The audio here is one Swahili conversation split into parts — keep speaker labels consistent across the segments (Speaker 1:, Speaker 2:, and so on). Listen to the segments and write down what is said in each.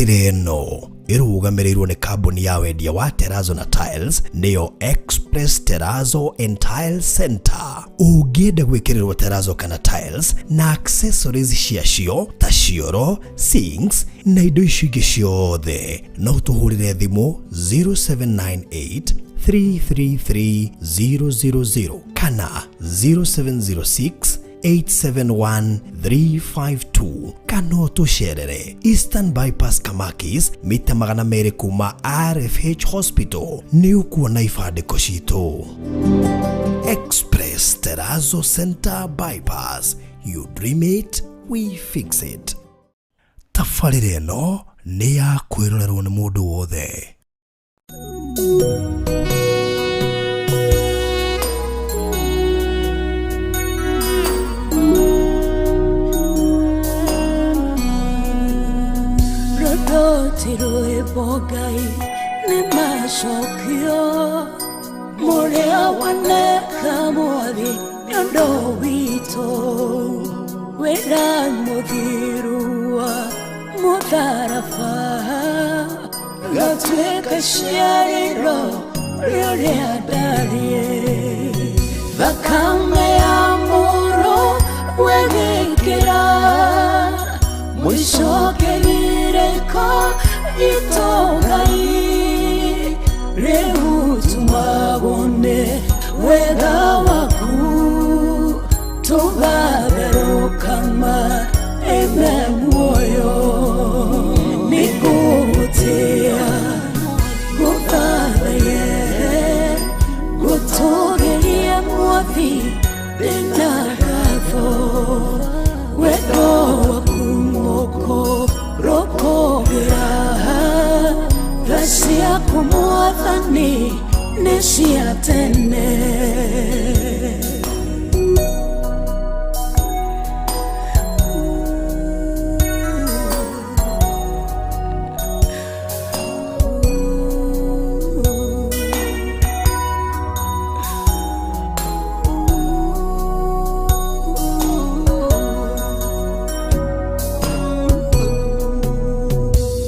Speaker 1: Tabarire no irugamirĩirwo nĩ kambuni ya wendia wa terrazzo na tiles nĩyo Express Terrazzo and Tile Center. Ũngĩenda gwĩkĩrĩrwo terrazzo kana tiles na accessories ciacio ta cioro, sinks na indo icio ingĩ ciothe, no tũhũrĩre thimũ 0798 333 000 kana 0706 871-352 kana tucerere Eastern Bypass Kamakis mita 200 kuma RFH Hospital ni ukuona ifadiko citũ. Express Terrazzo Center Bypass, you dream it, we fix it. Tabarĩre no nĩ ya kwĩrorerwo nĩ mũndũ wothe.
Speaker 2: Tiroe bogai ne mashokyo Morea wane kamodi yondo wito Wera modirua motarafa Gatweka shiariro riore adarie Vakame amoro wegekera Mwishoke vireko itogai Rehu tumabone wega waku Togagaro kama eme moyo Nikutia Gutaraye Gutogeria mwathi Denagafo Wego wakumoko Rokogera Rasia kumuathani Nesia tene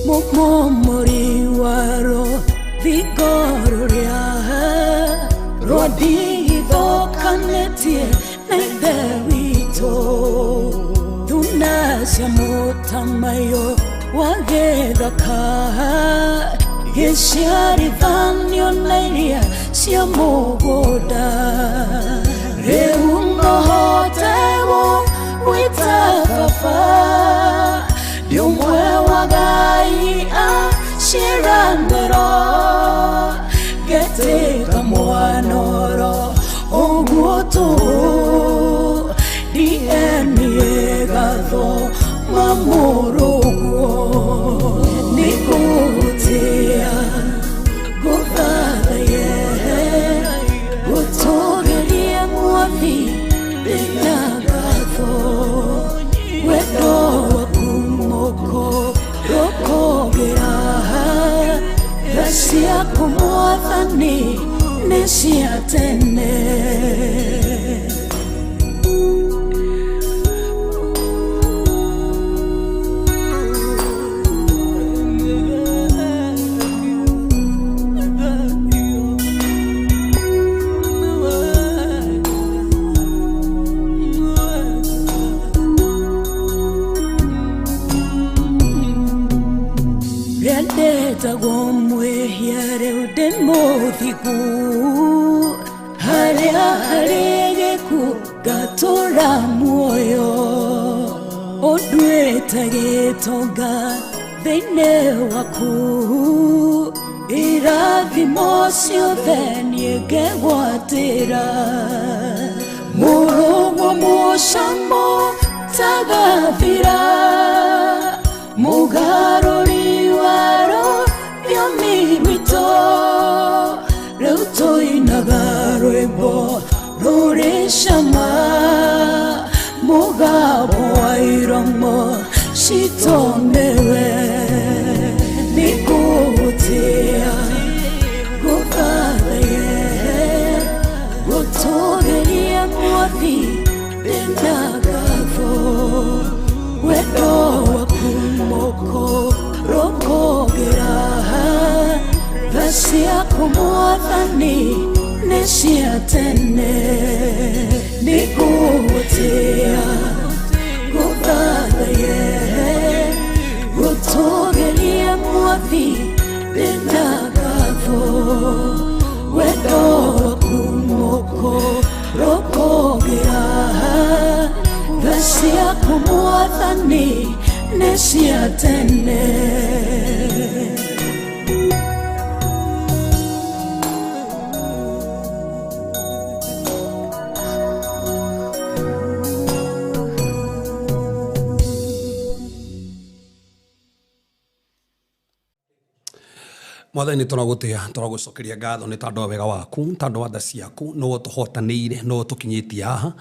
Speaker 2: Momori waro vigoria Rodi vokanetie Nedewito Dunasia motamayo Wagedaka Yeshari vanyo nairia Siamo goda Reungo hotewo Witafafa Diumwe wagai shirandero Gete kamuanoro Oguoto Dienie gatho Mamurugo Nikutia Guthaye Gutogeria mwathi Dinagatho Wedo wakumoko Rokogera Rasia kumuathani Nesia tene Deta gomwe yare udemothiku Hare ku gatora muoyo Odweta getonga thĩinĩ waku Irathimo ciothe niĩ ngegwatĩra Mũrũgwo mũcamo tagathira Mugaruri waro Yomi wito Reuto inagarwebo Rore shama Mugabo airomo Shito mewe Nikutia Guthaye Gutogeria mwathi Denagafo Wedo wakumoko Roko ciaku Mwathani nĩ cia tene nĩngũgũtĩĩa ngũthathaiye gũtũgeria Mwathi ndĩna ngatho wendo waku mũkũrũkũgĩra tha ciaku Mwathani nĩ cia tene.
Speaker 3: Mwathani tũragutia tũragucokeria ngatho nĩ tondũ wa wega waku tondũ wa tha ciaku no tũhotanĩire no tũkinyĩtie haha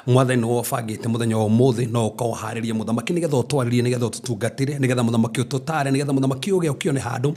Speaker 3: Mwathani no bangĩte mũthenya wa ũmũthĩ no ũkaharĩria mũthamaki nĩgetha ũtwarĩrie nĩgetha ũtũtungatĩre nĩgetha mũthamaki ũtũtare nĩgetha mũthamaki ũgĩa ũkĩone handũ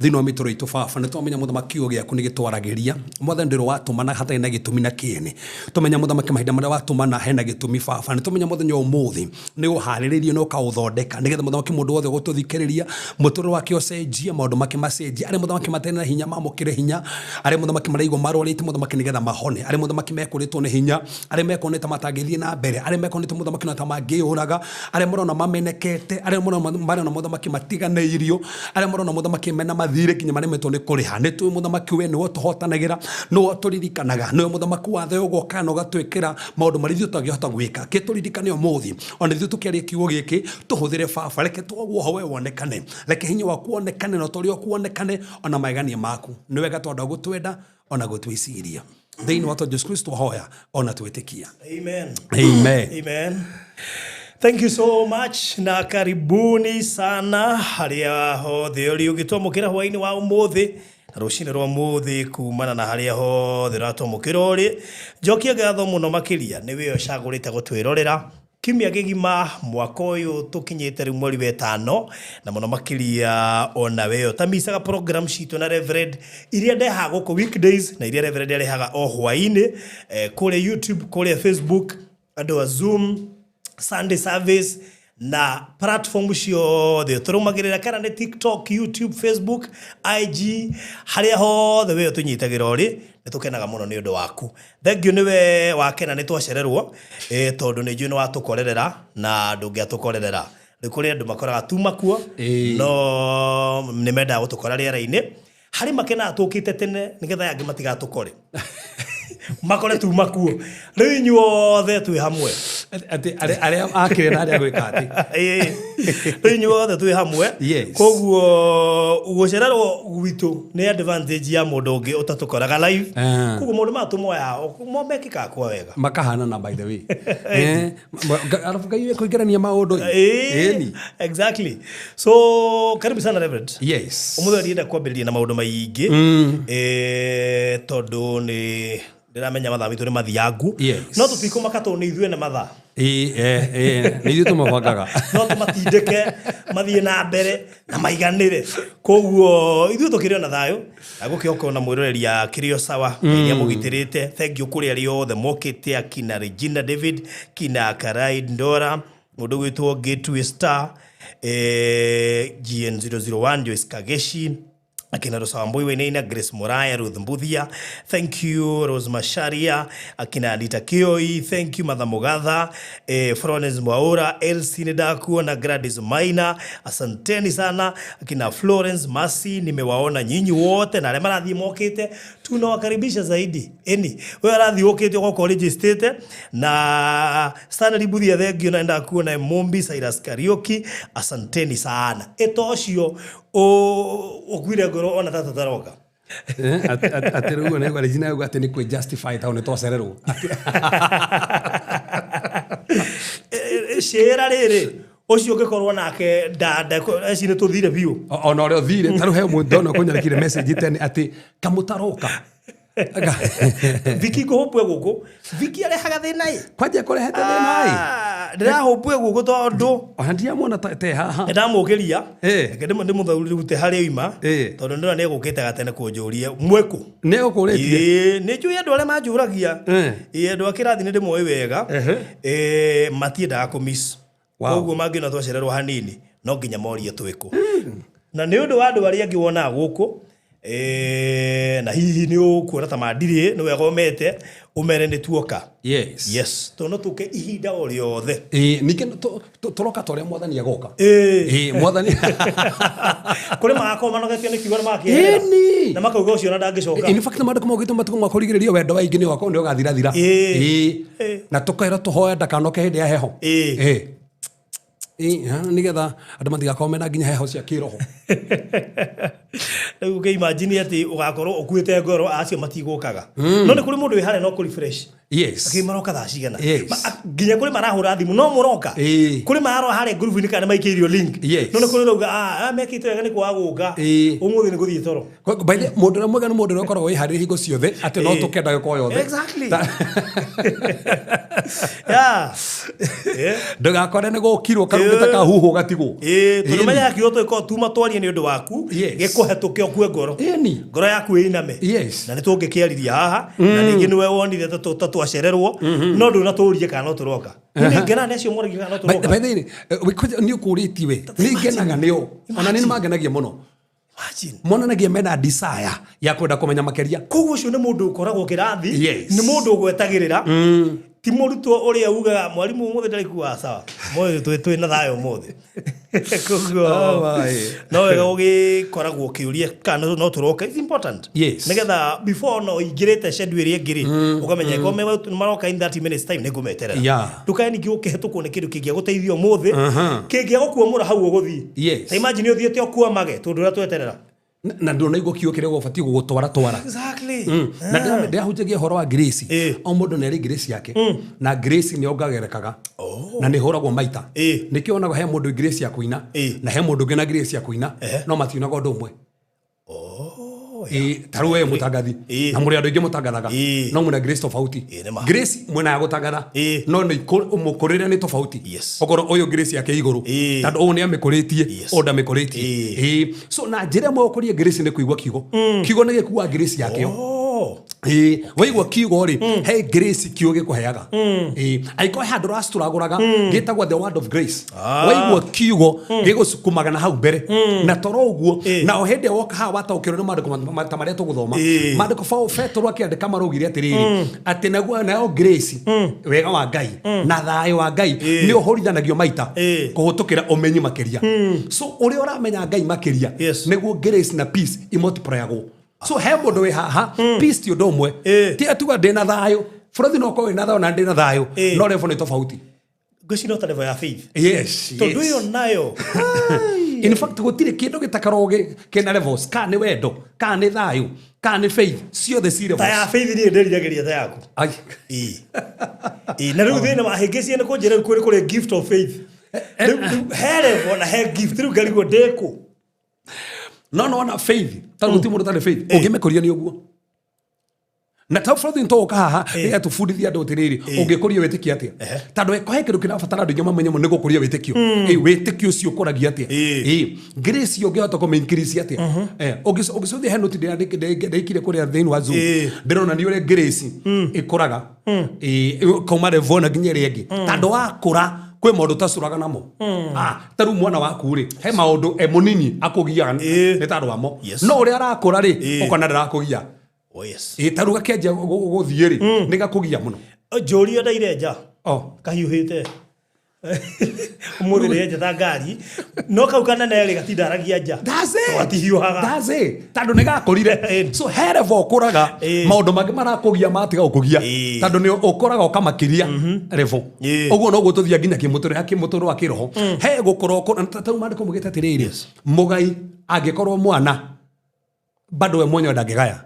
Speaker 3: thĩinĩ wa mĩtũrĩre itũ baba nĩ twamenya mũthamaki ũgĩaku nĩ gĩtwaragĩria Mwathani ndĩrĩ watũmana hatarĩ na gĩtũmi na kĩene tũmenya mũthamaki mahinda marĩa watũmana hena gĩtũmi baba nĩ tũmenya mũthenya wa ũmũthĩ nĩ ũharĩrĩrie no ũkaũthondeka nĩgetha mũthamaki mũndũ wothe gũtũthikĩrĩria mũtũrĩre wake ũcenjie maũndũ make macenjie arĩ mũthamaki matena hinya mamũkĩre hinya arĩ mũthamaki maraigwo marwarĩte mũthamaki nĩgetha mahone arĩ mũthamaki mekũrĩtwo nĩ hinya arĩ mekonete matangĩthiĩ na mbere arĩ mekonete mũthamaki no tamangĩũraga arĩ mũrona mamenekete arĩ mũrona mũthamaki matiganĩirio arĩ mũrona mũthamaki mena mathirĩ kinya maremetwo nĩ kũrĩha nĩ tũĩ mũthamaki we nĩwe tũhotanagĩra nĩwe tũririkanaga nĩwe mũthamaki wa thĩ ũgoka na ũgatwĩkĩra maũndũ marĩa ithuĩ tũngĩhota gwĩka kĩtũririkane ũmũthĩ ona ithuĩ tũkĩaria kiugo gĩkĩ tũhũthĩre baba reke twaguoho we wonekane reke hinya waku wonekane na ũtongoria waku wonekane ona magania maku nĩ wega tondũ gũtwenda ona gũtwĩciria thĩinĩ wa Jesũ Kristo hoya ona twĩtĩkia.
Speaker 1: Amen.
Speaker 3: Amen.
Speaker 1: Amen. Thank you so much na karibuni sana harĩa hothe ũrĩ ũgĩtwamũkĩra hwainĩ wa ũmũthĩ na rũcinĩ rwa ũmũthĩ kumana na harĩa hothe ũratwamũkĩra ũrĩ njokia ngatho mũno makĩria nĩwe ũcagũrĩte gũtwĩrorera kimia gĩgima mwaka ũyũ tũkinyĩte rĩu mweri wa ĩtano na mũno makĩria ona weyo tamicaga program citũ na Reverend iria ndehaga gũkũ weekdays na iria Reverend arehaga o hwainĩ kũrĩa YouTube kũrĩa Facebook andũ a Zoom Sunday service na platform ciothe tũrũmagĩrĩra kana nĩ TikTok, YouTube, Facebook, IG harĩa hothe weyo tũnyitagĩra ũrĩ nĩtũkenaga mũno nĩ ũndũ waku thengio nĩwe wakena nĩtwacererwo tondũ nĩ njũĩ nĩ watũkorerera na ndũngĩatũkorerera rĩu kũrĩ andũ makoraga tu makuo no nĩmendaga gũtũkora rĩera-inĩ harĩ makenaga tũkĩte tene nĩgetha angĩ matigatũkore makore tu makuo rĩu inyuothe twĩ hamwe
Speaker 3: arĩa akĩrĩ na arĩa gwĩka atĩ
Speaker 1: rĩu inyuothe twĩ hamwe koguo gũcererwo gwitũ nĩ advantage ya mũndũ ũngĩ ũtatũkoraga live koguo mũndũ matũmoya mekĩkaga kwa wega
Speaker 3: makahana na by the way arabu Ngai kũingĩrania maũndũ
Speaker 1: exactly so karibu sana Reverend.
Speaker 3: Yes
Speaker 1: ũmũthĩ ndienda kwambĩrĩria na maũndũ maingĩ tondũ nĩ ndĩramenya mathaa mitũ nĩ mathiangu no tũtikũmaka tondũ nĩ ithuĩ nĩ mathaa
Speaker 3: nĩ ithuĩ tũmabangaga
Speaker 1: no tũmatindĩke mathiĩ na mbere na maiganĩre koguo ithuĩ tũkĩrĩ na thayũ agũkĩoka na mwĩroreria kĩrĩo sawa iria mũgitĩrĩte thank you kũrĩ arĩa othe mokĩte akina Regina David kina Karai Ndora mũndũ gwĩtwo Gateway Star GN001 Joyce Kageshi akina Rosa Wambui Wainaina, Grace Moraya, Ruth Mbuthia, thank you Rose Masharia, akina Anita Kioi, thank you Mother Mugatha, Florence Mwaura, Elsie Nedakuo na Gladys Maina, asanteni sana, akina Florence Masi, nimewaona nyinyi wote na lema radhi mokete, tunawakaribisha zaidi. Wewe radhi mokete kwa college state na Stanley Mbuthia thegio na Ndakuo na Mombi Cyrus Karaoke, asanteni sana. Etoshio okwire ngoro ona tata taroka
Speaker 3: aterugo ne kwa jina ugate ni ku justify taone twacererwo
Speaker 1: shera rere ucio ngikorwo nake ndanda eci ni tuthire biu
Speaker 3: ona ore uthire taru he mundu no kunyarikire message tene ati kamutaroka
Speaker 1: Viki ko hopwe guku Viki arehaga thina
Speaker 3: kwaje kurehete thina
Speaker 1: ndira hopwe guku tondu
Speaker 3: ohandia mona te haha
Speaker 1: ndamugeria ngende ndimuthaurute hari ima tondu ndira ne gukite gatene kunjuria mweku
Speaker 3: ne ukuretie
Speaker 1: ne njui andu ale manjuragia andu akirathi ni ndimwe wega matiendaga kumiss koguo mangina twacererwo hanini no nginya morie twiku na ni undu wa andu aria angi wona guku na hihi ni ukuona ta mandiri ni wega umete umere ni tuoka. Yes to no tuke ihinda o riothe
Speaker 3: nike turoka tore mwathani agoka mwathani
Speaker 1: kuri makako manogetio ni kiugo makire na makauga ucio na ndangicoka.
Speaker 3: In fact maandiko maugite matuko makorigiririo wendo wa ingi ni wako ndi ugathira na tukaira tuhoya ndakanoke hindi ya heho nigetha andu matigakorwo mena nginya heho cia kiroho.
Speaker 1: Riu ke imagine ati ugakorwo ukuite ngoro acio matigukaga no ni kuri mundu wi hare no kuri fresh. Akimaroka thaa cigana nginya kuri marahura thimu no muroka kuri maro hare group ni kana maikirio link no ni kuri rauga mekite wega ni kwa guka umuthi ni guthie toro.
Speaker 3: By the mundu na mwega ni mundu ukorwo wi hare hingo ciothe ati no tukenda giko yothe.
Speaker 1: Exactly.
Speaker 3: Ndugakore ni gukirwo karumite ka huhu gatigwo
Speaker 1: tunumenya kiroto iko tuma twarie ni undu waku gikuhetuke okue ngoro ngoro yaku iname na ni tungikiariria haha na ningi niwe wonire twacererwo no ndu na tuurie kana no turoka ni ngena necio morigie kana no turoka.
Speaker 3: By the way ni ukuriti we ni ngenaga nio ona ni magenagia muno. Monanagia mena desire ya kwenda kumenya makeria
Speaker 1: koguo ucio ni mundu ukoragwo kirathi ni mundu ugwetagirira ti murutwo uria ugaga mwarimu umuthi ndari kuwa sawa moyo twi na thayo umuthi koguo no wega ugikoragwo kiuria kana no turoka. It's important nigetha before no ingirite schedule iria ngiri ukamenya ko maroka in 30 minutes time nigumeterera tukani ngiukihetukwo ni kindu kingia guteithio umuthi kingia gukuomura hau uguthii. Imagine uthiete okuwa mage tundu ria tweterera
Speaker 3: na ndo na igukio kire gobati gugutwara twara.
Speaker 1: Exactly.
Speaker 3: Na ndahunjagia horo wa grace o mundu neri grace yake na grace ni ongagerekaga na ni horagwo maita nikio onago he mundu grace ya kuina na he mundu ngena grace ya kuina no matiunaga undu umwe. Taru we mutangathi na muri andu ingi mutangathaga no muna grace tofauti. Grace mwena ya gutangatha no ni mukurire ni tofauti okoro uyu grace yake iguru tandu uyu ni amikuritie oda amikuritie so na njira mwe ukorie grace ni kuigwa kiugo ni gikuwa grace yake yo waigwa kiugo ri he grace kiugo gikuheaga aiko handu rasturaguraga gitagwa the word of grace waigwa kiugo gigusukumaga na hau mbere na toro uguo na ohende woka ha wataukirwo ni maandiko maria tuguthoma maandiko fao Petro akiandika marugire atiriri ati naguo nayo grace wega wa Ngai na thayo wa Ngai ni uhorithanagio maita kuhutukira umenyi makeria so uri uramenya Ngai makeria niguo grace na peace imultiplyagwo. So he mundu wi haha peace ti undu umwe ti atuga ndina thayo bũrũri no ko na thayo na ndina thayo no level ni tofauti
Speaker 1: goci no ta level ya faith.
Speaker 3: To
Speaker 1: do you nayo
Speaker 3: in fact gutire kindu gitakaroge kena levels ka ni wendo ka ni thayo ka ni faith sio the serious
Speaker 1: ta ya faith ni ndiriragiria ta yaku na riu thina mahingĩcie ni kunjira kuri gift of faith hele bona he gift riu ngarigo ndeko
Speaker 3: no na faith tangu ti mundu tare faith ungimekoria ni uguo na ta bũrũri ntoka haha ya tufundithia andu tiriri ungikuria witikia atia tandu he kindu kirabatara andu nyama ni gukuria witikio witikio cio kuragia atia grace yo ngihota ko increase atia ugicuthia he noti ndikire kuria thĩinĩ wa Zoom ndirona ni uria grace ikuraga kauma level na nginya ria ngi tandu wakura kwe maundu tacuraga namo taru mwana waku ri he maundu munini akugiaga ni tandu wamo no uria arakura ri ukona ndarakugia taruga kenja guthie ri ni gakugia muno
Speaker 1: njuri ndaire nja kahiuhite umuthi ni nja ta ngari no kau kana neri gatindaragia nja watihiuhaga tandu ni gakurire so here vo kuraga maundu mangi marakugia matiga ukugia tandu ni ukuraga ukamakiria revo uguo no gututhia nginya kimuturo wa kiroho he gukorwo tau mandiko mugita tiriri mugai angikorwo mwana bado we mwenye ndangigaya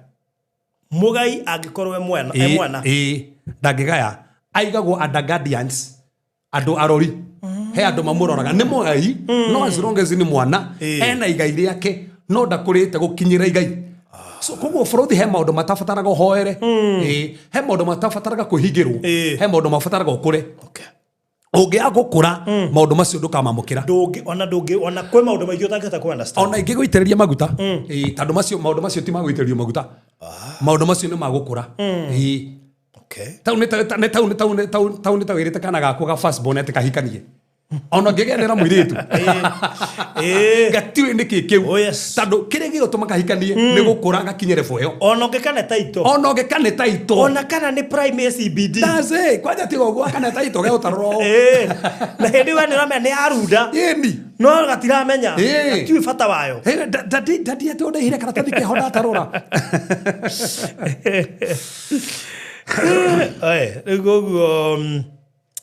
Speaker 1: mugai angikorwo mwana
Speaker 3: ndangigaya aigagwo under guardians andu arori he andu mamuroraga ni mugai no as long as ni mwana ena igai riake no ndakurite gukinyira igai so koguo bũrũri he maundu matabataraga uhoere he maundu matabataraga kuhingirwo he maundu mabataraga ukure ungia gukura maundu macio ndukamamukira ona kwe maundu maingĩ utangĩhota ku understand ona ingĩ guitĩrĩria maguta tandu maundu macio ti magũitĩrĩrio maguta maundu macio nĩ magũkũra tau nĩ ta wĩrĩte kana gaku ga first born ati kahikanie ona ngegenera muiritu gatiwe ndiki kiu
Speaker 2: Oh, yes.
Speaker 3: tando kirege utuma kahikanie ni gukura gakinyere foyo
Speaker 2: Ona ngekane taito ona kana ni prime CBD
Speaker 3: daze kwaja tigo gwa kana taito ge utaroro
Speaker 2: na hindi we nĩramenya nĩ arunda
Speaker 3: yeni
Speaker 2: no gatiramenya atiwe bata wayo
Speaker 3: dadi ati onde hire karatathi ke hoda tarora
Speaker 2: koguo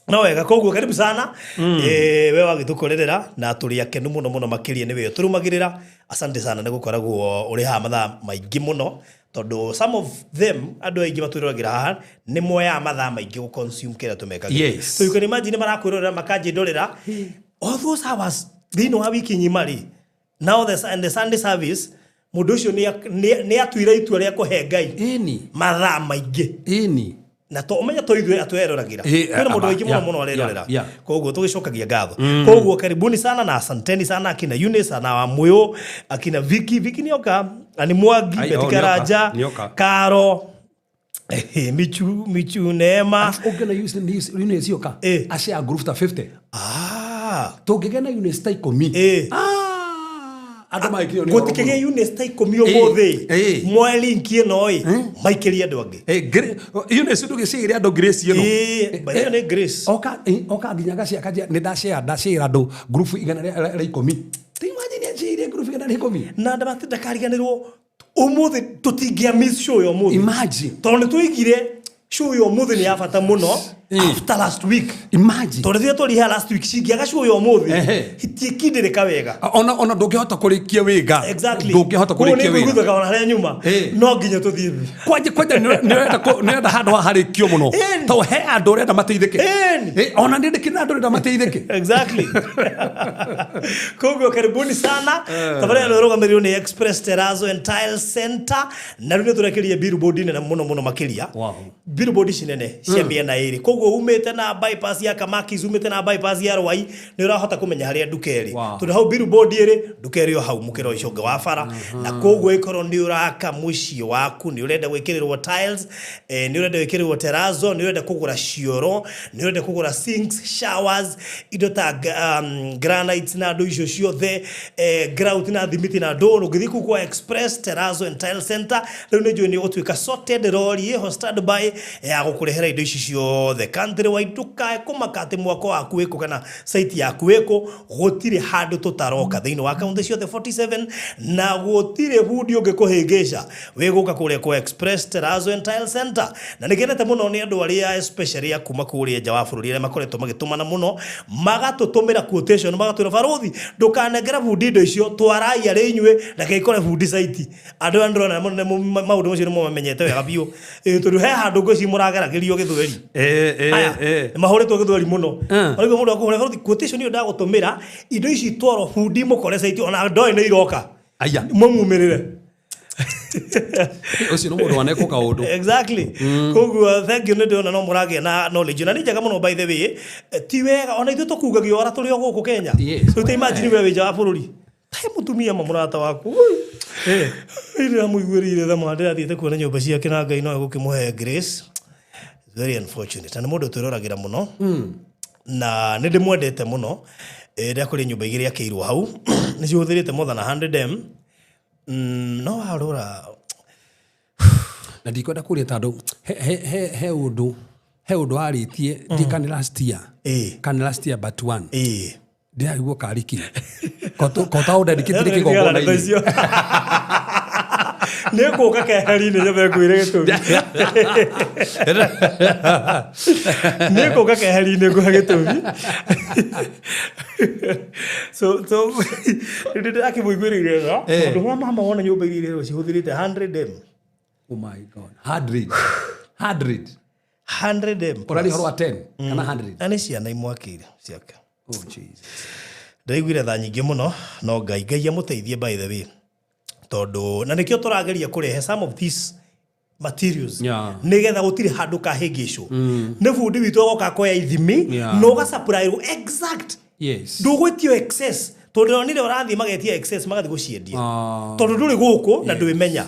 Speaker 2: no wega koguo karibu sana we wagitukorerera na turi akenu muno makiria ni we turumagirira asante sana ni gukoragwo uri ha mathaa maingi muno tondu some of them andu aingi matwiragira haha ni moya mathaa maingi gu consume kira tumeka
Speaker 3: yes
Speaker 2: so you can imagine marakwirorera makaji ndorera all those hours thino wa wiki nyimari now the Sunday service mundu ucio ni atwira itua ria kuhe Ngai
Speaker 3: eni
Speaker 2: mathaa maingi
Speaker 3: eni
Speaker 2: na to umenya to ithuĩ atweroragĩra kwĩna mũndũ aingĩ mũno arerorera koguo tũgĩcokagia ngatho koguo karibuni sana na asanteni sana akina Eunice na Wamuyo akina Vicky nioka ani Mwangi Betikaraja Karo Michu Neema
Speaker 3: ungena Eunice yoka ashare group ta 50 tungigena Eunice ta 10 ando maikio ni
Speaker 2: gutikege Eunice ta 10 umuthi mweli nkino maikiria andu angi
Speaker 3: Eunice ndugiciria andu Grace ino
Speaker 2: bayo ni Grace
Speaker 3: oka nginyaga cia kaja ni ndashare andu group igana ria 10 ti imagine share group igana ria 10
Speaker 2: na ndabatinda kariganirwo umuthi tutingia miss show yo umuthi
Speaker 3: imagine
Speaker 2: tondu twigire show yo umuthi ni afata muno after last week
Speaker 3: imagine
Speaker 2: tondu tuli here last week cingiaga show yo umuthi hitikindire wega
Speaker 3: ona ndungihota kurikia wega
Speaker 2: exactly
Speaker 3: ndungihota kurikia wega
Speaker 2: ngutha kaona haria nyuma no nginya tuthie
Speaker 3: kwaje nirenda handu harikio muno to he andu renda mateithike ona ndindikina andu renda mateithike
Speaker 2: exactly koguo karibuni sana tabari rugamiriro ni Express Terrazzo and Tile Center na rĩu tũrekerie billboard na muno makiria billboard cinene cia miena iri koguo umete na bypass ya Kamaki umete na bypass ya Rwai ni urahota kumenya haria ndukeri tundu hau billboard iri ndukeri yo hau mukiro iconge wa bara na koguo ikoro ni uraka muci waku ni urenda gwikirirwo tiles ni urenda gwikirirwo terrazzo ni urenda kugura cioro ni urenda kugura sinks showers indo ta granite na ndo icio ciothe grout na thimiti na ndo ngithi kwa Express Terrazzo and Tile Center riu ni joni gutwika sorted lorry ho stand by ya gukurehera indo ici ciothe country wide tukae kumakate mwako waku wiko kana site yaku wiko gutire handu tutaroka thiini wa county ciothe 47 na gutire hudi ungikuhingisha wiguka kuria kwa Express Terrazzo and Tile Center na nigendete muno ni andu aria especially akuma kuria nja wa bururi aria makoretwo magitumana muno magatutumira quotation magatwira baruthi ndukanengera hudi indo icio twarai ari inywe na kaikore hudi site andu na maundu macio mo mamenyete wega biu tundu he handu ngoci murageragirio githweri mahoretwo githweri muno ariko mundu akuhore baruthi quotation iyo ndagutumira indo ici twaro hudi mukore site ona ndoi ni iroka
Speaker 3: aya
Speaker 2: mumirire
Speaker 3: ucio no mundu waneko ka undu
Speaker 2: exactly koguo thank you ndona no murage na knowledge na ninjaga muno by the way ti wega ona ithu tukugagio ora tuli guku Kenya so te imagine wewe ja bururi hai mutumia mamurata waku ile amuigwirire thama ndathiete kuona nyumba ciake na Ngai no gukimuhe Grace very unfortunate na mundu twiragira muno na ndimwendete muno ndia kuri nyumba igiri yakeirwo hau ni ciuthirite more than 100m no arora
Speaker 3: na ndikwenda kuria tandu he undu aritie ndikani last year kan last year but one ndiragwo kariki kota udedikitire kigongona icio neko kakeheri ne jabe kwire gitumi neko kakeheri ne gwa gitumi so ndide akimuigwirire ga ndu mama wona nyumba irire ro cihuthirite 100m oh my god 100m orali horwa 10 kana 100 ani ciana imwakire ciake oh jesus ndaigwire tha nyingi muno no Ngai amuteithie by the way tondu na nikio turageria kurehe some of these materials nigetha gutire handu kahingisho ne fundi witu agoka koya ithimi no ga supply exact yes ndugwitio excess
Speaker 2: tondu nire urathi magetia excess magathi guciendia tondu nduri guku na ndwimenya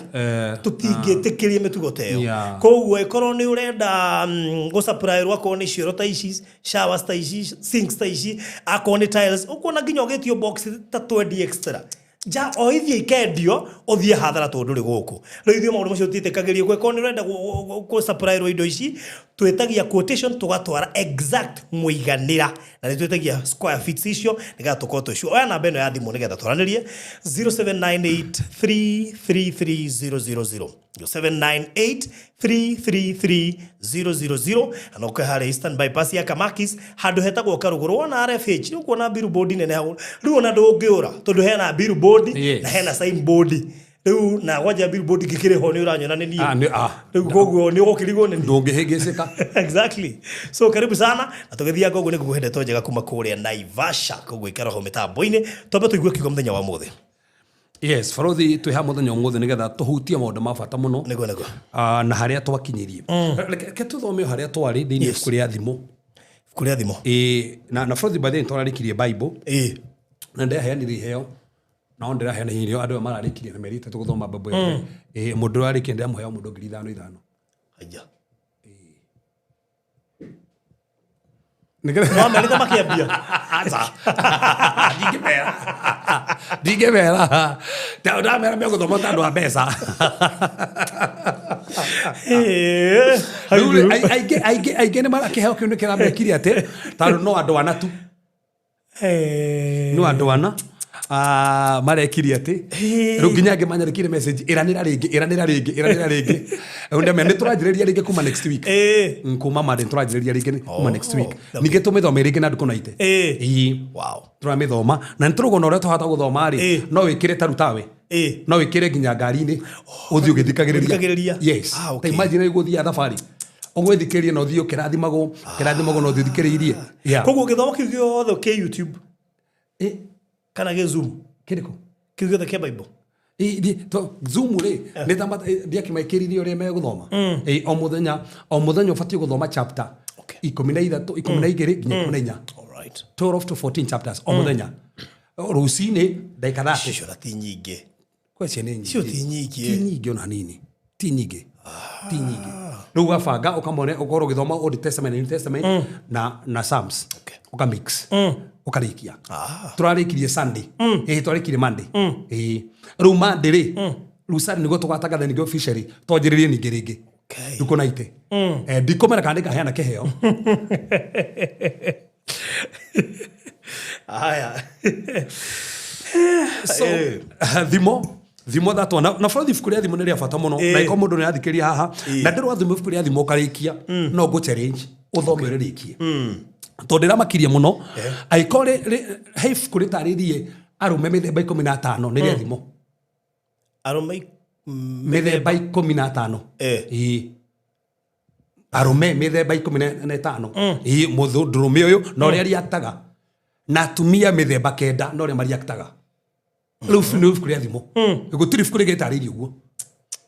Speaker 2: tutingitikirie mitugo teyo koguo ikorwo ni urenda go supply rwako ni cioro ta ici showers ta ici sinks ta ici akoni tiles ukona nginya ugetio box ta 20 extra ja oithie ikendio uthie hathara tondu ri guku ro ithio maundu macio titikagirie kweko ni urenda go supply ro indo ici twetagia quotation tugatwara exact muiganira na ni twetagia square feet icio niga tukoto icio oya namba ino ya thimu nigetha twaranirie 0798333000 0798333000 anoka hare Eastern bypass ya Kamakis handu hetagwo Karuguru wona RFH ni kuona billboard nene hau riu na ndungiura tondu hena billboard na hena signboard riu na gwaja billboard gikire ho ni uranyona ni ni riu gogo ni gukirigo ni
Speaker 3: ndungihigicika
Speaker 2: exactly so karibu sana na tugethia gogo ni guhende tonjega kuma kuria Naivasha koguo ikara ho mitambo-ini tombe tuigue kiugo muthenya wa muthe.
Speaker 3: Yes, farothi twiha muthenya ngothe nigetha tuhutie maundu ma bata muno
Speaker 2: nego
Speaker 3: na haria twakinyirie ke tuthome haria twari thini kuria thimo na farothi by the twararikirie Bible na ndaheanire heo na ndira heana hirio andu mararikirie na merite tuguthoma Bible mundu ararikirie ndamuheo mundu 5,000
Speaker 2: aja
Speaker 3: no
Speaker 2: Amerika makiambia
Speaker 3: digevera da mera me guthoma tandu wa mbeca aige ni marakiheo kiunu kiramekiri ate tandu no andu ana tu no andu ana marekiri ate ruginya ngemanyarikire message iranira ringi unde me niturajiriria ringi kuma next week kuma made turajiriria ringi kuma next week ninge tumithome ringi na ndukunaite
Speaker 2: wow
Speaker 3: turamithoma na nturugona uria tuhata guthoma ri no wikire tarutawe no wikire nginya ngari-ini uthio githikagiriria yes imagine iguthia thafari ugwithikiria no thio kirathimagwo no thithikiririe
Speaker 2: koguo githomo kiu giothe ke YouTube kana ge Zoom
Speaker 3: kiriko
Speaker 2: kiu giothe ke Bible
Speaker 3: to Zoom ri ni tamba dia kimaikiririe uria meguthoma o muthenya ufatie guthoma chapter 13 12 nginya 14
Speaker 2: all right
Speaker 3: 12 to 14 chapters o muthenya rucini ndaika 30
Speaker 2: cio ti nyingi
Speaker 3: kweci ni nyingi
Speaker 2: cio ti nyingi
Speaker 3: ona nini ti nyingi riu gabanga ukamone ukorwo githoma Old Testament New Testament na Psalms ukamix ukarikia turarikirie Sunday turarikirie Monday riu Monday ri riu Sunday nigo tugatagatha ningi officially tonjiririe ningi ringi ndukunaite ndikomera kandi kaheana kiheo
Speaker 2: aya
Speaker 3: so thimo that one na farothi fukuria thimo ni bata muno na iko mundu ni athikiria haha na ndirwa thimo fukuria thimo karikia no go challenge uthome rikie tondira makiria muno aikore hey fukuri taririe arume mithemba 15 ni thimo
Speaker 2: arume
Speaker 3: mithemba 15 arume mithemba 15 muthurume uyu no ria riaktaga na tumia mithemba 9 no ria mariaktaga riu kuria thimo gutiri fukuri getaririe uguo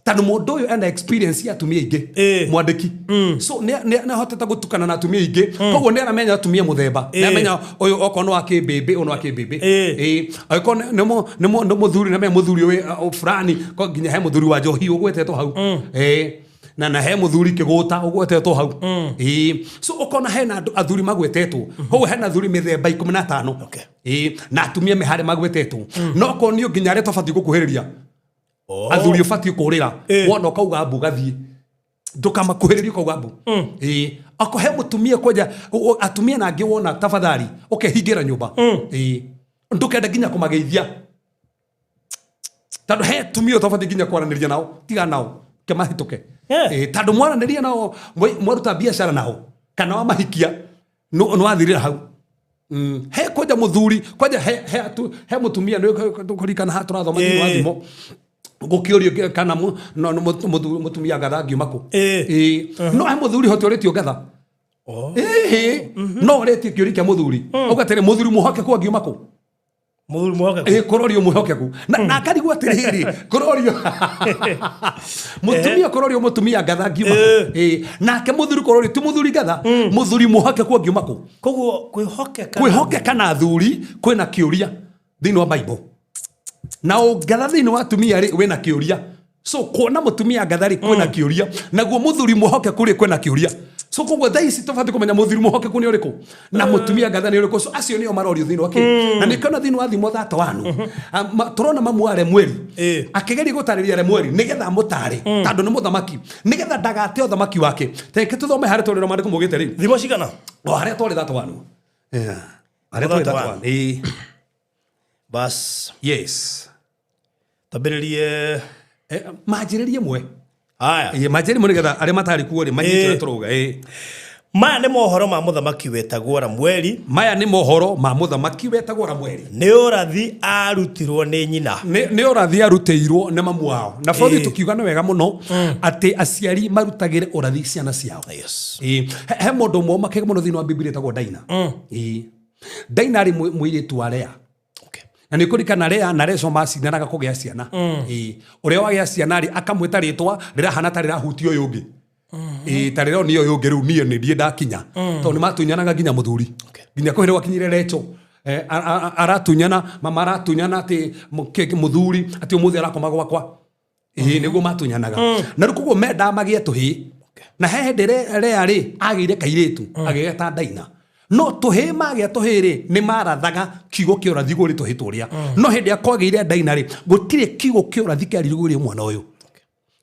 Speaker 3: tanu mundu uyu ena experience ya tumia ingi mwandiki so ne hoteta gutukana na tumia ingi koguo ne aramenya tumia muthemba ne amenya uyu okono wa kibebe ono wa kibebe okono nemo muthuri na me muthuri we fulani ko nginya he muthuri wa Njohi ugwetetwo hau na he muthuri kiguta ugwetetwo hau so okona hena athuri magwetetwo ho hena athuri mithemba 15 na atumia mehare magwetetwo no konio nginya re tofati gukuhiriria athuri ufati kurira wona kauga mbu gathie ndukamakuhiriria kauga mbu akohe mutumia koja atumia na ngi wona tafadhali hingira nyumba ndukenda nginya kumageithia tando he tumia tofati nginya kwaraniria nao tiga nao kemahituke tando mwaraniria nao mwaruta biashara nao kana wa mahikia no athirira hau he koja muthuri koja he mutumia no kurikana ha turathoma ni wathimo gukiorio kana no mutumia gatha ngiumako no he muthuri hote oretio gatha no oretio kiorio kia muthuri ugatere muthuri muhoke kwa ngiumako
Speaker 2: muthuri muhoke
Speaker 3: kororio muhokeku na karigwa tiriri kororio mutumia kororio mutumia gatha ngiuma nake muthuri kororio ti muthuri gatha muthuri muhoke kwa ngiumako
Speaker 2: koguo
Speaker 3: kwihokeka na thuri kwina kioria thini wa Bible na ngatha thini wa tumia ri wena kiuria so kuona mutumia ngatha ri kwena kiuria naguo muthuri muhoke kuri kwena kiuria so kogwo thaisi tofauti kumenya muthuri muhoke kuni uriku na mutumia ngatha ni uriku so acio nio marorio thini wa ki na nikona thini wa thimo thata wanu turona mamu are mweri akigeri gutariria re mweri nigetha mutare tando ni muthamaki nigetha ndagate uthamaki wake teke tuthome hare torero mandiko mugite ri
Speaker 2: thimo cigana
Speaker 3: hare tore thata wanu hare tore thata wanu
Speaker 2: bas
Speaker 3: yes
Speaker 2: tabiririe
Speaker 3: majiririe mwe
Speaker 2: haya
Speaker 3: majiri mwe nigetha ari matari kuo ri manyitire turuga
Speaker 2: maya ni mohoro ma muthamaki wetagwo Ramweli
Speaker 3: maya ni mohoro ma muthamaki wetagwo Ramweli
Speaker 2: ni urathi arutirwo ni nyina
Speaker 3: ni urathi aruteirwo ni mamu wao na bodi tukiuga ni wega muno ati aciari marutagire urathi ciana ciao
Speaker 2: yes
Speaker 3: he mundu mwe makege muno thini wa Biblia etagwo Daina Daina ari mwiritu wa Lea na nä kå rikana Lea na Reso macindanaga kå gä a ciana å rä a wagä a ciana rä akamwä rä twa rä rahana ta rä rahuti å yå å ngä ta rä reo nä å yå å ngä rä u niä nä ndiä ndakinya tondå nä matunyanaga nginya må thuri nginya kå hä rä wakinyire Recho aratunyana mama aratunyana atä må thuri atä å må thä arakoma gwakwa nä guo matunyanaga na rä koguo mendaa magä e tå hä na he hä ndä Lea rä agä ire kairä tu agä geta Daina no tuhe magä tuhe ri ni marathaga kiugo kä å rathi gå rä tå hä tå rä a no hä ndä a kwagä ire Daina rä gå tirä kiugo kä å rathi kä arirå rä mwana å yå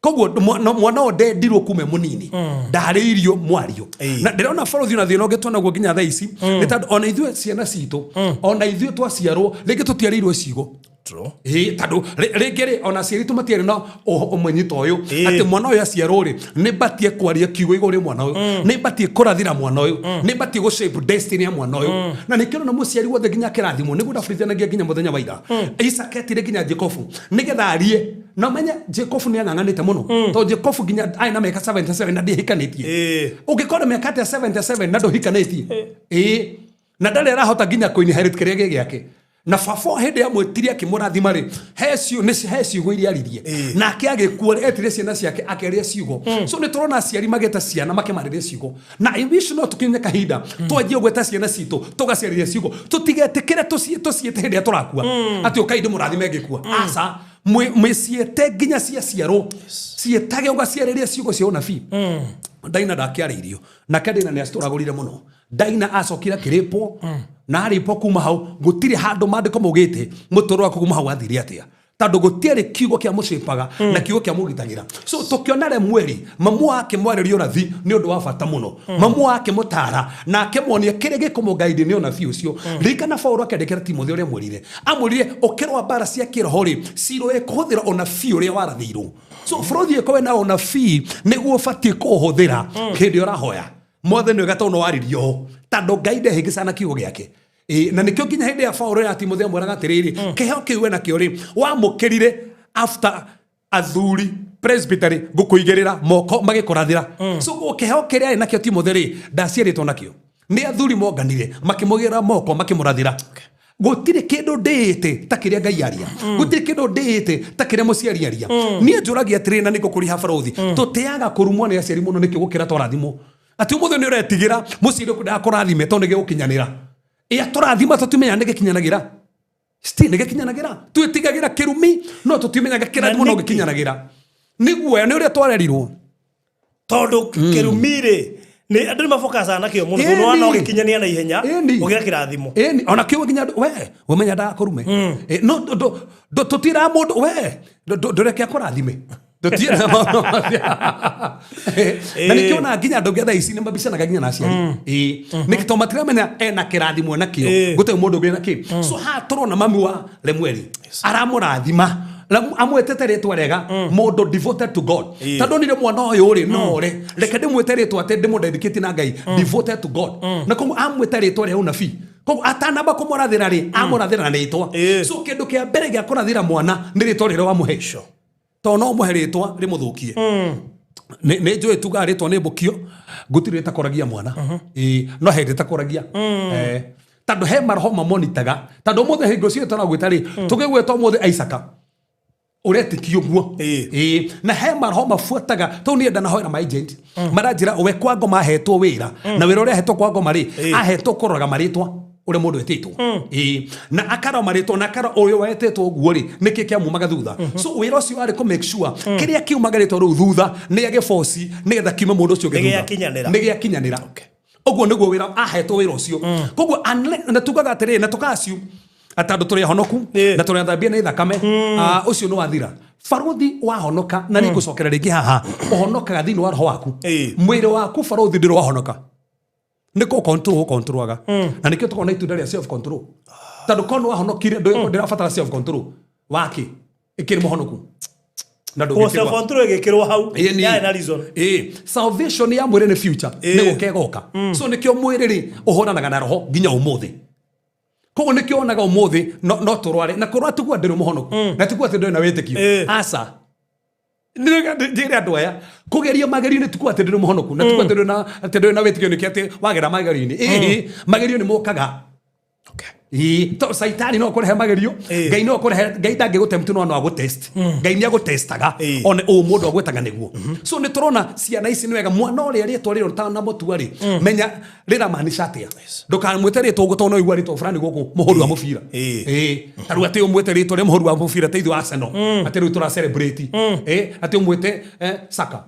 Speaker 3: koguo mwana å ndendirwo kume må nini ndarä irio mwario na ndä rona borothi na thä na å ngä twonaguo nginya thaa ici nä tondå ona ithuä ciana citå ona ithuä twaciarwo rä ngä tå tiarä irwo ciugo tandå rä ngä rä ona ciari tå matiarä na å ta å yå atä mwana å yå aciarwo rä nä mbatie kwaria kiugo igå rä mwana å yå nä mbatie kå rathira mwana å yå nä mbatie gå shape destiny ya mwana å yå na nä kä rona må ciari wothe nginya kä rathimo nä gå ndabithanagia nginya må thenya wa ira Isaka etire nginya Jacobu nä getha arie na menye Jacobu nä ang'ang'anä te må no tondå Jacobu nginya arä na meka 77 na ndä hikanä tie å ngä kora meka atä 77 na ndå hikanä tie na ndarä arahota nginya kå inherit kä rä a gä gä ake na baba hende ya mwetiria kimurathima ri he ciugo iria aririe nake agikuo etire ciana ciake akeria ciugo so ni turona aciari mageta ciana makemarĩria ciugo na I wish no tukinye kahinda twanjie gweta ciana citũ tugaciarĩria ciugo tutigetikire tuciete hende ya turakua ati ukaide murathime ngikua aca mwiciete nginya ciaciarwo cietage ugaciarĩria ciugo cia unabii Daina ndakiarĩirio na Daina nĩ acitũragũrire mũno Daina acokira kĩrĩpwo na arĩpwo kuma hau gũtirĩ handũ mandĩko maugĩte mũtũũro wake kuma hau athire atĩa tondũ gũtiarĩ kiugo kĩa mũcipaga na kiugo kĩa mũgitagĩra so tũkĩona Ramweli mamu wake mwarĩrio ũrathi nĩ ũndũ wa bata mũno mamu wake mũtara na akĩmuonia kĩrĩa gĩkũmũgaidi nĩ ũnabii ũcio ririkana Paulo akĩandĩkĩra Timotheo ũrĩa mwĩrire amwĩrire ũkĩrũa mbara cia kĩroho rĩ cirũe kũhũthĩra ũnabii ũrĩa warathĩirwo so bũrũri ĩkowe na ũnabii nĩguo ũbatiĩ kũũhũthĩra hĩndĩ ũrahoya mothe nĩ gatano waririo tando gaide higicana kiugo giake na nikyo nginya hinde ya Paulo ya Timotheo mweraga atiriri keheo kiwe na kiori wa mukirire after athuri presbytery gukuigirira moko magikurathira so keheo kiria na kyo Timotheo ri ndaciaritwo nakio ni athuri monganire makimugira moko makimurathira gutire kindu ndite takiria ngai aria gutire kindu ndite takiria muciari aria nie njuragia trina niko kuri habarothi tutiaga kurumwo ni aciari muno nikyo gukira twarathimo ati umuthe ni uretigira muciri kurathime tondu gigukinyanira turathima tutimenya nä gä kinyanagä ra nä gä kinyanagä ra twätigagira kä rumi no tutimenyaga kä rathimo no gä kinyanagä ra nä guoya nä å rä a twarerirwo
Speaker 2: tondå kä rumi rä nä andå nä mabokacaga nakä o må no no gä kinyania na ihenya å gä ra kä rathimo
Speaker 3: ona kä nginya we menya ndakå rume no tå tira må ndå we ndå reke akå rathime na nä kä ona nginya andå getha ici nä mabicanaga nginya na aciari nä kä to matiramenya ena kä rathimo nakio gå tä må ndå ngä nakä so ha tå rona mami wa Ramweli aramå rathima amwetete rĩtwa rega mũndũ devoted to God tondũ nire mwana ũyũ rĩ nore reke ndĩmwĩte rĩtwa atĩ ndĩmũdedicate na Ngai devoted to God na koguo amwĩte rĩtwa rĩa ũnabii koguo atanamba kũmũrathĩra rĩ amũrathĩra rĩtwa so kĩndũ kĩa mbere gĩa kũrathĩra mwana nĩ rĩtwa rĩrĩa wamũhe tondũ no mũhe rĩtwa rĩmũthũkie nĩ njũĩ tuga rĩtwa nĩ mbũkio gũtirĩ rĩtakoragia mwana no he rĩtakoragia tondũ he maroho mamonitaga tondũ mũthĩ hingo cio tũragwĩta rĩ tũgĩgwĩtwo mũthĩ Isaka uretikio guo na he maroho mafuataga to ni enda na hoera my agent maranjira we kwa ngoma hetwo wira na wira uria hetwo kwa ngoma ri ahetwo kuroraga maritwa ule mundu etitwo na akara maritwo na akara uyo wetetwo uguo ri niki kiamumaga thutha so wira ucio ari ku make sure kiria kiumagaritwo ru thutha ni age force ni getha kiume mundu ucio
Speaker 2: thutha
Speaker 3: ni giakinyanira uguo niguo wira ahetwo wira ucio koguo na tugaga atiri na tukaciu atandu turi honoku na turi thambia ni thakame ucio no wathira faruthi wahonoka na ni gucokera ringi haha uhonokaga thini wa roho waku mwiri waku faruthi ndiro wahonoka niko controlaga na nikio tukona itunda ria self control tandu kono wahonokire ndirabatara self control waki ikiri muhonoku na ndo
Speaker 2: self control igikirwo hau ya na reason
Speaker 3: salvation ya mwiri ni future ni gukegoka so nikio mwiri ri uhoranaga na roho nginya umuthi kogo nikio onaga umuthi no turware na kurwa tugwa ndiru muhonoku na tugwa tindu na wetekio asa ndire andu aya kugeria magerio ni tukwa tindu muhonoku na tukwa tindu na wetekio nikio ati wagera magerio ni magerio ni mukaga to saitani no kurehe magerio ngai no kurehe ngai dange gutemtu no no test ngai ni agutestaga one o mundu agwetaga niguo so ni turona ciana ici ni wega mwana uri ritwa riro ta na mutuari menya rira maanisha atia ndukamwite ritwa gutono igwa ritwa fulani guku muhuru wa mubira taru ati umwite ritwa ri muhuru wa mubira teithu Arsenal ati ru tura celebrate ati umwite Saka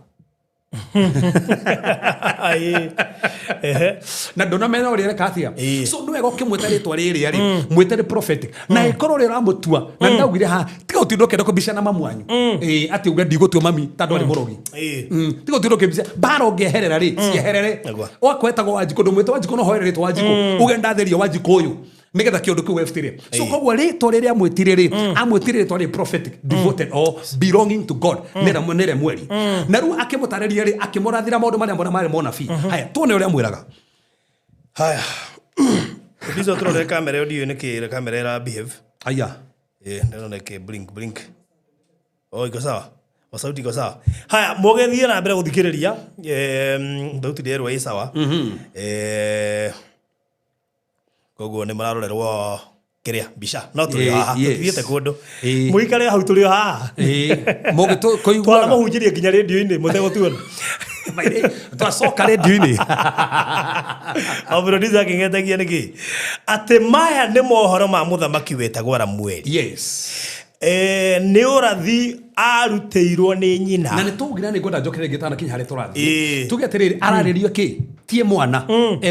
Speaker 3: na ndona mena uri reka atia so no ego kimweta ritwa riri ari mwete ri prophetic na ikoro rira mutua na ndagwire ha tiga utindoke ndoko bisha na mamu anyu ati uga ndigotua mami tando ari murogi tiga utindoke bisha baro ngeherera ri cieherere wakwetagwo Wanjiko ndumwete Wanjiko no hoere ritwa Wanjiko uga ndatherio Wanjiko uyu nigetha kiondu kiu weftiria so kogwa ritwa riri amwitiriri amwitiriri ritwa ri prophetic devoted or belonging to God nere mweri na ru akimutareria ri akimurathira maundu maria mbona mari mona fi haya tuone uria mwiraga
Speaker 2: haya bizo turore kamera audio ni ki kamera era behave
Speaker 3: haya
Speaker 2: ndona ke blink iko sawa sauti iko sawa haya mogethie na mbere guthikiriria sauti ndirwa sawa koguo ni mararorerwo kiria bisha no turi haha tuthiete kundu muikare hau turi haha
Speaker 3: mogito koigwa
Speaker 2: twana muhunjirie nginya radio-ini mutego tuona
Speaker 3: twacoka radio-ini
Speaker 2: producer akingetagia niki ati maya ni mohoro ma muthamaki wetagwo Ramweli
Speaker 3: yes
Speaker 2: ni urathi aruteirwo ni nyina
Speaker 3: na ni tugira ni ngwenda njokere ngitana kinya hari turathi tuge atiriri araririo ki tie mwana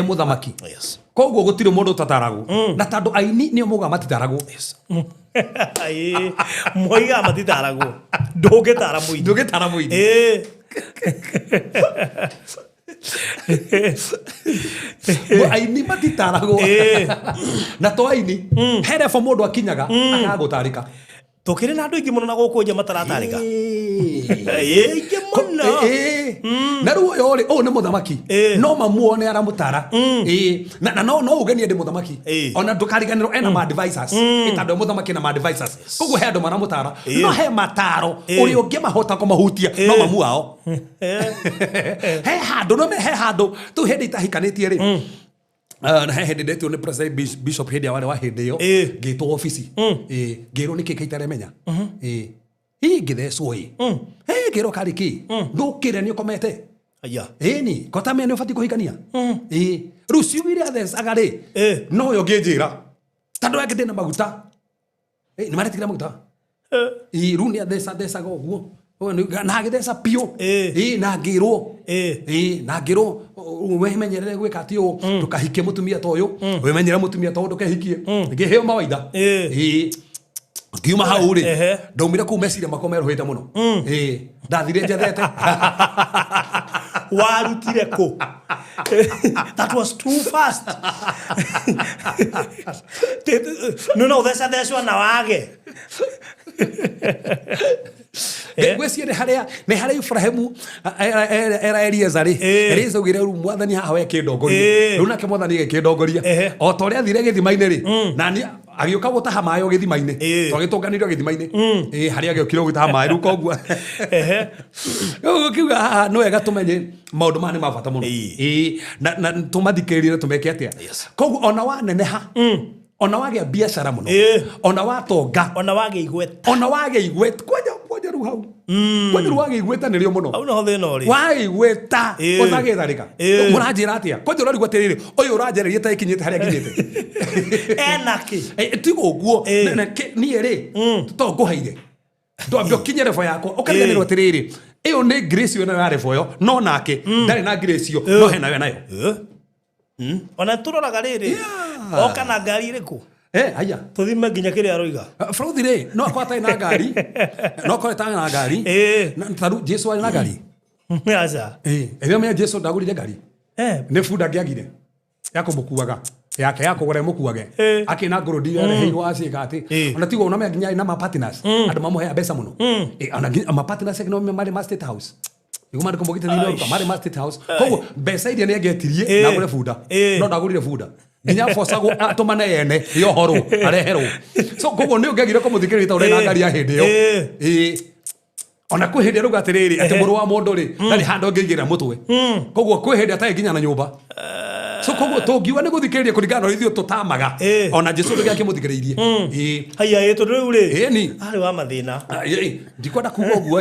Speaker 3: muthamaki
Speaker 2: yes
Speaker 3: koguo gutire mundu tataragu na tandu aini ni muga matitaragu
Speaker 2: yes moiga matitaragu ndugitara muini
Speaker 3: aini matitaragu na to aini herefo mundu akinyaga akagutarika
Speaker 2: tukiri na andu ingi muno na guku nje mataratarika ingi muno
Speaker 3: na ruo yori ni muthamaki no mamuone aramutara na no ugenie ndi muthamaki ona ndukariganiro ena ma advisors itando muthamaki na ma advisors koguo he andu maramutara no he mataro uri ungi mahota kumahutia no mamu ao he handu tu hindi itahikanitie ri na hindi ndetio ni president bishop hindi wale wa hindi yo ngitwo office ngiro niki kaitare menya hii ngithecwo ngiro kariki ndukire ni ukomete
Speaker 2: aya
Speaker 3: ni kota mene ufati kuhikania rucio wire athecaga ri no yo nginjira tandu yake ndina maguta ni maretikira maguta runi athecaga uguo na agithesa pio na ngirwo na ngirwo wemenyerere gwika ati u ndukahike mutumia ta uyu wemenyerere mutumia ta uyu ndukahikie ngiheo mawaitha ngiuma hau ri ndaumire ku meciria makomeruhite muno ndathire njethete
Speaker 2: warutire ku that was too fast no thecwa na wage
Speaker 3: gweci ni haria Ibrahimu era Eliezari Elieza ugire ru mwathani haha we kindongoria ru nake mwathani ge kindongoria o to ria thire githima-ini ri na ni agiuka gutaha mayo githima-ini twagitunganirio githima-ini haria agiukire gutaha mayo ru koguo kiuga haha no wega tumenye maundu mani mabata muno na tumathikirire tumeke atia koguo ona waneneha ona wage biashara muno ona watonga
Speaker 2: ona wage igweta
Speaker 3: kwanja Ukaria ru hau. Kwani ruagi igweta nirio muno.
Speaker 2: Au no thina uri.
Speaker 3: Wai gweta othage tharika. Muranjira atia. Kwani urari gwatiriri. Oyo uranjereria ta ikinyite haria nginyite.
Speaker 2: Enaki.
Speaker 3: Tigo uguo ni eri. Tutonguhaire. Ndwambio kinye revo yako. Ukariganirwo atiriri. Iyo ni grace yo na revo yo. No nake ndari na grace yo. No hena we nayo.
Speaker 2: Ona turoraga riri. Oka na ngari iriku.
Speaker 3: Haya.
Speaker 2: Tuthime nginya kiria aroiga.
Speaker 3: Frauthi ri, no akwata na ngari. No akwata na ngari. Na taru Jesu ari na ngari.
Speaker 2: Acha.
Speaker 3: Ebe me Jesu ndagurire ngari. Ne fuda ngiagire. Yako mukuaga. Yake yako gore mukuage. Akina ngurudi ya reheirwo acika ati. Ona tigo ona me nginya na ma partners. Andu mamuhe mbeca muno. Ona ma partners no me mari State House. Igo mari kombogite thino mari State House. Koguo mbeca iria ne ngetirie na gure fuda. No ndagurire fuda. Nginya fosago atumane yene yo horo areherwo. So koguo ni ungegire kumuthikirira ta urena ngari ya hindi yo. Ona kwihindi ruga atiriri ati muru wa mundu ri ndari hando ngigira mutwe. Koguo kwihindi atai nginya na nyumba. So koguo tungiwa ni guthikiriria kuringana na ithio tutamaga. Ona Jesu ngi akimuthikiririe.
Speaker 2: Haya tu riu ri.
Speaker 3: Ni
Speaker 2: ari wa mathina.
Speaker 3: Ndikwenda kuga uguo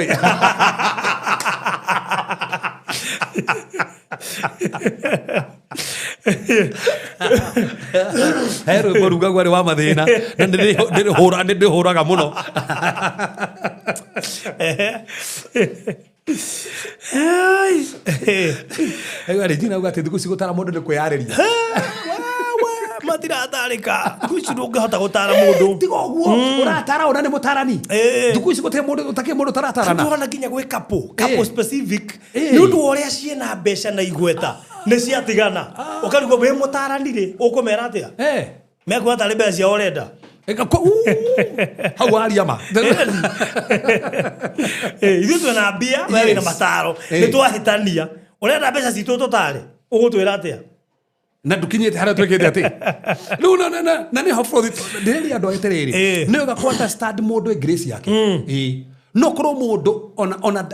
Speaker 3: Hero boruga gwari wa mathina na ndi huraga muno. Ari jina ugate thuku cigutara mundu ni kwiyariria.
Speaker 2: Matira atarika. Kuci ndungihota gutara mundu.
Speaker 3: Tigo guo uratara ona ni mutarani. Thuku ici gute mundu utake mundu taratarana.
Speaker 2: Tuona nginya gwe couple specific. Ni undu uria ciena mbeca na igweta. Ni ciatigana. Ukarigwo we mutarani ri ukumera atia? Mekwa tari mbeca cia urenda.
Speaker 3: Hau aria ma.
Speaker 2: Ithu twina mbia we na mataro. Ni twahitania. Urenda mbeca citu tutare. Ugutwira atia?
Speaker 3: Na dukinyete haria twekete ati no na ni hofro ndiri andu etereri ni uga understand mundu grace yake no kro mundu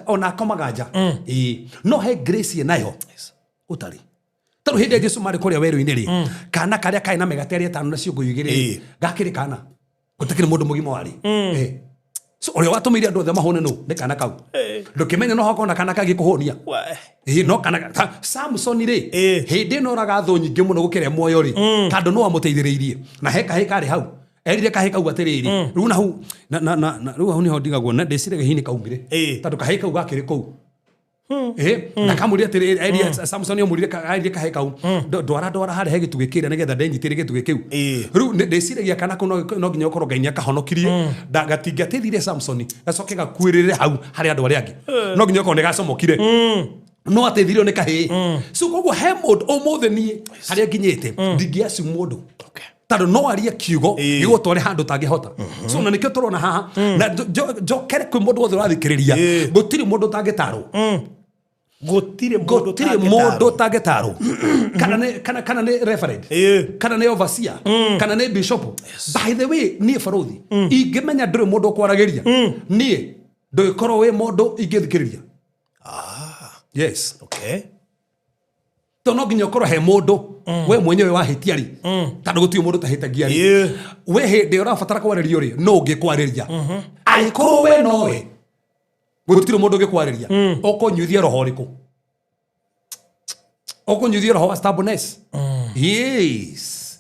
Speaker 3: ona komagaja no he grace nayo utari taru hindi Jesu mari kuria weru-ini ri kana karia kai na megateri atano na ciungu igiri gakiri kana utakiri mundu mugima wari so ore watumire andu othe mahone no ne kana kau ndukimenya no hakona kana kagikuhonia no kana Samson ri hindi no raga thu nyingi muno gukire muoyo ri kandu no amuteithiriirie na heka ri hau erire kaheka u atiriri ru na hu na ru hu ni ho ndigagwo na ndicirege hini kaumire tandu kaheka u gakiri kou na kamuri atiriri erire Samson yomurire kaheka u dwara hari he gitugikira nigetha ndenyitire gitugikiu ru ndiciragia kana kuno no nginya ukoro Ngai akahonokirie ndagatingatithire Samson gacoke gakuirire hau hari andu ari angi no nginya ukoro negacomokire no ateithirio ni kahi so koguo he mundu umuthe ni haria nginyite ndingiaci mundu tado no aria kiugo igutware handu tangihota so na nikio turona haha na jokere kwi mundu wothe urathikiriria gutiri mundu tangitaro gutire mundu tangitaro kana ni reverend kana ni overseer kana ni bishop by the way ni farothi ingimenya nduri mundu kwaragiria ni ndugikorwo wi mundu ingithikiriria yes
Speaker 2: okay
Speaker 3: tono nginya ukorwo he mundu we mwenyewe wahitiari tandu gutio mundu tahitagia ri we hindi urabatara kwaririo ri no ngikwariria aikorwo we nowe gutiro mundu ngikwariria ukonyuthia roho riku ukonyuthia roho wa stubbornness yes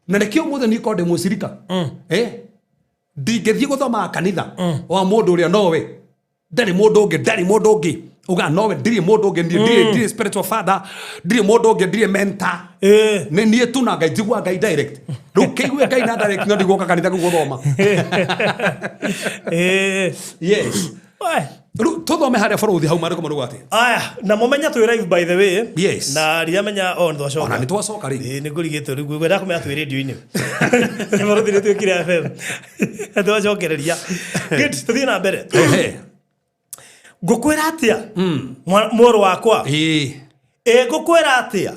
Speaker 3: na nikio muthe ni kode musirika ndingithie guthoma kanitha wa mundu uria nowe ndari mundu ungi uga nowe ndiri mundu ungi ndiri spiritual father ndiri mundu ungi ndiri mentor ni nie tu na Ngai jigwa Ngai direct rukiigwe Ngai na direct no ndigoka kanitha guthoma yes tuthome haria farothi hau mariko marugo ati
Speaker 2: aya na momenya tu live by the way
Speaker 3: yes
Speaker 2: na ria menya on twacoka
Speaker 3: ona ni twacoka ri
Speaker 2: ni ngurigite ri gwenda kumenya tu radio-ini ni farothi ni twikire FM twacokereria good tuthie na mbere ngukwira atia moro wakwa ngukwira atia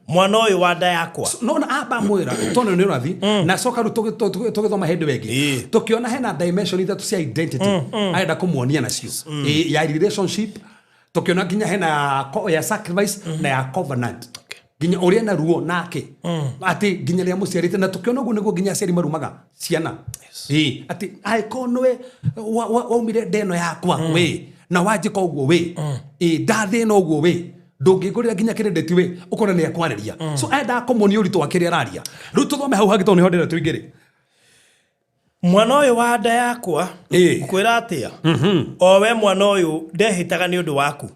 Speaker 2: mwana uyu wa nda yakwa
Speaker 3: no na aba mwira tono ni urathi na soka ru tugithoma hindi wengi tukiona hena dimension ithatu cia identity aenda kumuonia nacio ya relationship tukiona nginya hena ya sacrifice na ya covenant Ginya uria na ruo nake. Ati ginya ria muciarite na tukiona uguo niguo ginya aciari marumaga ciana. Ati ai konwe waumire ndeno yakwa we na wajika uguo we. Ndathi no uguo we. Ndungigurira ginya credit we ukona ni akwariria. So enda komoni uritu wakiri araria. Riu tuthome hau hagito ni hodera tuingire.
Speaker 2: Mwana uyu wa nda yakwa ukwira atia o we mwana uyu ndehitaga ni undu waku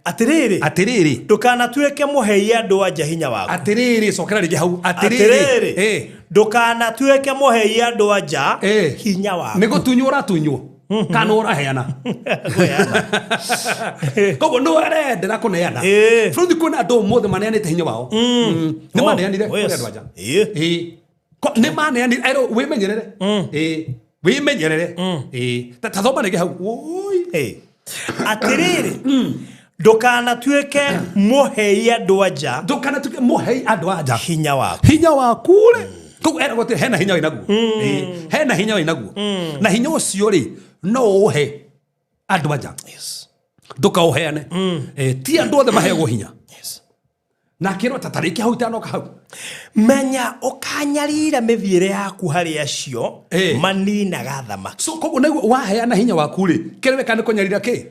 Speaker 2: atiriri ndukanatuike muhei andu anja hinya waku
Speaker 3: atiriri cokera ringi hau atiriri
Speaker 2: ndukanatuike muhei andu anja hinya waku
Speaker 3: ni gutunywo uratunywo kana uraheana kogo no arendera kuneana fundi kuna andu mothe maneanite hinya wao ni maneanire kuri andu anja ne mane yani ero wimenyerere wimenyerere tathoma nige hau oi atiriri ndukanatuike muhei andu anja ndukanatuike muhei andu anja
Speaker 2: hinya waku
Speaker 3: koguo ero gote hena hinya inaguo hena hinya inaguo na hinya ucio ri no uhe andu anja ndukauheane ti andu othe mahegwo hinya na kiro tatariki hau tano ka hau
Speaker 2: menya ukanyarira mithiire yaku hari acio maninaga thamaki
Speaker 3: so koguo niguo waheana hinya waku ri kireweka ni kunyarira ki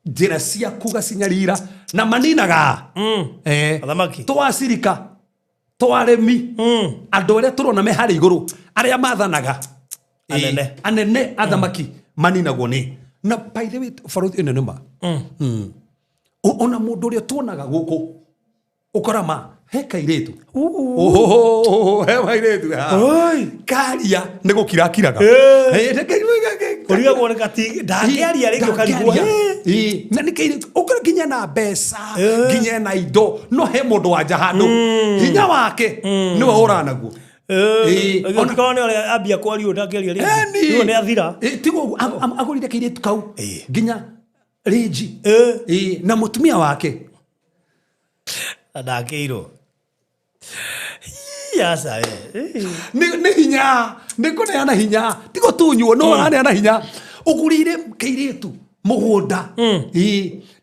Speaker 3: njira ciaku gacinyarira na maninaga
Speaker 2: thamaki
Speaker 3: twacirika twaremi andu aria turona me hari iguru aria mathanaga anene athamaki maninagwo ni na by the way baruthi ino nima ona mundu uria tuonaga guku ukorama he kairetu he kairetu oi karia ni gukirakiraga
Speaker 2: uriga kuoneka ti ndakiaria ringi ukarigwo
Speaker 3: na ni kairetu ukora ginya na besa ginya na indo no he mundu anja handu hinya wake ni wahura naguo
Speaker 2: ona kone ole abia kwari udakeria ringi ni athira
Speaker 3: tigo agurire kairetu kau ginya Reji na mutumia wake
Speaker 2: adakeiro yasa
Speaker 3: ni hinya ni kuneana hinya tigo tunywo no aneana hinya ugurire kairetu mugunda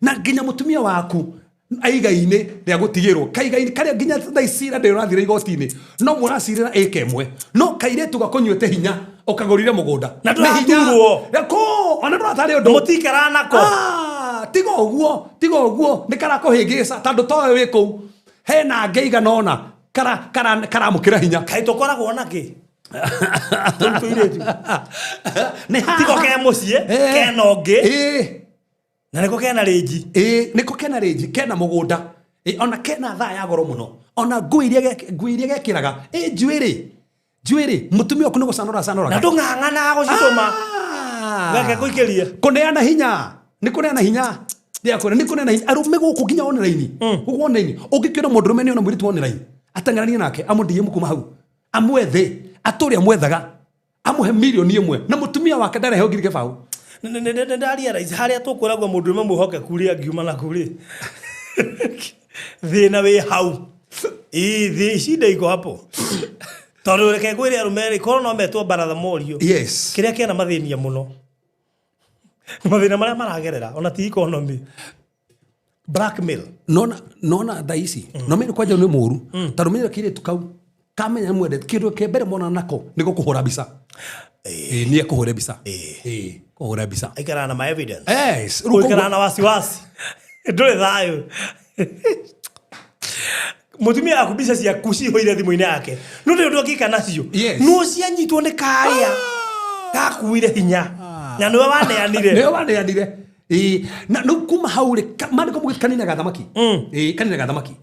Speaker 3: na ginya mutumia waku aigaine ria gutigirwo kaigaine karia ginya thaicira de rathira igotini no muracirira ekemwe no kairetu gakonywete hinya ukagurire mugunda
Speaker 2: na nduraturwo
Speaker 3: ko ona ndratari undu
Speaker 2: mutikara nako
Speaker 3: tigo uguo ni karakuhingisa tandu towe wi ku hena ngeiga nona kara mukira hinya
Speaker 2: kaito koragwo naki tuiretu ni tigo ke mucie ke nongi na niko kena reji
Speaker 3: niko kena reji kena mugunda ona kena thaa ya goro muno ona nguirie gekiraga njuiri mutumia ku ni gucanora
Speaker 2: na ndung'ang'ana gucituma gake kuikeria
Speaker 3: kuneana hinya ni kuneana hinya ni kuneana hinya arume guku ginya online online ungikira mundu rume ni ona mwiritu online atangarania nake amudie mukuma hau amwethe aturi amwethaga amuhe milioni imwe na mutumia wake ndare he ngirike bau
Speaker 2: ndaria rais haria tukuragwa mundu rume muhoke kuri angiuma na kuri thina we hau thi shida iko hapo tondu reke gwire arumeri korwo no metwo baratha morio kiria kiana mathinia muno mathina maria maragerera ona ti economy blackmail
Speaker 3: nona thaisi no mimi kwanja ni muru tondu mimi kire tukau kamenya mwende kindu kembere mona nako ni gukuhura bica ni akuhure bica kuhura bica
Speaker 2: aikara na my evidence
Speaker 3: aikara
Speaker 2: na wasiwasi ndure thayo mutumia akubisa cia kuci hoire thimu-ini yake nundu ndu akika nacio no cianyitwo ni karia gakuire hinya na niwe waneanire na no kuma haure mandiko mugikanina gathamaki kanina gathamaki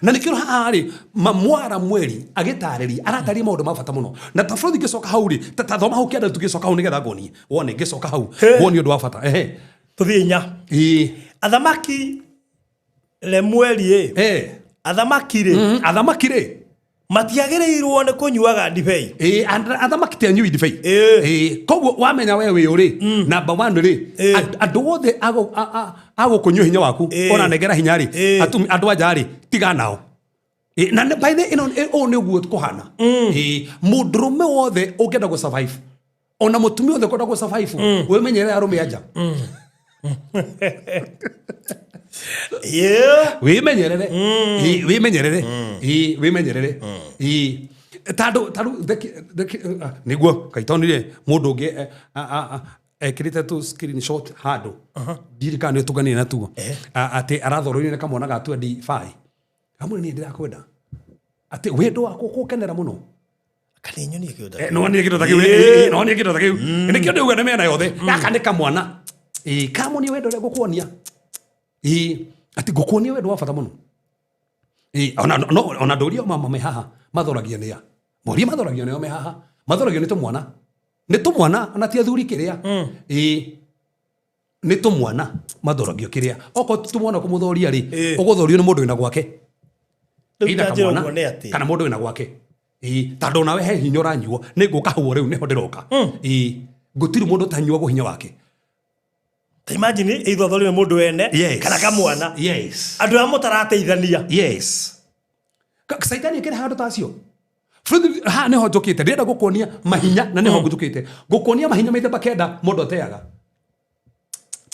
Speaker 2: na nikiro haari mamwara mweri agitariria aratari maundu mabata muno na tafrodhi gicoka hauri tathoma hau kianda tugicoka hau nigetha ngoni wone gicoka hau woni undu wa bata tuthie nya athamaki le mweri athamaki ri matiagereirwo ni kunyuaga ndibei
Speaker 3: athamaki te nyui ndibei koguo wamenya we wi uri number 1 ri andu othe ago kunyua hinya waku ona negera hinya ri andu anja ri tiga nao na by the ino o ni guo kuhana mudrume wothe ungenda go survive ona mutumi wothe kwenda go survive we menyere arume anja wimenyerere wimenyerere wimenyerere tadu niguo kaitonire mundu ungi ekirite tu screenshot hado dirika ne tugani na tugo ati arathoroine na kamona ga 25 amwe ni ndirakwenda ati wendo wako kukenera muno
Speaker 2: kaninyonie kiuda
Speaker 3: no ni kido takiu no ni kido takiu ni kido uga mena yothe aka ni kamwana kamo ni wendo gukuonia ati gukuonia wendo wa fata muno ona ndoria mama me haha mathoragia nia moria mathoragia nia me haha mathoragia ni tumwana ona ti athuri kiria ni tumwana mathoragio kiria oko tumwana kumuthoria ri uguthorio ni mundu ina gwake kana mundu ina gwake tando nawe he hinya uranyuo ni nguka huo riu ni ho ndiroka ngutiri mundu tanyuo go hinya wake.
Speaker 2: Imagine either thori mundu ene kana kamwana andu amo tarateithania
Speaker 3: saitani kire handu tacio ha ne ho njukite ndenda gukonia mahinya na ne ho njukite gukonia mahinya maite bakenda mundu ateaga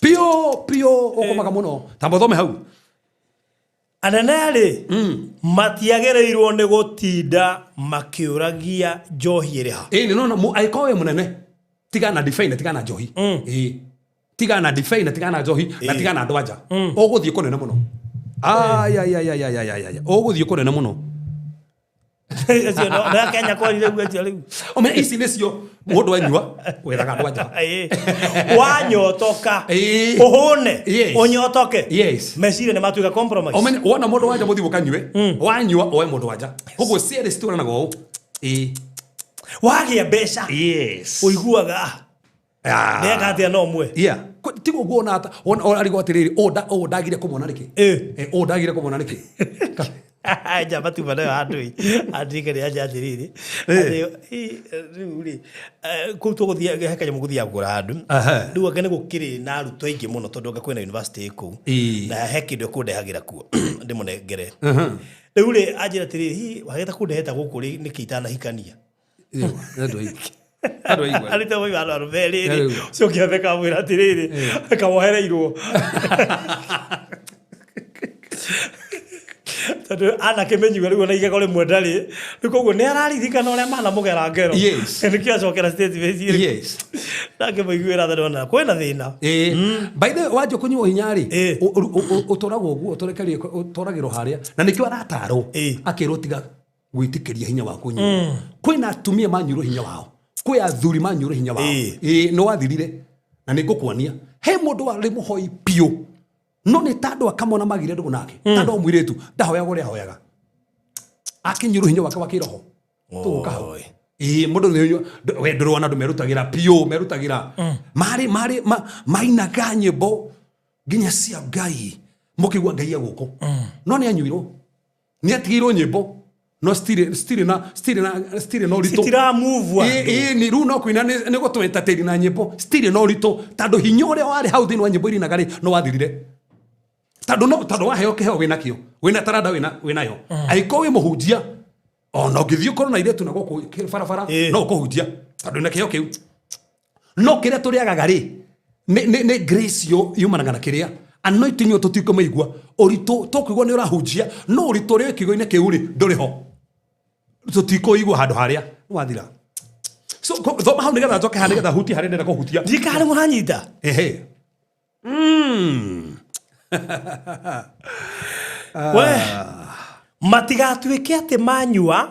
Speaker 3: pio ukomaga muno tambo thome hau
Speaker 2: ananari matiagereirwo ni gutinda makiuragia njohi iriha
Speaker 3: ni no aikowe munene tigana define tigana njohi tigana define tigana njohi na tigana ndwanja uguthie kunene muno uguthie kunene muno
Speaker 2: Ese no Kenya kwa ile gwetu leo.
Speaker 3: Ome ici nicio mundu anyua wethaga ndwanja.
Speaker 2: Wanyotoka. Uhone. Onyotoke. Mecire ne matuika compromise.
Speaker 3: Ome wona mundu wanja muthi bukanywe. Wanyua oe mundu wanja. Hugo ciere citura nago.
Speaker 2: Wagia besha. Uiguaga. Nega atia no mwe.
Speaker 3: Tigo guona ata ona arigo atiriri o ndagire kumona niki. O ndagire kumona niki.
Speaker 2: Aja batu bana adui adike ya jadiriri ruri kuto guthia hekanya muguthia gura handu ndu akene gukiri na aruto aingi muno tondu ngakwena university ku na hekindo kundehagira kuo ndi munengere ruri ajira tiriri wageta kundeheta guku ri nikitana hikania
Speaker 3: ado igwa
Speaker 2: alita woi wala rubeli sio kiaveka mwira tiriri akawohereirwo ana kemenyu riu na igeko rimwe ndari rikoguo ni araririkana uria mana mugera ngero ni kiacokera state base nake muiguira ndona kwena thina
Speaker 3: by the way wajo kunyu hinyari utoragwo guo torekerie utoragiro haria na nikio arataro akirwo tiga gwitikiria hinya waku nyu kwina atumia manyuru hinya wao kwi athuri manyuru hinya wao no wathirire na ningukwonia he mundu ari muhoi pio no ni tando akamona magire ndugu nake tando mwiretu ndahoya gore ahoyaga akinyuru hinya wake wakiroho tuka hau mundu ni we ndurwana ndu merutagira pio merutagira mari maina ganyebo ginya cia ngai mukigwa ngai aguko no ni anyuirwo ni atigirwo nyimbo no stiri no rito
Speaker 2: stira move
Speaker 3: ni ru no kuina ni goto entertain na nyimbo stiri no rito tando hinya ore wari hau thini wa nyimbo iri nagari no wathirire tando waheo kiheo wina kio wina tarada wina yo aiko we muhunjia ona ngithio korona ire tu na goku farafara no kuhunjia tando na kiheo kiu no kire turiagaga ri ne grace yo yumanaga na kiria anointing yo tutiko maigua orito tokigwo ni urahunjia no orito ri kigo-ine kiu ri nduri ho tutiko igwa handu haria wathira so thoma hau nigetha njoke hanigetha huti haria ndenda kuhutia
Speaker 2: ndikari muhanyita we matigatuike ati manyua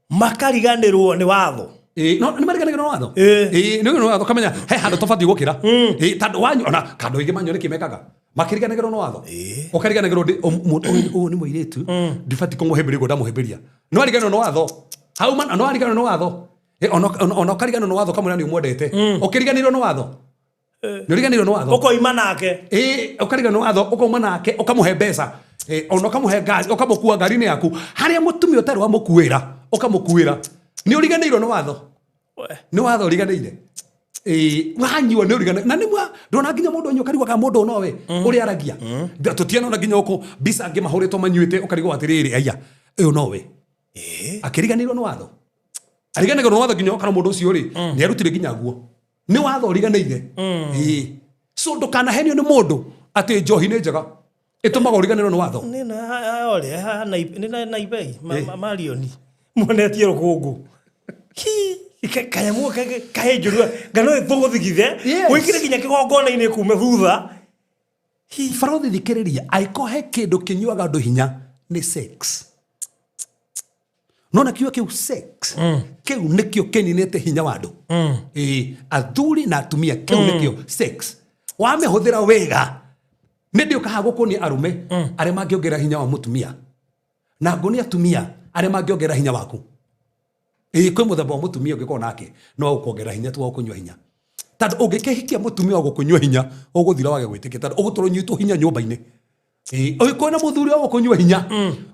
Speaker 2: makariganirwo ni watho
Speaker 3: no ni mariganirwo watho no watho kamenya he handu tofati gukira tando wanyu ona kando ingi manyu nikimekaga makiriganirwo no watho ukariganirwo ni muiretu ndifati kumuhemberia goda muhemberia no ariganirwo no watho hau man no ariganirwo no watho ona ukariganirwo no watho kamwe ni umwendete ukiriganirwo no watho nuriganirwo no watho
Speaker 2: ukoima nake
Speaker 3: ukariganirwo no watho ukoima nake ukamuhe mbeca ona ukamuhe gari ukamukua ngari-ini yaku haria mutumia utari wa mukuira ukamukuira ni uriganirwo no watho ni watho uriganire wanyua ni uriganire na nimwa ndona nginya mundu onyo karigwa ka mundu nowe uri aragia tutiana na nginya uko bisa angi mahuritwo manyuite ukarigwa atiriri aya uyu nowe akiriganirwo no watho ariganirwo no watho nginya kana mundu ucio ri ni arutire nginya guo ni watho uriganire so ndukana henio ni mundu ati njohi ni njega Itumaga uriganirwo ni watho.
Speaker 2: Nina ole nina naibei marioni. Monetie rukungu. Kanyamu kahejuru ngano ithuguthigithe wikire kinya kigongona-ini kume thutha.
Speaker 3: Farothi thikiriria aiko he kindu kinyuaga andu hinya ni sex. Nona kiugo kiu sex kiu nikio kininete hinya wa andu. Athuri na atumia kiu nikio sex. Wamehuthira wega nindi ukahaguko ni arume aria mangiongera hinya wa mutumia na ngoni atumia aria mangiongera hinya waku. Kwi muthemba wa mutumia ungikoo nake no ukongerera hinya tu wa kunywa hinya. Tando ungikihikia mutumia wa gukunywa hinya uguthira wage gwitikia tando ugutoro nyitwo hinya nyumba-ini. Kwina muthuri wa kunywa hinya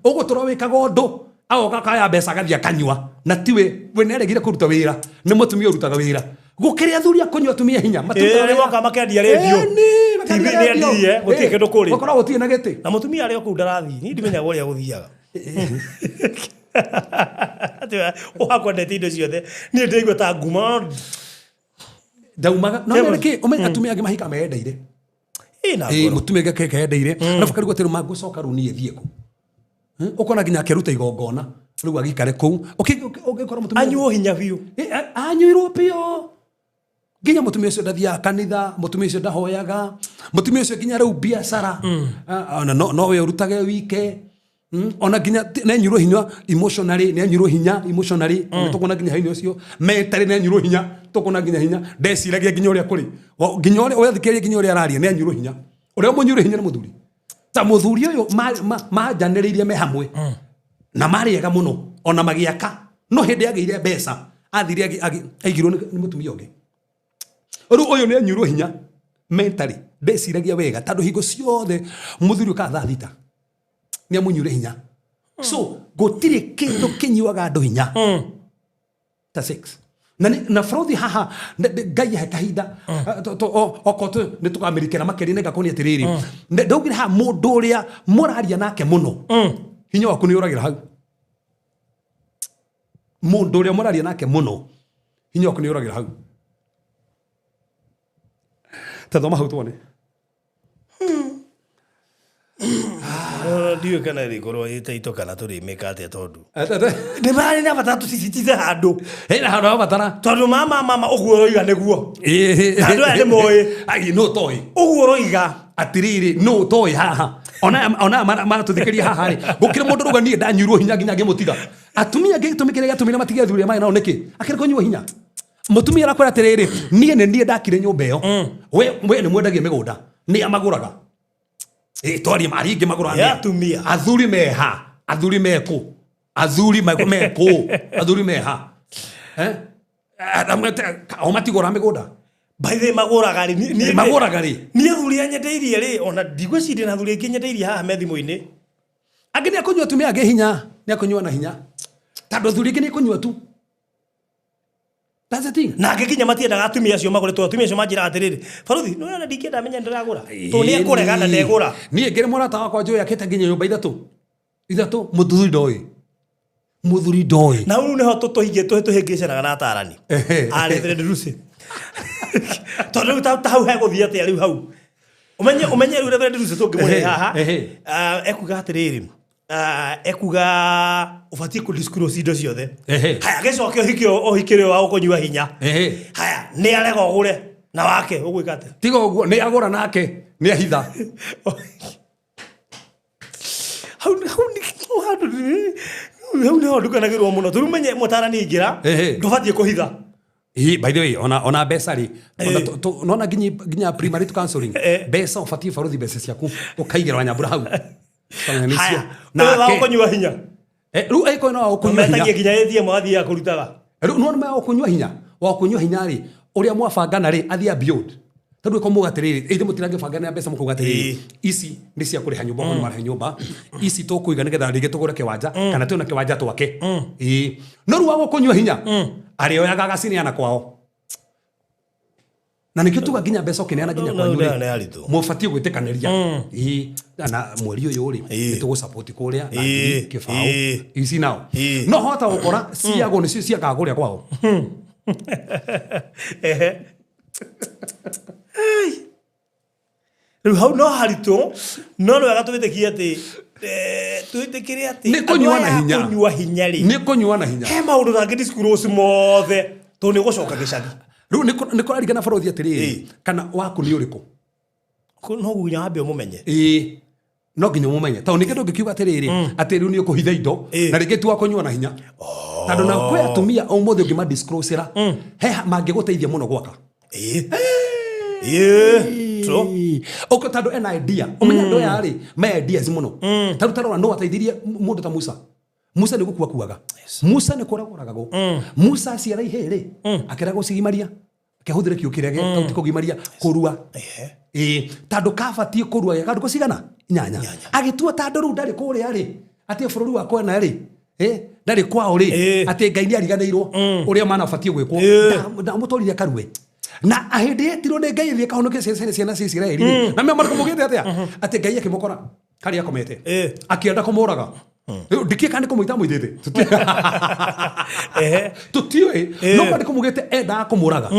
Speaker 3: ugutoro wikaga undu agoka kaya mbeca gathia akanyua na tiwe we neregire kuruta wira ni mutumia urutaga wira gukiri athuri akunywa atumia hinya
Speaker 2: matuka woka makendia radio TV ni andie gutie kindu kuri
Speaker 3: gukora gutie na giti
Speaker 2: na mutumia ari oku ndarathi ni ndimenya uria guthiaga wakwendete indo ciothe ni ndaigua ta nguma
Speaker 3: daumaga no niki umenye atumia angi mahika meyendeire mutumia ngeke keyendeire na fakari gutiro magucoka runi ethie ku ukona ginya keruta igongona riu agikare ku ukikora mutumia
Speaker 2: anyuo hinya biu
Speaker 3: anyuirwo pio ginya mutumia ucio ndathia kanitha mutumia ucio ndahoyaga mutumia ucio ginya riu biashara no we urutage wike ona ginya nenyirwo hinya emotionally nenyirwo hinya emotionally tukona ginya hinya ucio mentally nenyirwo hinya tukona ginya hinya ndeciragia ginya uria kuri ginya uria thikeria ginya uria araria nenyirwo hinya uria munyirwo hinya ni muthuri ta muthuri uyu majaniririe me hamwe na mariega muno ona magiaka no hindi agiire mbeca athire aigirwo ni mutumia ungi ru uyu ni anyirwo hinya mentally ndeciragia wega tando hingo ciothe muthuri ukatha thita ni amunyure hinya so gutire kindu kinyuaga andu hinya ta sex na Farothi haha ngai he kahinda okoto ni tukamerikera makeri nega koni atiriri ndaugira ha mundu uria muraria nake muno hinya waku ni uragira hau mundu uria muraria nake muno hinya waku ni uragira hau tathoma hau tuone
Speaker 2: ndiyo kana rikorwo itaito kana turi mekate tondu ni bari na batatu sisitize handu
Speaker 3: na handu batara
Speaker 2: tondu mama uguo roiga niguo handu ya moyi
Speaker 3: ai no toy
Speaker 2: uguo roiga
Speaker 3: atiriri no toy haha ona mara tuthikiria haha ri gukire mundu ruga nie ndanyirwo hinya ginya ngimutiga atumia ngitumikire gatumira matige thuri mai nao niki akire konywa hinya mutumia arakwira atiriri nie nie ndakire nyumba iyo we ni mwendagie migunda ni amaguraga tori mari ingi magurane
Speaker 2: atumia
Speaker 3: athuri meha athuri meku athuri meku athuri meha o matigora migunda
Speaker 2: baithe maguraga ri
Speaker 3: ni maguraga ri
Speaker 2: ni athuri anyendeirie ri ona ndigwe cinde na athuri ingi nyendeirie haha methimu-ini
Speaker 3: angi ni akunywa atumia angi hinya ni akunywa na hinya tando athuri ingi ni kunywa tu. That's the thing.
Speaker 2: Na nginya matiendaga atumia acio magoretwo atumia acio manjira atiriri Farothi no na ndikienda menya ndiragura to ni akurega na ndegura
Speaker 3: ni ngire morata wakwa njoya akite nginya nyumba ithatu muthuri ndoi
Speaker 2: na uru neho tuhingicanaga na atarani ari thire nduruci tondu hau heguthia atia riu hau umenye riu thire nduruci tungimuhe haha ekuga atiriri ekuga ufatie ku disclose indo ciothe haya gecoke ohikire wa ukunyua hinya haya ni arega ugure na wake ugwika ate
Speaker 3: tiga uguo ni agura nake ni ahitha
Speaker 2: hau ni hondu kana girwo muno turumenye mutarani ingira ndufatie kuhitha
Speaker 3: by the way ona mbeca ri nona ginya primary counseling mbeca ufatie Farothi mbeca ciaku ukaigira nyambura hau
Speaker 2: na wa kunyua hinya
Speaker 3: ru eko no wa kunyua hinya
Speaker 2: metagie ginya ethie mwathi ya kurutaga
Speaker 3: ru no wa kunyua hinya ri uria mwabangana ri athia beyond tondu ko mugatiriri ithie mutirange bangana mbeca mukugatiriri ici ni cia kuriha nyumba ono marahe nyumba ici tukuiga nigetha rige tugure kiwanja kana tuna kiwanja twake no ru wa kunyua hinya ari oyaga gacini ana kwao na nikio tuga ginya mbeca ukineana ginya kwa nyuri mufatie gwitikanĩria na mweri uyu ri nitugu support kuria na kibao ici nao no hota gukora ciago ni cia kaguria kwao
Speaker 2: riu hau no harito no wega tubitikie ati tuitikire ati
Speaker 3: ni kunyua na hinya
Speaker 2: kunyua hinya ri
Speaker 3: ni kunyua na hinya
Speaker 2: he maundu na disclose mothe to ni gucoka gicagi
Speaker 3: riu ni kurarigana borothi atiri kana waku ni uriku
Speaker 2: no gunya ambe mumenye
Speaker 3: no nginya mumenye to ni kindu ngikiuga atiriri ati riu ni ukuhitha indo na ringi tu akunyua na hinya tando na kwe atumia o mothe ngima disclosera he mangiguteithia muno gwaka
Speaker 2: so
Speaker 3: oko tando ena idea umenya ndo yari me ideas muno tarutaro no ateithirie mundu ta Musa ni gukua kuaga Musa ni koraguraga go Musa ciara ihere akerago cigimaria kehuthire kiu kirege kauti kugimaria kurua tando kabatie kurua ya kandu cigana nyanya agitua tando ru ndari kuri ari ati bururi wa kwena ri ndari kwao ri ati Ngai ni ariganirwo uria manabatie gwikwo ndamutorire karue na ahindi yetirwo ni Ngai thie kahonoke ciana cia Isiraeli na me mariko mugite atia ati Ngai akimukora kari akomete akienda kumuraga ndikie kandi kumuita muithite tutiwe no kandi kumugite enda kumuraga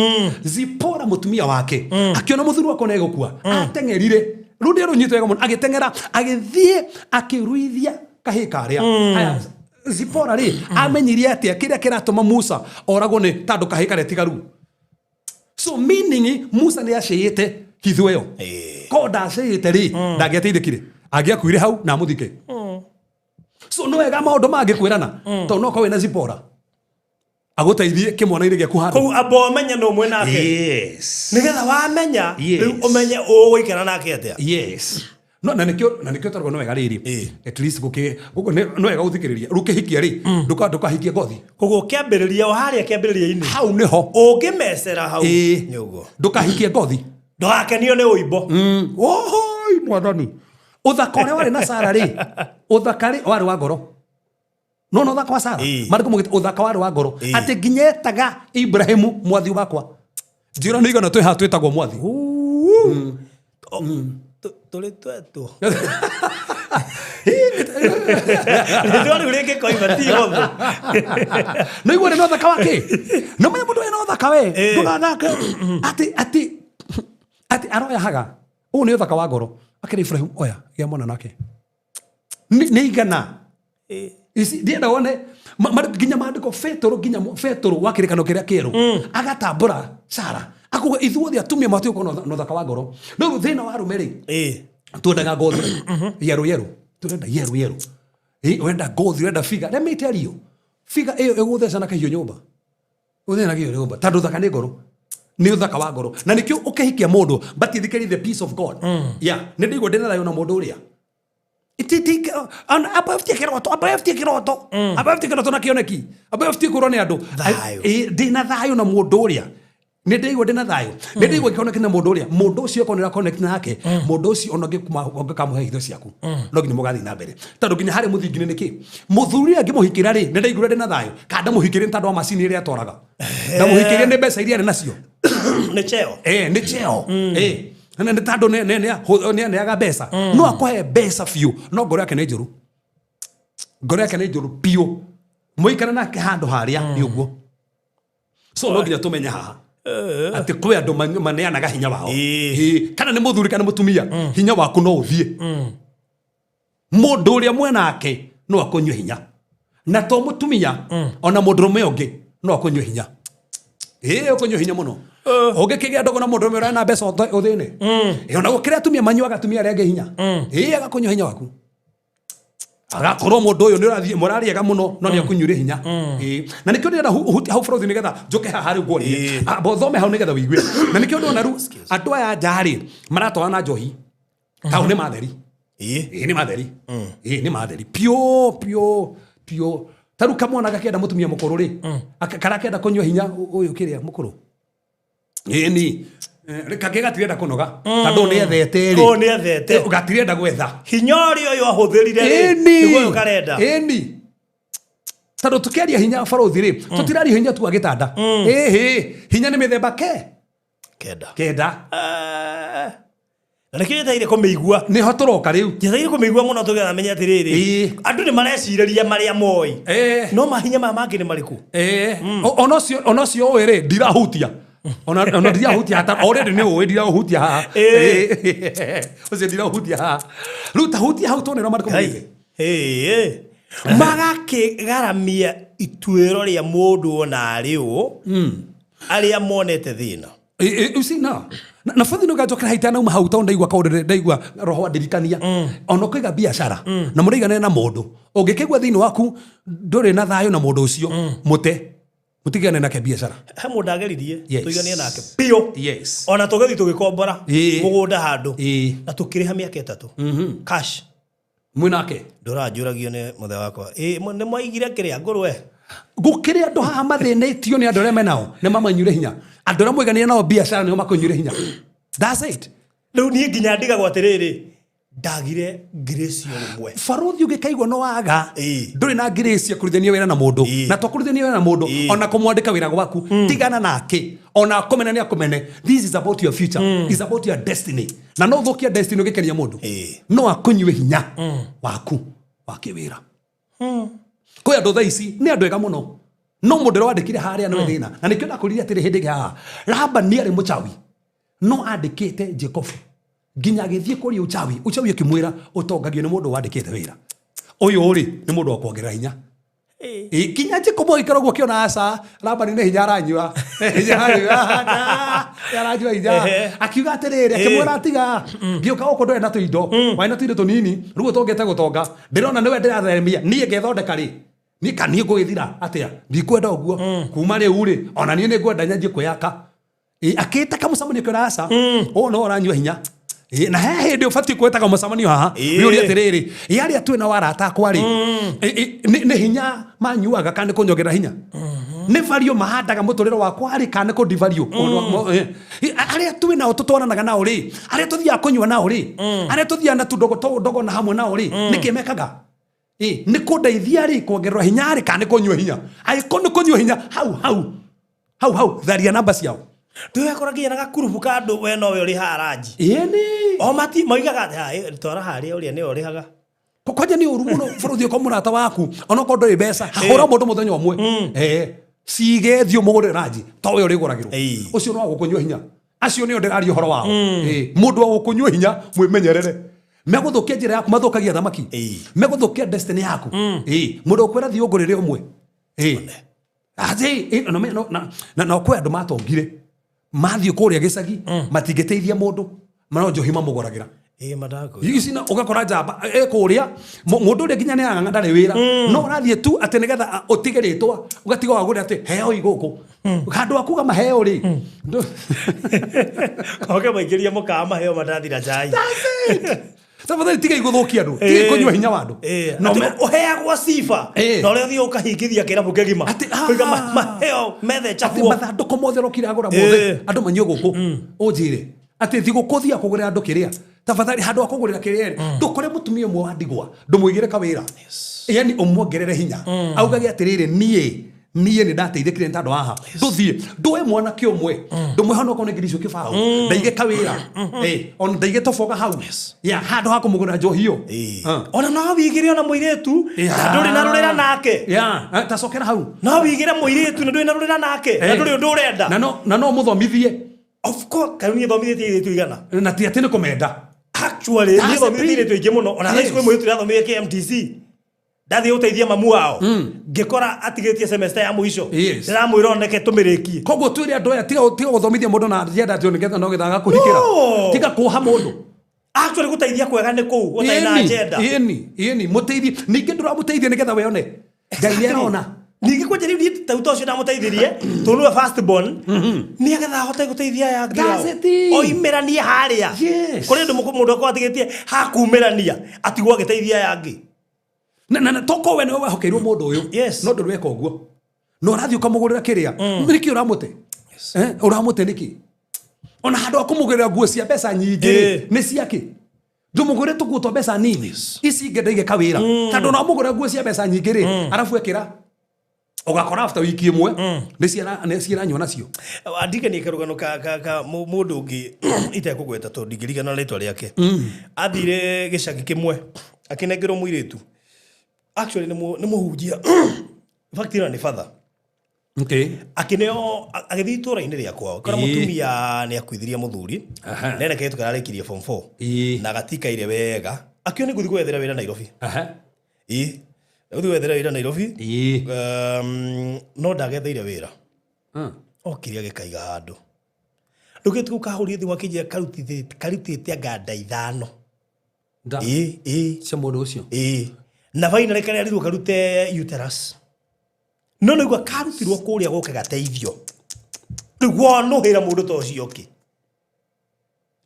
Speaker 3: Zipora mutumia wake akiona muthuru wako na gukua atengerire rundi runyito yega muno agitengera agithie akiruithia kahikaria haya Zipora ri amenyirie atia kiria kiratuma Musa oragwo ni tando kahikare tigaru so meaning Musa ni aciyite hithweyo koda aciyite ri ndagiateithikire agiakuire hau na muthike so no wega maundu mangikwirana to no ko wena Zipora aguteithie kimwana-iri giaku handu
Speaker 2: kou abo menya no mwe nake nigetha wamenya riu umenye uguikara nake atia no na nikio targo no wega riri at least guko no wega uthikiriria rukihikia ri ndukahikia gothi koguo kiambiriria o haria kiambiriria-ini
Speaker 3: hau niho
Speaker 2: ungimecera hau nyugo
Speaker 3: ndukahikia gothi
Speaker 2: ndugakenio ni uimbo
Speaker 3: ohoi mwathani uthaka uria wari na Sara ri uthaka ri wari wa ngoro no uthaka wa Sara mariko mugite uthaka wari wa ngoro ati nginyetaga Ibrahimu mwathi wakwa njira ni igana twi twitagwo mwathi
Speaker 2: tuli twetu ndio ureke koiba ti hothe
Speaker 3: no igore no thaka wake no me mundu ena thaka we ndugathake ati aroya haga u ni thaka wa ngoro akiri Ibrahim oya gia mwana nake ni igana ndienda wone ginya mandiko Petro wakirikano kiria kieru agatambura Sara akuga ithuothe atumia matio kono no thaka wa ngoro no thina wa rumeri tuendaga ngothi yeru turenda yeru wenda ngothi wenda figa let me tell you figa iyo eguthecana kahio nyumba uthena gio nyumba tando thaka ni ngoro ni uthaka wa ngoro na nikio ukihikia mundu but thikiri the peace of God ni ndigo ndina thayo na mundu uria ititik abaftie kiroto na kioneki abaftie kurone andu ndina thayo na mundu uria ni ndigo ndina thayo ni ndigo kioneki na mundu uria mundu ucio konera connect nake mundu ucio onage kamuhe hitho ciaku no nginya mugathi na mbere tando nginya hari muthingine niki muthuri angimuhikira ri ni ndigo ndina thayo kada muhikire tando wa macini iria atoraga na muhikire ni mbeca iria nacio
Speaker 2: ni cheo
Speaker 3: ni cheo na tando ne aga besa no akohe besa fiu no ngoro yake ne njuru pio muikana nake handu haria ni uguo so no nginya tumenya haha ati kwe andu maneanaga hinya wao kana ni muthuri kana mutumia hinya waku no uthie mundu uria mwenake no akunywe hinya na to mutumia ona mundurume ungi no akunywe hinya ukunywe hinya muno ugikigia ndogo na mundu mera na mbeca uthine ona gukira atumia manyuaga atumia arenge hinya agakunywa hinya waku agakorwo mundu uyu ni urathie murariega muno no ni akunyure hinya na nikio ndira huti hau borothi nigetha njuke haha ri gwori bothome hau nigetha wigue na nikio ndona ru andu aya njari maratwara na njohi kau ni matheri ni matheri pio taru kamwana gakenda mutumia mukuru ri karakenda kunywa hinya uyu kiria mukuru ni reka tirenda kunoga tando ni ethete ri
Speaker 2: ni ethete
Speaker 3: ugatirenda gwetha
Speaker 2: hinyori uyu ahuthirire ri niguo ukarenda tando tukiaria hinya borothi ri tutirari hinya tu agitanda hinya ni mithemba kenda na nikio taire kumeigua
Speaker 3: ni hotoroka riu
Speaker 2: taire kumeigua muno tugetha menya atiriri andu ni mareciriria maria moi no mahinya mangi ni mariku
Speaker 3: onocio ri ndirahutia ona ndia hutia hata already ne we ndia hutia ha ose ndia hutia ha ruta hutia hau tone no mariko
Speaker 2: mwe magake garamia ituero ria mundu ona ariu aria monete thina
Speaker 3: usina na fathi no gajoka haitana uma hau tonda igwa kaudere ndaigwa roho wa dirikania ono kwiga biashara na murigane na mundu ungikigwa thini waku nduri na thayo na mundu ucio mutigane nake biashara
Speaker 2: he mundu ageririe tuiganie nake pio ona tugethi tugikombora mugunda handu na tukiriha miaka 3 cash
Speaker 3: mwinake
Speaker 2: ndurajuragio ni muthe wakwa ni mwaigire kiria ngurwe
Speaker 3: gukire andu haha mathinitio ni andu aria menao ni mamanyure hinya andu aria mwiganie nao biashara ni makunyure hinya that's it
Speaker 2: riu ni nginya ndigagwo atiriri ndagire grace rumwe
Speaker 3: faruthi ugikaigwa no waga nduri na grace kurithania wira na mundu na tokurithania wira na mundu ona kumwandika wira gwaku tigana nake ona kumenania kumene this is about your future is about your destiny na no thokia destiny ugikeria mundu no akunywe hinya waku wakiwira kwa andu thaici ni andu ega muno no mundu wandikire haria no thina na nikio nakuriria atiri hindi ga raba ni ari muchawi no andikite Jacob ginya githie kuri uchawi akimwira utongagio ni mundu wandikite wira uyu uri ni mundu wakwongerera hinya ginya Jacob ikarogwo kiona asa raba ni hinya aranyua yarajua hinya akiuga atiriri akimwira atiga ngioka uko ndoe na tuindo waina tuindo tunini rugo tongete gutonga ndirona niwe ndiratheremia nie ngethondeka ri ni kanie gwithira atia ndikwenda uguo kuma riu ri ona nie ni ngwenda nyanjie kuyaka akita kamucamanio kirasa no oranyua hinya na he hindi ubati kwetaga mucamanio haha ni uri atiriri yari atwina warata akwa ri ni hinya manyuaga kandi kunyongerera hinya ni vario mahandaga muturiro wakwa ri kandi ku divario aria twina tutwaranaga nao ri aria tuthia kunyua nao ri aria tuthia na tudogo na hamwe nao ri nikimekaga ni kundeithia ri kuongerera hinya ri kandi kunyua hinya ai kono kunyua hinya hau tharia namba ciao
Speaker 2: tuyakoragia na gakurubu kandu we no we uri haraji o mati moigaga tora haria uria ni uri haga
Speaker 3: kwaje ni uru muno furuthi ko murata waku ona ko ndori mbeca hura mundu muthenya umwe sige thio mugure raji to we uri guragirwo ucio no gukunywa hinya acio ni ndirario horo wao mundu wa gukunywa hinya mwimenyerere meguthukia njira yaku mathukagia thamaki meguthukia destiny yaku mundu ukwira thio ngurire umwe no kwa andu matongire mathio kuria gicagi matingeteithia mundu manojo hima muguragira
Speaker 2: madako
Speaker 3: yisina ugakora jamba kuria mundu ri nginya ni anga ndari wira no rathie tu ati nigetha utigeritwa ugatiga wagure ati heo iguku kandu akuga maheo ri
Speaker 2: oke maigiria mukama heo matathira chai
Speaker 3: tafadhali tiga iguthukia andu tiga kunywa hinya wandu
Speaker 2: no uheagwo sifa no ri thio ukahingithia kirabu kegima kuiga maheo methe chafuo
Speaker 3: mathanduko mothe rokira agura mothe andu manyuo guku unjire ati thigukuthia kugura andu kiria tafadhali handu akugurira kiria ndukore mutumia umwe wa ndigwa ndumuigire kawira yani umwongerere hinya augage atiriri nie ni ndateithikire ntandu haha nduthie nduwe mwana kiumwe ndumwe hano ko ngirisho kibao ndaige kawira on ndaige tofoga hau ya handu hako mugura njohio
Speaker 2: ona no wigire ona muiretu nduri na rurira nake
Speaker 3: ya tacokera hau
Speaker 2: no wigire muiretu nduri na rurira nake nduri undu urenda
Speaker 3: na no muthomithie
Speaker 2: of course karuni thomithie tu igana
Speaker 3: na ti atine komenda
Speaker 2: actually ni thomithie tu ingi muno ona high school muiretu thomithie KMTC ndathi uteithia mamu wao ngikora atigetie semester ya muico ndiramwira oneke tumirikie
Speaker 3: koguo twire andu aya tiga guthomithia mundu na agenda ati nigetha no githaga kuhikira tiga kuha mundu
Speaker 2: actually guteithia kwega ni kuu gutaina agenda
Speaker 3: yeni muteithie ninge nduramuteithia nigetha we one ngai ni arona
Speaker 2: ninge kwa jeri ni tauto cio ndamuteithirie tunue first born ni agetha hote guteithia ya ngiro oimerania haria kuri ndu mundu akwa atigetie hakumerania atigwa giteithia yangi
Speaker 3: na toko we no wahokeirwo mundu uyu no ndu weka uguo no rathi ukamugurira kiria niki uramute uramute niki ona handu akumugurira nguo cia mbeca nyingi ni ciake ndumugure tuguto mbeca nini ici ngedeige kawira tandu no mugure nguo cia mbeca nyingi ri arafu ekira ugakora after wiki imwe ni ciara nyona cio
Speaker 2: andike ni karugano ka mundu ungi itekugweta to ndigirigana ritwa riake athire gicagi kimwe akinengero muiretu actually ni muhujia in fact ni father
Speaker 3: Okay.
Speaker 2: Akineo agithi itura-ini riakwa kora mutumia ni akwithirie muthuri nene ketu kararikirie form 4 na gatika ire wega akio ni guthi gwethera wira Nairobi guthi gwethera wira Nairobi no ndagetheire wira okiria gikaiga handu rugitu ukahuri thi wakijia karutite nganda 5
Speaker 3: cia mundu ucio
Speaker 2: na finally kare ari karute uterus no nigwa karutirwo kuria goke gateithio nigwa no hira mundu to cio ki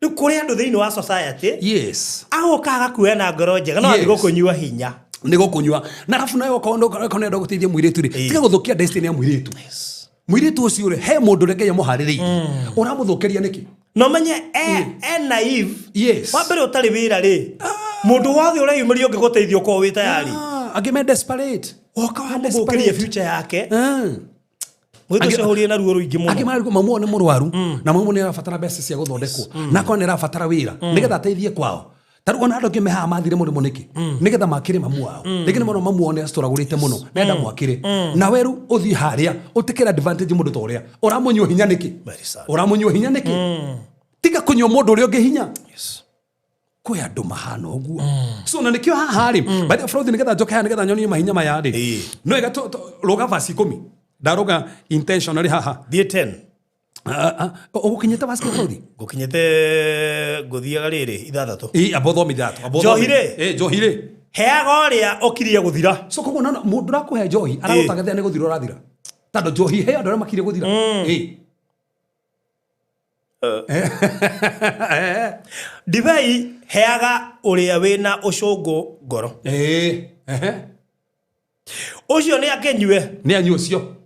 Speaker 2: ni kuri andu thiini wa society
Speaker 3: yes
Speaker 2: agoka gakuena ngoro njega no ari gukunyua hinya
Speaker 3: ni gukunyua na rafu nayo konendo gutithia mwiritu ri tiga guthukia destiny ya mwiritu mwiritu ucio ri he mundu reke muhariririe uramuthukeria niki no menye naive yes
Speaker 2: wa mbere utari wira ri mundu wothe uri yumirio ngiguteithio ko wi tayari
Speaker 3: agime desperate
Speaker 2: oka wa muthukirie future yake mwito cio na ruo ruingi muno
Speaker 3: agimari mamu ni murwaru na mamu ni arabatara mbeca cia guthondekwo na ko ni arabatara wira nigetha ateithie kwao taru ona andu meha mathire murimo niki nigetha makire mamu wao lekini muno mamu one astoragurite muno nenda mwakire na weru uthi haria utikira advantage mundu toria uramunywa hinya niki uramunywa hinya niki tiga kunywa mundu uri ungi hinya yes kwe andu mahana uguo so na nikio haha ri baada fraud nigetha njoke haha nigetha nyoni mahinya maya ri no ega roga verse 10 daroga intentionally haha
Speaker 2: die 10
Speaker 3: ugukinyete verse fraud
Speaker 2: gukinyete guthiaga riri ithathatu
Speaker 3: abothomithatu
Speaker 2: Johire
Speaker 3: Johire
Speaker 2: heaga uria okirie guthira
Speaker 3: so koguo na mundu rakuhe Johi aragutagathia ni guthira urathira tando Johi he andu aria makire guthira
Speaker 2: divai heaga uria wina ucungu ngoro ucio ni akenywe
Speaker 3: ni anyu ucio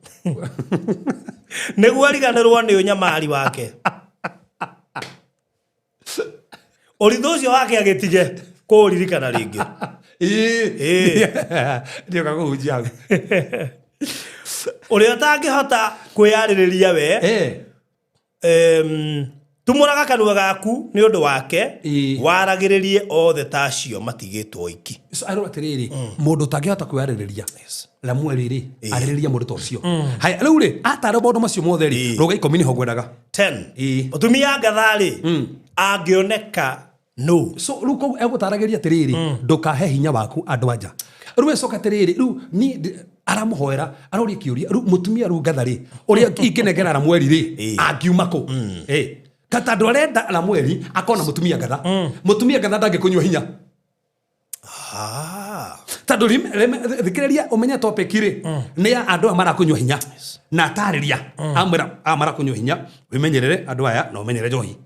Speaker 2: niguo ariganirwo ni unyamari wake urithu ucio wake agitige kuririkana ringi
Speaker 3: ndio kaguhunjia
Speaker 2: uria atangihota kwiyaririria we tumuraga kanua gaku ni undu wake waragiririe othe tacio matigitwo iki
Speaker 3: so aro atiriri mundu tangihota kwiyaririria la mweri aririria mundu tocio hai riu ri atara bondo macio mothe ri roga ikomi ni hogwedaga
Speaker 2: 10 utumia ngathari angioneka no
Speaker 3: so ruko egutaragiria atiriri ndukahe hinya waku andu anja ruwe soka atiriri ru ni aramuhoera arori kiuria ru mutumia ru ngathari uria ikinegera na mweri ri angiuma ko kata ndorenda na mweri akona mutumia ngatha mutumia ngatha ndangikunywa hinya tando thikiriria umenya topic ri ni ya andu amara kunywa hinya na tariria amara kunywa hinya wimenyerere andu aya no umenyere Johi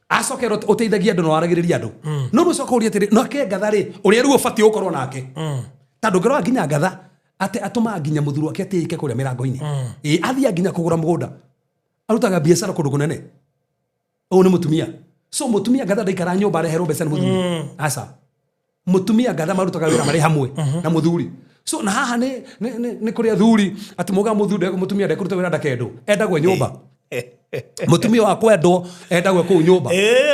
Speaker 3: acokera uteithagia andu no aragiriria andu no rucoka uria tiri no ke ngatha ri uria ru ubati ukorwo nake tando ngero nginya ngatha ate atuma nginya muthuru wake atike kuria mirango-ini athia nginya kugura mugunda arutaga biashara kundu kunene o ni mutumia so mutumia ngatha ndaikara nyumba reherwo mbeca ni muthuri asa mutumia ngatha marutaga wira mari hamwe na muthuri so na haha ni kuria thuri ati muga muthuri mutumia ndekuruta wira ndakendo endagwe nyumba mutumia wa kwendo endagwe ku nyumba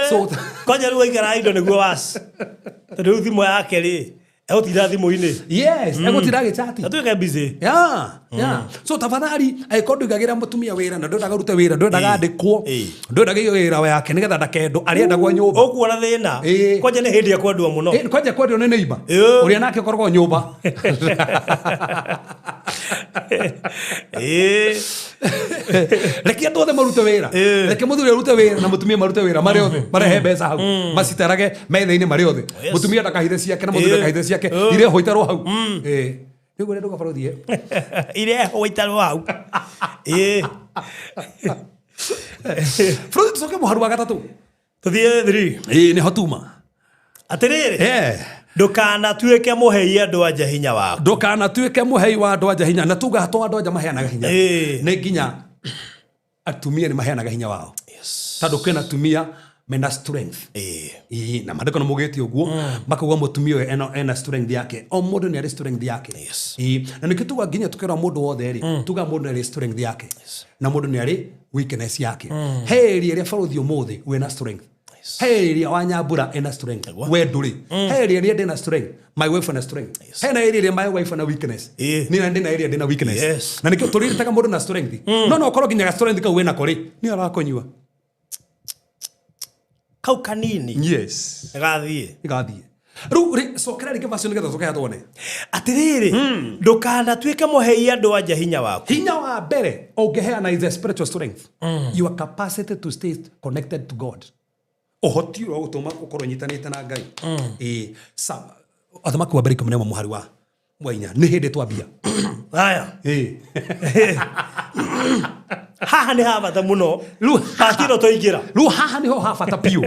Speaker 2: so kwanja ru ikara indo niguo was ru thimo yake ri egutira thimu-ini
Speaker 3: yes egutira gicati
Speaker 2: atuike busy
Speaker 3: so tafadhali aikondu igagira mutumia wira na ndodaga rute wira ndodaga andikwo ndodaga iyo wira wake nigetha ndakendo arienda gwa nyumba
Speaker 2: ukuona thina kwanja ni hindi ya kwendwa muno
Speaker 3: kwanja kwendwa ni neighbor uria nake korwo nyumba reke andu othe marute wira reke muthuri arute wira na mutumia marute wira mari othe marehe mbeca hau macitarage metha-ini mari othe mutumia ndakahithe ciake na muthuri ndakahithe ciake ire hoitarwo hau niguo rendo gabarothie
Speaker 2: ire hoitarwo hau
Speaker 3: Frodo tucoke muharu wa gatatu
Speaker 2: tuthie 3
Speaker 3: ni hotuma
Speaker 2: atiriri ndukana tuike muhei andu anja hinya wako
Speaker 3: ndukana tuike muhei wa andu anja hinya na tuga hatwa andu anja maheanaga hinya ni nginya atumia ni maheanaga hinya wao tando kwena atumia mena strength na mandiko na mugeti uguo makauga mutumia ena strength yake o mundu ni ari strength yake na nikituga nginya tukira mundu wothe ri tuga mundu ni ari strength yake na mundu ni ari weakness yake heri ria faruthi umuthi wena strength He area wa Nyambura ena strength. We nduri. He area ria ndina strength. My wife ena strength. He na area my wife ena weakness. Ni na ndina area ndina weakness. Na nikio turiritaga mundu na strength. No korwo nginya strength kau wena kuri. Ni arakonyua.
Speaker 2: Kau kanini.
Speaker 3: Yes. Igathie. Ru sokera rike version ngetha sokeya tuone.
Speaker 2: Atiriri. Ndukana tuike muhei andu anja hinya waku.
Speaker 3: Hinya wa mbere ungeheana is the spiritual strength. Your capacity to stay connected to God. Ohoti ro gutuma ukorwo nyitanite na Ngai. Athamaki wa mbere 11 muhari wa mwainya ni hindi twambia.
Speaker 2: Aya. Haha ni habata muno. Patiro toigira.
Speaker 3: Haha ni ho habata piu.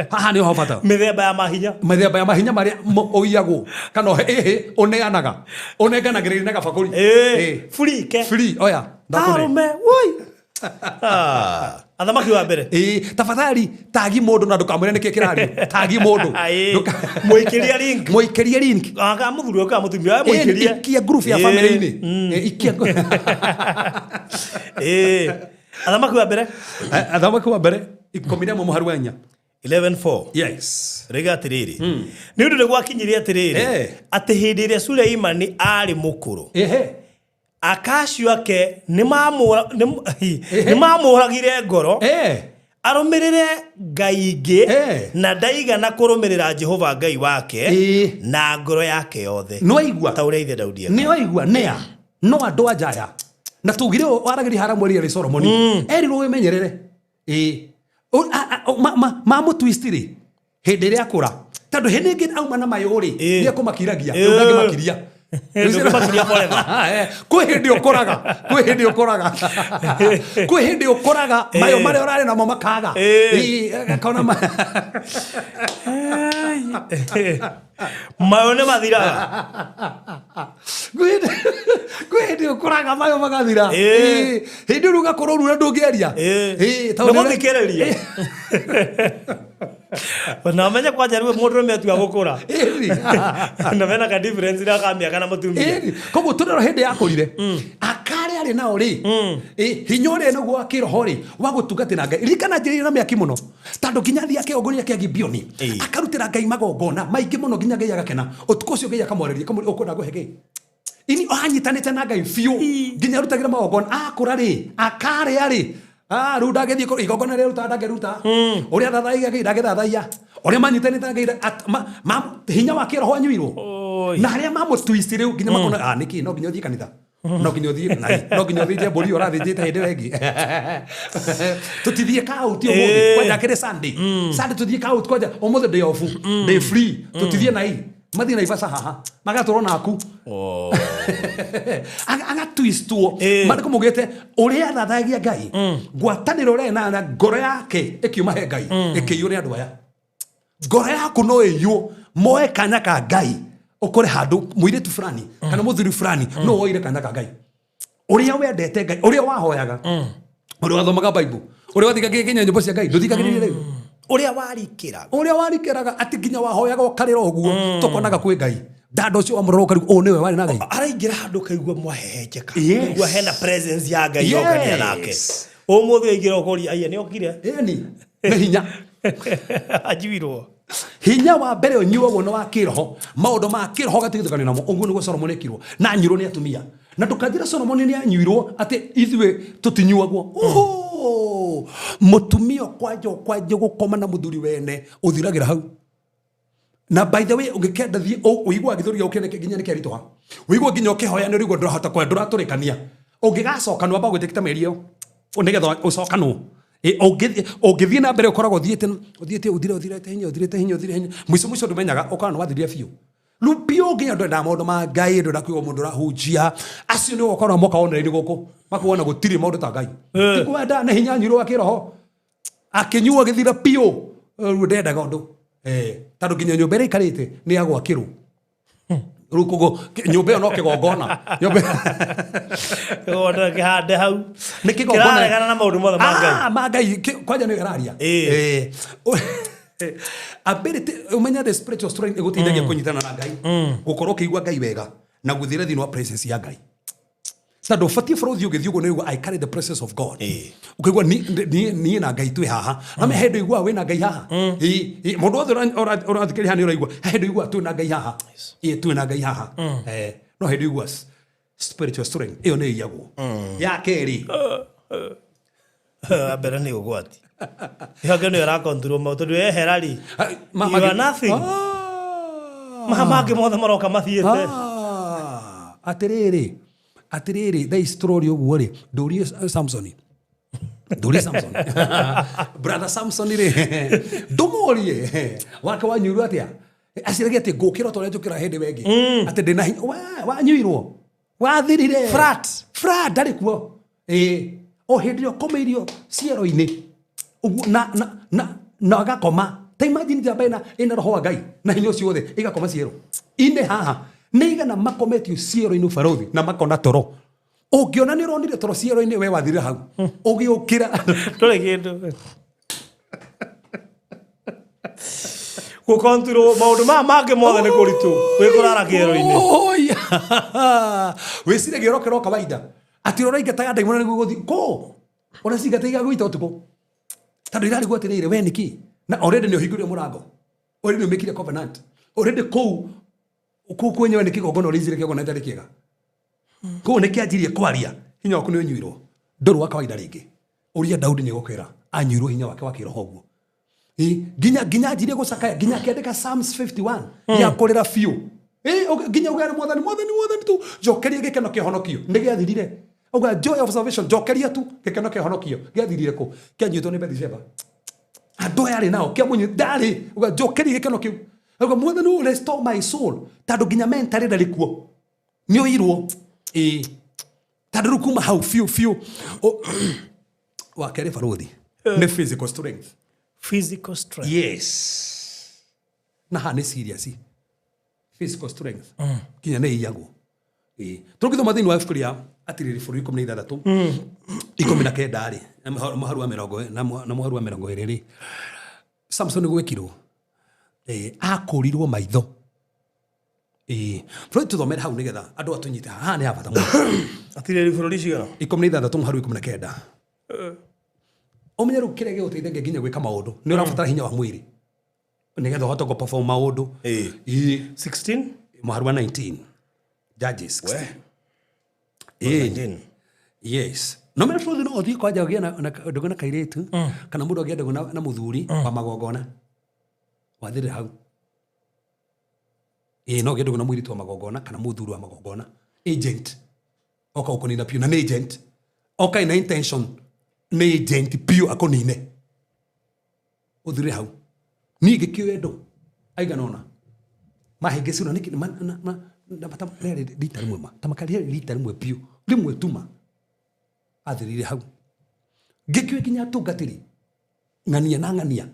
Speaker 3: Haha ni ho habata.
Speaker 2: Mithemba ya mahinya.
Speaker 3: Mithemba ya mahinya mari oiago. Kana oneanaga. Oneganagirira na gabakuri.
Speaker 2: Free.
Speaker 3: Oya.
Speaker 2: Arume. Woi. Athamaki wa mbere.
Speaker 3: Tafadhali tagi mundu na ndukamwire niki kirari. Tagi mundu. Muikirie link.
Speaker 2: Aka muthuri oka mutumia muikirie.
Speaker 3: Ikia group ya family ini. Ikia.
Speaker 2: Athamaki wa mbere.
Speaker 3: Athamaki wa mbere 11 muhari wa 4.
Speaker 2: 11:4.
Speaker 3: Yes.
Speaker 2: Rega atiriri. Ni undu ni gwakinyiria atiriri. Ati hindi iria Suleimani ari mukuru. Akashu ake ni mamuragire ngoro arumirire Ngai ingi na ndaiga na kurumirira Jehova Ngai wake na ngoro yake yothe.
Speaker 3: No igwa
Speaker 2: ta uria ithe Daudi.
Speaker 3: Ni igwa nea no andu ajaya na tugire waragiri hara mweri ya Solomoni eri ro imenyerere mamu twistiri hindi ria akura tondu hindi ingi auma na mayuri ni akumakiragia ndangi makiria kwe hindi ukoraga mayo mare orare na mama kaga akona
Speaker 2: mayo ne mathiraga
Speaker 3: kwe hindi ukoraga mayo magathira hindi ruga koruru na ndungeria
Speaker 2: tawona nikereria na menya kwa jaribu mundu metu agukura na mena ka difference ira kamia kana mutumia
Speaker 3: koguo tunero hindi yakurire akare ari nao ri hinyore no gwa kiroho ri wa gutungatira Ngai rikana njiri na miaki muno tando ginya thia ke ogonia ke Gibeoni akarutira Ngai magongona maingi muno ginya Ngai agakena utuko ucio Ngai akamworeria ukunda guhege ini ohanyitanite na Ngai fiu ginya rutagira magongona akura ri akare ari ruda gethi ko igogona rero tandageruta uria thathaiga ngidathaia uria manyitanite ngira hinya wa kiroho anyuirwo na haria mamu twist reu nginya makona niki no nginya thii kanitha no nginya thii nai no nginya thii mburi urathithite hindi wengi tutithie out umuthi kwenda kire Sunday tuthie out kwenda umuthi day off day free tutithie nai mathi na ibasa haha magatoro naku aga twistwo mariko mugete uria thathagia Ngai ngwataniro re na ngoro yake ikiuma he Ngai ikiyure andu aya ngoro yaku no iyo moe kanya ka Ngai ukore handu muiritu fulani kana muthuri fulani no oire kanya ka Ngai uria wendete Ngai uria wahoyaga uria wathomaga Bible uria wathikaga kinya nyimbo cia Ngai nduthikagiriria riu
Speaker 2: uria warikiraga ati ginya wahoyaga ukarira uguo tukonaga kwi Ngai dado cio amuroroka riu niwe wari na Ngai araingira handu kaigua mwahehejeka igua hena presence ya Ngai yokania nake umuthi aigira ukori aya ni okire
Speaker 3: ni hinya
Speaker 2: ajiwirwo
Speaker 3: hinya wa mbere unyuagwo no wa kiroho maundu ma kiroho gatigithukani namo uguo niguo Solomon ekirwo na nyiro ni atumia na ndukathira Solomon ni anyuirwo ati ithwe tutinyuagwo mutumia kwanje gukoma na muthuri wene uthiragira hau na by the way ungikenda thie uigwa githuri ukene ginya nikeritoha uigwa ginya ukihoya ni rigwo ndurahota kwendura turikania ungigacoka no amba gwitikita merio unigetha ucokanwo ungithie na mbere ukoragwo thiete uthirete hinya mwiso ndumenyaga ukana wathiria biu lupio nginya ndenda maundu ma Ngai ndenda kuiga mundu rahunjia acio ni gukora moka onere guku makuona gutiri maundu ta Ngai tikwenda na hinya nyiro akiroho akinyua githira pio ndendaga undu tando nginya nyumba ira ikarite ni agwakirwo rukugo nyumba ino kigongona nyumba
Speaker 2: ona kihande hau
Speaker 3: ni kigongona
Speaker 2: regana na maundu mothe ma Ngai
Speaker 3: ma Ngai kwanja ni gararia ability umenya the spiritual strength egutithagia kunyitana na Ngai gukorwo kiigua Ngai wega na guthira thini wa presence ya Ngai Tondå batiä bå rå thi å gä thiä å guo nä guo I carry the presence of God. Å kaigua niä na Ngai twä haha na me hendo igua wä na Ngai haha må ndå othe å rathikä rä ha nä å raigua hendo igua twä na Ngai haha twä na Ngai haha no hendo igua spiritual strength ä yo nä iyagwo ya kerä
Speaker 2: mbere nä å gwati ihonge nä rakonturwo mau tondå eherari mangä mothe maroka mathiä te
Speaker 3: atä rä tha ici å guo rä ndå rie Samson brother Samson rä ndå morie wake wanyuirwo atä a acirage atä ngå kä ra torä a njå kä ra hä ndä wengä atä ndä na hinya wanyuirwo wathirire ndarä kuo o hä ndä ä rä o komeirio ciero-inä na agakoma ta imagine jamba ĩna roho wa Ngai na hinya ũcio wothe ĩgakoma ciero ine haha nĩ igana makometio ciero-inĩ barothi na makona toro ũngĩona nĩ ũronire toro ciero-inĩ we wathire hau ũgĩũkĩra
Speaker 2: ndũrĩ kĩndũ gũkonturwo maũndũ maya mangĩ mothe nĩ kũritũ wĩ kũrara kĩero-inĩ
Speaker 3: wĩciragia ũrokĩra o kawaida atĩ ũraingataga ndaimona nĩguo gũthiĩ kũ ũracingataga gũita ũtukũ tondũ irarigwo atĩrĩrĩ we nĩkĩ na already nĩ ũhingũrire mũrango already nĩ ũmĩkire covenant already kũu kwenyewe nĩ kĩgongona ũrĩnjire kĩgongona gĩtarĩ kĩega kũu nĩ kĩanjirie kwaria hinya waku nĩ ũnyuirwo ndũrĩ wa kawaida rĩngĩ ũria Daudi nĩ gũkwĩra anyuirwo hinya wake wa kĩroho ũguo nginya anjirie gũcakaya nginya akĩandĩka Psalms 51 ya kũrĩra biũ nginya ũgera mwathani tu njokeria gĩkeno kĩa ũhonokio nĩ gĩathirire uga joy of salvation njokeria tu gĩkeno kĩa ũhonokio gĩathirire kũ kĩanyuĩtwo nĩ Bathsheba andå aya arä nao kä amå ndarä uga njokeria gä keno kä u uga mwathani restore my soul tandå nginya mentarä ndarä kuo nä å irwo tandå rä kuma hau biå wa kerä barothi nä physical strength yes na ha nä serious physical strength nginya nä iyagwo tå ngä thoma thä inä wa ibuku rĩa atiriri bũrũri 16 19 rĩ na mũharu wa 20 rĩ Samson gwĩkirwo akũrirwo maitho bũrũri tũthomere hau nĩgetha andũ atũnyite haha nĩ ha bata mũno
Speaker 2: atiriri bũrũri cigana
Speaker 3: 16 mũharu 19 ũmenye rĩu kĩrĩa gĩgũteithagia nginya gwĩka maũndũ nĩ ũrabatara hinya wa mwĩrĩ nĩgetha ũhote gũ-perform maũndũ
Speaker 2: 16
Speaker 3: mũharu wa 19 Judges
Speaker 2: 16
Speaker 3: yes no me bũrũri no ũthiĩ kwanja ũgĩe na ndũgũ na kairĩtu kana mũndũ ũgĩe ndũgũ na mũthuri wa magongona wathire hau no ũgĩe ndũgũ na mũirĩtu wa magongona kana mũthuri wa magongona agent oka ũkũnina piũ na nĩ agent oka ina intention nĩ agent piũ akũnine ũthire hau ningĩ kĩwendo aigana ona mahĩngĩcuna na bata rita rimwe ma tamakaria rita rimwe piũ rimwe tuma athirire hau ngĩkĩoe nginya atungatĩri ng'ania na ng'ania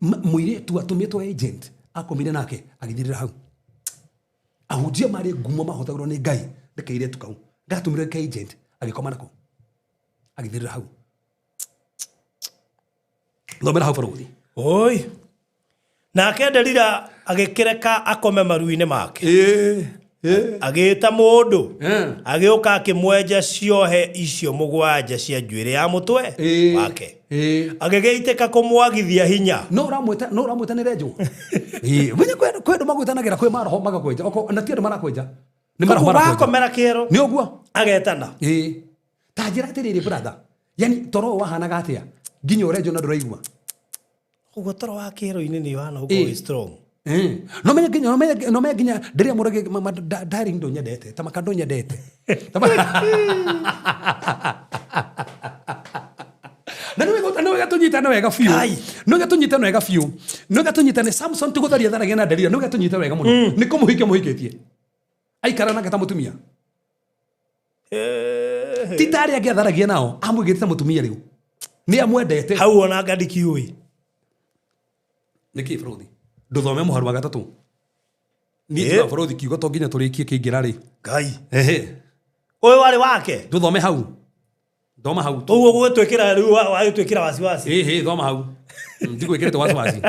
Speaker 3: mũirĩtu atũmĩtwo agent akomire nake agĩthirĩra hau ahunjia marĩ ngumo mahotagĩrwo nĩ Ngai nĩ kairĩtu kau ngatũmĩrwo ka agent agĩkoma nako agĩthirĩra hau thomera hau barothi
Speaker 2: oi nake Delila agĩkĩreka akome maru-inĩ make agĩta mũndũ agĩũka akĩmwenja ciohe icio mũgwanja cia njuĩrĩ ya mũtwe wake agĩgĩitĩka kũmwagithia hinya
Speaker 3: no ũramwĩta nĩ renjwo menye kwĩ andũ magwĩtanagĩra kwĩ maroho magakwenja na ti andũ marakwenja nĩ maroho
Speaker 2: makomera kĩero
Speaker 3: nĩ ũguo
Speaker 2: agetana
Speaker 3: ta njĩra atĩrĩrĩ brother yani toro wahanaga atĩa nginya ũrenjwo na ndũraigua
Speaker 2: ũguo toro wa kĩero-inĩ nĩ ũhana ũguo strong
Speaker 3: no menye nginya ndĩrĩa mũrage darling ndũnyendete ta maka ndũnyendete na nĩ wega tũnyitane wega biũ nĩ wega tũnyitane wega biũ nĩ wega tũnyitane Samson tũgũtharia tharagia na Delila nĩ wega tũnyitane wega mũno nĩ kũmũhikia mũhikĩtie aikara nake ta mũtumia ti ta arĩa angĩ atharagia nao amwĩgĩte ta mũtumia rĩu nĩ amwendete
Speaker 2: hau ona ngandikiũĩ
Speaker 3: nĩkĩ bũrũthi ndũthome mũharu wa gatatũ niĩ tuga bũrũthi kiugo to nginya tũrĩkie kĩingĩra rĩ
Speaker 2: Ngai ũyũ warĩ wake
Speaker 3: ndũthome hau thoma hau
Speaker 2: ũguo gwĩtwĩkĩra rĩu wagĩtwĩkĩra wasiwasi
Speaker 3: thoma hau ndigwĩkĩrĩte wasiwasi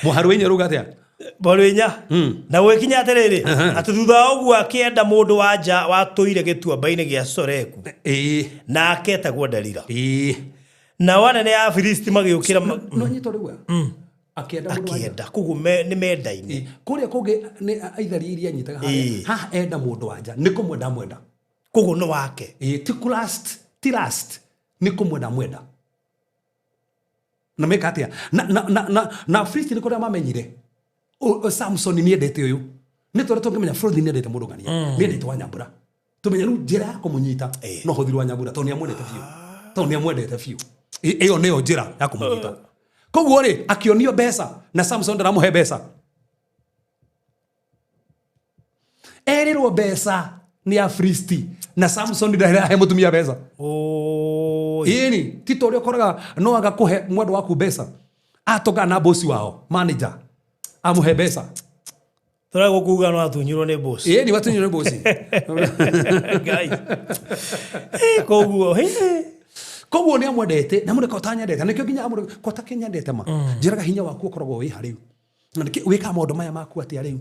Speaker 3: mũharu wĩnya rũga atĩa
Speaker 2: Borinya na gwikinya atiriri ati thutha uguo akienda mundu wanja watuire gituamba-ini gia Soreku na aketagwo Delila na wana ni Afilisti magiukira
Speaker 3: no nyito riu akienda mundu wanja
Speaker 2: kugu ni menda-ini
Speaker 3: kuria kungi ni aithari iria nyitaga ha enda mundu wanja ni kumwenda
Speaker 2: kugu no wake
Speaker 3: ti last ni kumwenda na mekatia na Afilisti ni kuria mamenyire Samson ni endete uyu ni tore tungimenya bũrũri ni endete mũndũ ngania ni endete wa Nyambura tumenya rĩu njĩra ya kũmũnyita no hũthĩrwo wa Nyambura tondũ nĩ amwendete biũ ĩyo nĩyo njĩra ya kũmũnyita koguo rĩ akĩonio mbeca na Samson ndaramũhe mbeca erirwo mbeca ni Afilisti na Samson ndarahe mũtumia mbeca ĩni ti ta ũrĩa ũkoraga no agakũhe mwendwa waku mbeca atoga na bosi wao manager amuhe mbeca
Speaker 2: tora gukuga no atunyirwo ni boss
Speaker 3: ni watunyirwo ni boss
Speaker 2: guys
Speaker 3: koguo ni amwendete na mũndũ kotanyendete nikio nginya amũndũ kotakenyendete ma njiraga hinya waku ukoragwo wi hariu na wika maũndũ maya maku ati ariu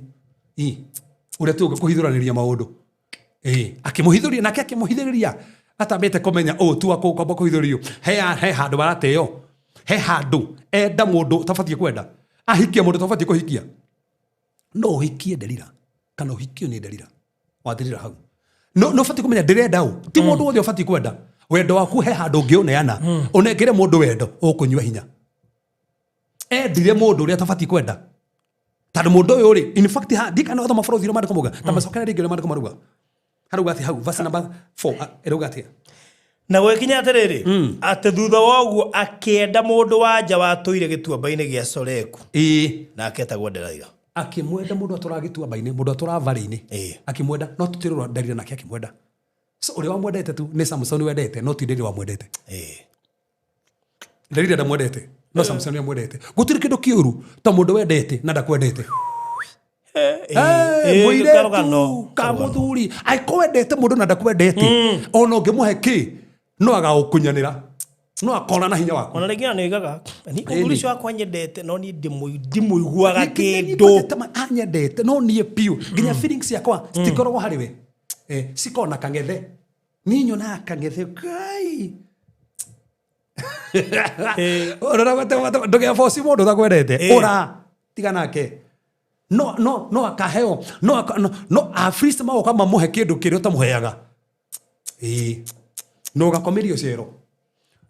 Speaker 3: uria tu kuhithũranĩria maũndũ akĩmũhithũria nake akĩmũhithĩrĩria atambĩte kũmenya tu akomba kuhithũrio he handũ barateo he handũ enda mũndũ tabatie kwenda ahikia mũndũ tabatie kuhikia no uhikie Delila kana uhikio ni Delila wathirira hau no batie kumenya ndirenda u ti mũndũ wothe ubatie kwenda wendo waku he handũ ngĩoneana unengere mũndũ wendo ũkũnyua hinya endire mũndũ ũrĩa tabatie kwenda tondũ mũndũ ũyũ rĩ in fact ndikana othe mabarothi marĩ kũmuga ta macokera rĩngĩ marĩ kũmaruga haruga ati hau verse number 4 eruga ati
Speaker 2: na gwekinya atiriri ati thutha woguo akienda mundu wanja watuire gituamba-ini gia Soreku na aketagwo Delila
Speaker 3: akimwenda mundu atura gituamba-ini mundu atura vari-ini akimwenda no tutirwo Delila nake akimwenda so uri wa mwendete tu ni Samson wendete no ti Delila wa mwendete Delila ndamwendete no Samson ni mwendete gutiri kindu kiuru ta mundu wendete na ndakwendete mwiretu kamuthuri aikwendete mundu na ndakwendete ona ungimuhe ki no agaukunyanira no akona na hinya wako
Speaker 2: ona rĩngĩ nĩgaga ni mũthuri cio akwa nyendete no ni ndimuiguaga kindu
Speaker 3: anyendete no nie piu nginya feelings yakwa stikoragwo hari we sikona kangethe ni nyona kangethe kai ora wate ndoge force mundu takwendete ora tiga nake no akaheo no Afilisti magoka mamuhe kindu kiria utamuheaga no gakomerio cero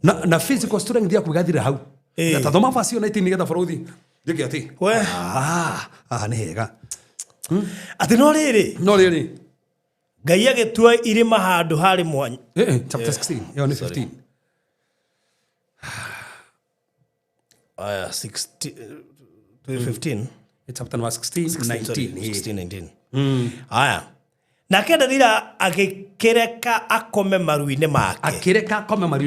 Speaker 3: na physical strength ya kugathira hau ta thoma fasio na itini getha barothi ndiki ati
Speaker 2: we
Speaker 3: ni hega
Speaker 2: ati no riri Ngai agitua irima handu hari mwanya
Speaker 3: chapter 16 yo ni 15
Speaker 2: aya 16 15
Speaker 3: chapter 16
Speaker 2: 19 aya na kenda Delila agikireka akome maru-ini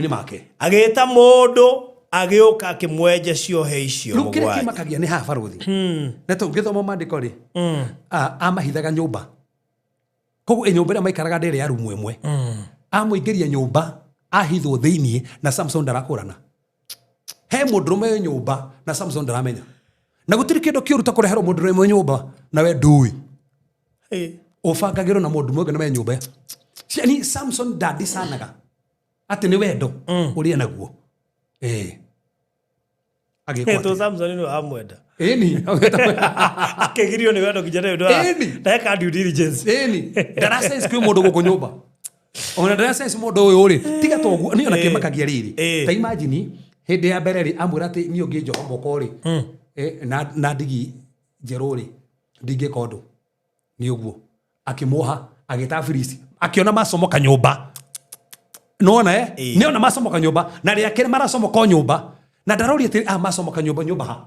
Speaker 2: make agita mundu agiuka akimwenja ciohe icio
Speaker 3: mugwanja rukire kimakagia ni ha barothi na tungithoma mandiko ri amahithaga nyumba koguo nyumba ĩrĩa maikaraga ndĩrĩ ya rumu ĩmwe amũingĩria nyumba ahithwo thĩinĩ na Samson ndarakũrana he mũndũrũme nyumba na Samson ndaramenya na gũtirĩ kĩndũ kĩũru ta kũreherwo mũndũrũme nyumba na we ndũĩ ũbangagĩrwo na mũndũ mwega na we nyumba yani Samson ndandicanaga atĩ nĩ wendo ũrĩa naguo
Speaker 2: agĩkwata Samson nĩ amwenda
Speaker 3: eni
Speaker 2: akegirio nĩ wendo nginya ndio ndeka due diligence
Speaker 3: ndarasa isi kwĩ mũndũ gũkũ nyumba ona ndarasa isi mũndũ ũyũ rĩ tiga toguo nĩ ona kĩmakagia rĩrĩ ta imagine hĩndĩ ya mbere rĩ amwĩra atĩ niĩ ũngĩnjoha moko rĩ na ndigi njerũ rĩ ndingĩka ũndũ nĩ ũguo akimoha agĩta Afilisti akiona macomoka nyumba nona niona macomoka nyumba na rĩa kĩrĩ maracomoka nyumba na ndarori atĩ macomoka nyumba ha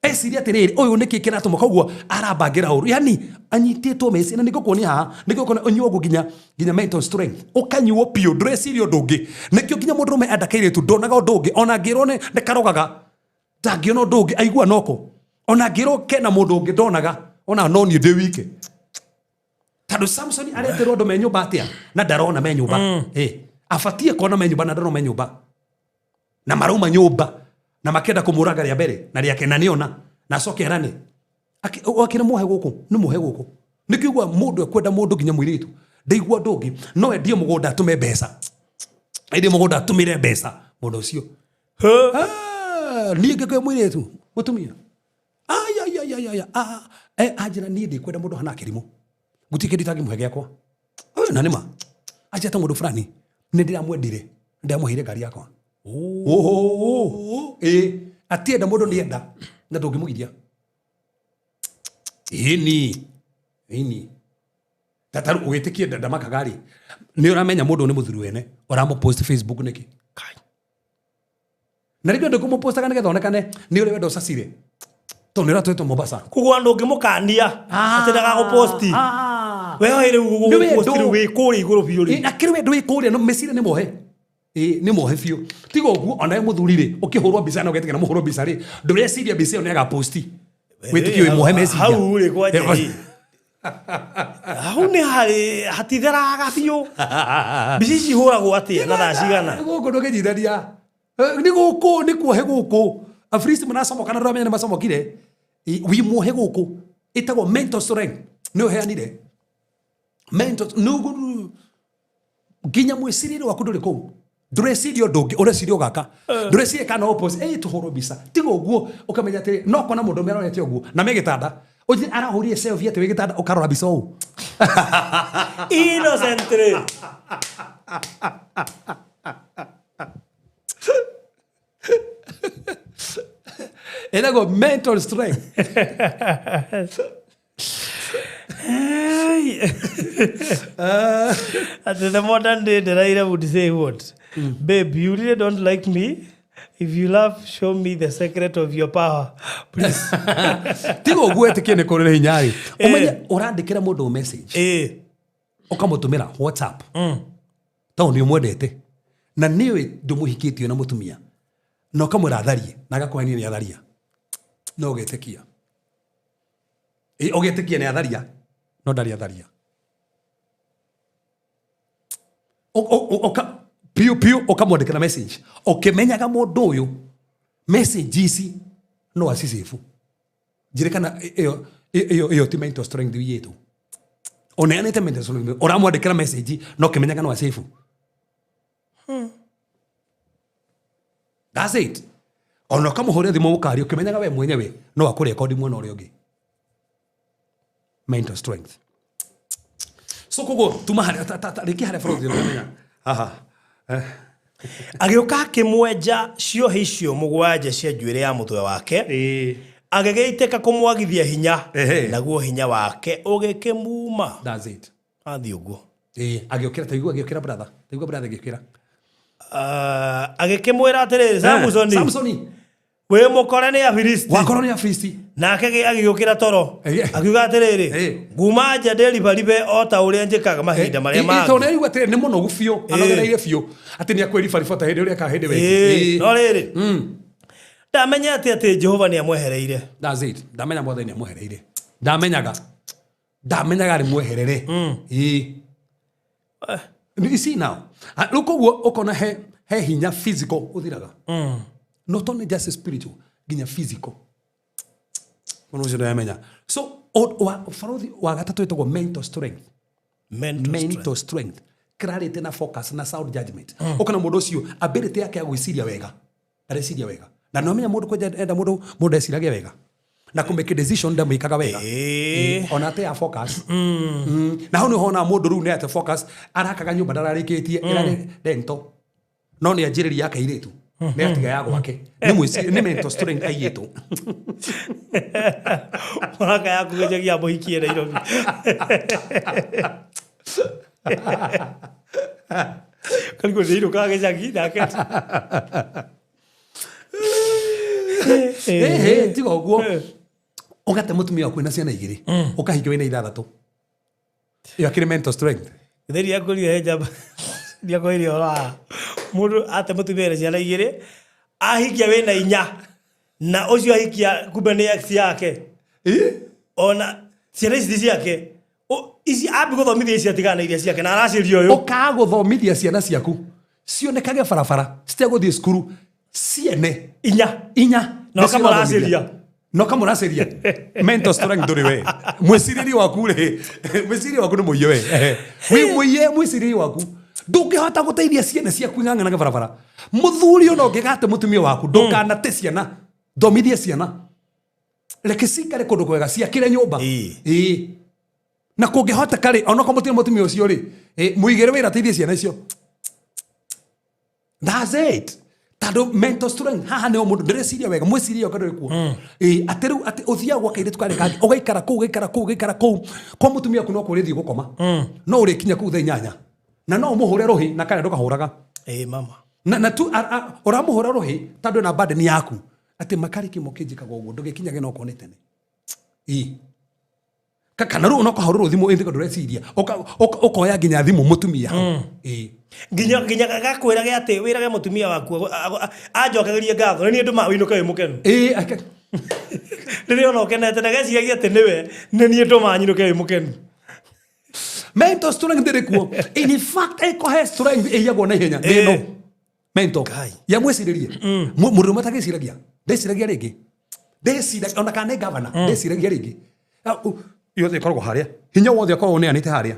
Speaker 3: esiria atĩrĩrĩ ũyũ nĩ kĩ kĩratũma koguo arabangira ũru yani anyitĩtwo meci na nĩgũkuonia haha nĩgũkuona ũnyuo nginya mental strength ũkanyuo pio ndũreciria ũndũ ũngĩ nĩkĩo nginya mũndũrũme andakaire tu ndonaga ũndũ ũngĩ ona ngĩrwo nĩ karogaga ndangĩona ũndũ ũngĩ aigua noko ona ngĩrwo kena mũndũ ũngĩ ndonaga ona no niĩ ndĩ wike tondũ Samson areterwo andũ me nyũmba atĩa na ndarona me nyũmba abatie kuona me nyũmba na ndarona me nyũmba na marauma nyũmba na makenda kũmũraga rĩa mbere na rĩa kena nĩona na coke arane akira muhe guku ni muhe guku nikigwa mundu ekwenda mundu ginya mwiritu ndeigua ndungi no endie mugunda atume mbeca endie mugunda atumire mbeca mundu ucio ni ngeke mwiritu mutumia ajira ni ndi kwenda mundu hana kirimu guti kindi tangi muhe giakwa na nima acha ta mundu fulani ni ndiramwendire ndiamuhire ngari yakwa atienda mundu nienda na ndungimugiria ini tataru ugitikie ndamaka gari ni uramenya mundu ni muthuru wene uramo post Facebook niki kai na rĩngĩ ndũkũmũpostaga nĩgetha onekane nĩ ũrĩ wendo ũcacire tondũ nĩ ũratwĩtwo Mombasa
Speaker 2: kũguo andũ ũngĩmũkania atĩ ndagagũposti weho ĩrĩ gũgũposti rĩu wĩ kũrĩa igũrũ biũ rĩ
Speaker 3: akĩrĩ wendo wĩ kũrĩa no mecire nĩ mohe nĩ mohe biũ tiga ũguo onawe mũthuri rĩ ũkĩhũrwo mbica na ũgetikana mũhũrwo mbica rĩ ndũreciria mbica ĩyo nĩ agaposti wĩtĩkio wĩ mohe meciria
Speaker 2: hau rĩ kwanjĩrĩ hau nĩ harĩ hatitheraga biũ mbica ici ihũragwo atĩa na thaa cigana
Speaker 3: gũkũ ndũkĩnyithania ni guku ni kuohe guku afristi mnasomokana ndio amenye masomokire wi muohe guku itagwo mental strength ni uheanire mental nugu ginya mwicirire waku nduri ku ndurecirio ndungi urecirio gaka ndurecirie kana opposite tuhoro bisa tigo uguo ukamenya ati no kona mundu merorete uguo na megitanda uthi arahurie selfie ati wigitanda ukarora bisa u
Speaker 2: innocent
Speaker 3: ego mental strength.
Speaker 2: At the modern day, the writer would say what? Babe, you really don't like me? If you love, show me the secret of your power. Please.
Speaker 3: Tigo gwete kene korere hinyari. Umenye urandikira mundu message. Ukamutumira WhatsApp. Tawo ni umwendete. Na niwe ndumuhikitio na mutumia. No kamwira atharie na agakwani ni atharia. No getekia. Ogetekia ni atharia. No ndari atharia. Piu ukamwandikira message. Okimenyaga mundu uyu message ici no acicifu. Jirikana iyo ti mental strength yetu. Oneanete mental strength. Oramwandikira message no kimenyaga no acicifu. That's it. Ono kama hore thimo mukari ukimenyaga we mwenyewe no akure record mwe no ri ungi. Mental strength. So kogo tumahari riki hare front yo menya. Aha.
Speaker 2: Agioka kimwenja cio hicio mugwanja cia njuire ya mutwe wake. Agegeiteka kumwagithia hinya naguo hinya wake ugikimuma.
Speaker 3: That's it.
Speaker 2: Athi uguo.
Speaker 3: Agiokira taigua brother. Taigua brother agiokira.
Speaker 2: Agikimwira atiriri Samsoni we mukore ni Afilisti
Speaker 3: wakoro ni Afilisti
Speaker 2: nake agiukira toro akiuga atiriri nguma nja nderibe ota uria njikaga mahinda maria mangĩ
Speaker 3: ito neri gwa ni muno gufio anogereire fio ati ni akweri fota hindi uria ka hindi we
Speaker 2: no riri ndamenya ati Jehova ni amwehereire.
Speaker 3: That's it. Ndamenya mothe ni amwehereire. Ndamenyaga ari mweherere you see now look ukona he hinya physical uthiraga not only just spiritual ginya physical ono jero yamenya so farothi wa gatatu etagwo mental strength clarity na focus na sound judgment ukona mundu ucio ability yake ya gwiciria wega areciria wega na no menya mundu kwenda mundu eciragia wega na kumake decision nda mwikaga wega ona te ya focus na hone hona mundu ru ne ate focus arakaga nyumba ndararikitie irane dento no ni ajiriri yake iritu ne atiga yago wake ni mwisi ni mental strength ayetu
Speaker 2: oraka yaku gejagia muhikie Nairobi kalgo ndiro kagejagi nake
Speaker 3: tigo uguo ogate mutumia waku na ciana igiri ukahike wina ithathatu iyo akiri mental strength
Speaker 2: theri yakuria hejaba ndia ko irio ra mundu ate mutumia ciana igiri ahikia wina inya na ucio ahikia kumbe ni ex yake ona ciana ici ciake ici abi guthomithia ici atigana iria ciake na aracirio uyu
Speaker 3: ukaguthomithia ciana ciaku cionekage barabara citeguthie cukuru ciene
Speaker 2: inya
Speaker 3: no
Speaker 2: kamaraciria
Speaker 3: no kama unaceria mental strength nduri we mwiciriri waku ri mwiciriri waku ni muiye we muiye mwiciriri waku ndungihota guteithia ciana ciaku ng'ang'ana barabara muthuri ono ngigate mutumia waku ndukanate ciana thomithie ciana reke cikare kundu kwega ciakire nyumba na kungihota kari ono ko mutumia ucio ri muigere wira teithie ciana icio. That's it. Tado mental strength haha ne omundu ndireciria wega mwiciria ukadore kuo ateru ati uthia gwa kaire tukare kangi ugaikara ku kwa mutumia kuno kurithi gukoma no uri kinya ku the nyanya na no muhure rohi na kare ndukahuraga
Speaker 2: mama
Speaker 3: na tu uramuhura rohi tado na burden yaku ati makari kimokijika gogo ndugikinyage no konetene kana ru no kahururu thimu indi ndureciria okoya ginya thimu mutumia
Speaker 2: ginya gakwira ge ati wirage mutumia waku ajokagerie ngatho ni nduma winuka wi mukenu riri ona ukenete na geciagia ati niwe ni nduma nyinuka wi mukenu.
Speaker 3: Mental strength ndirikuo in fact eko strength eyagwo na ihenya no mental ya mweciririe mundu matagiciragia ndeciragia ringi ndeciragia ona kana governor ndeciragia ringi yothe korwo haria hinya wothe korwo ne anite haria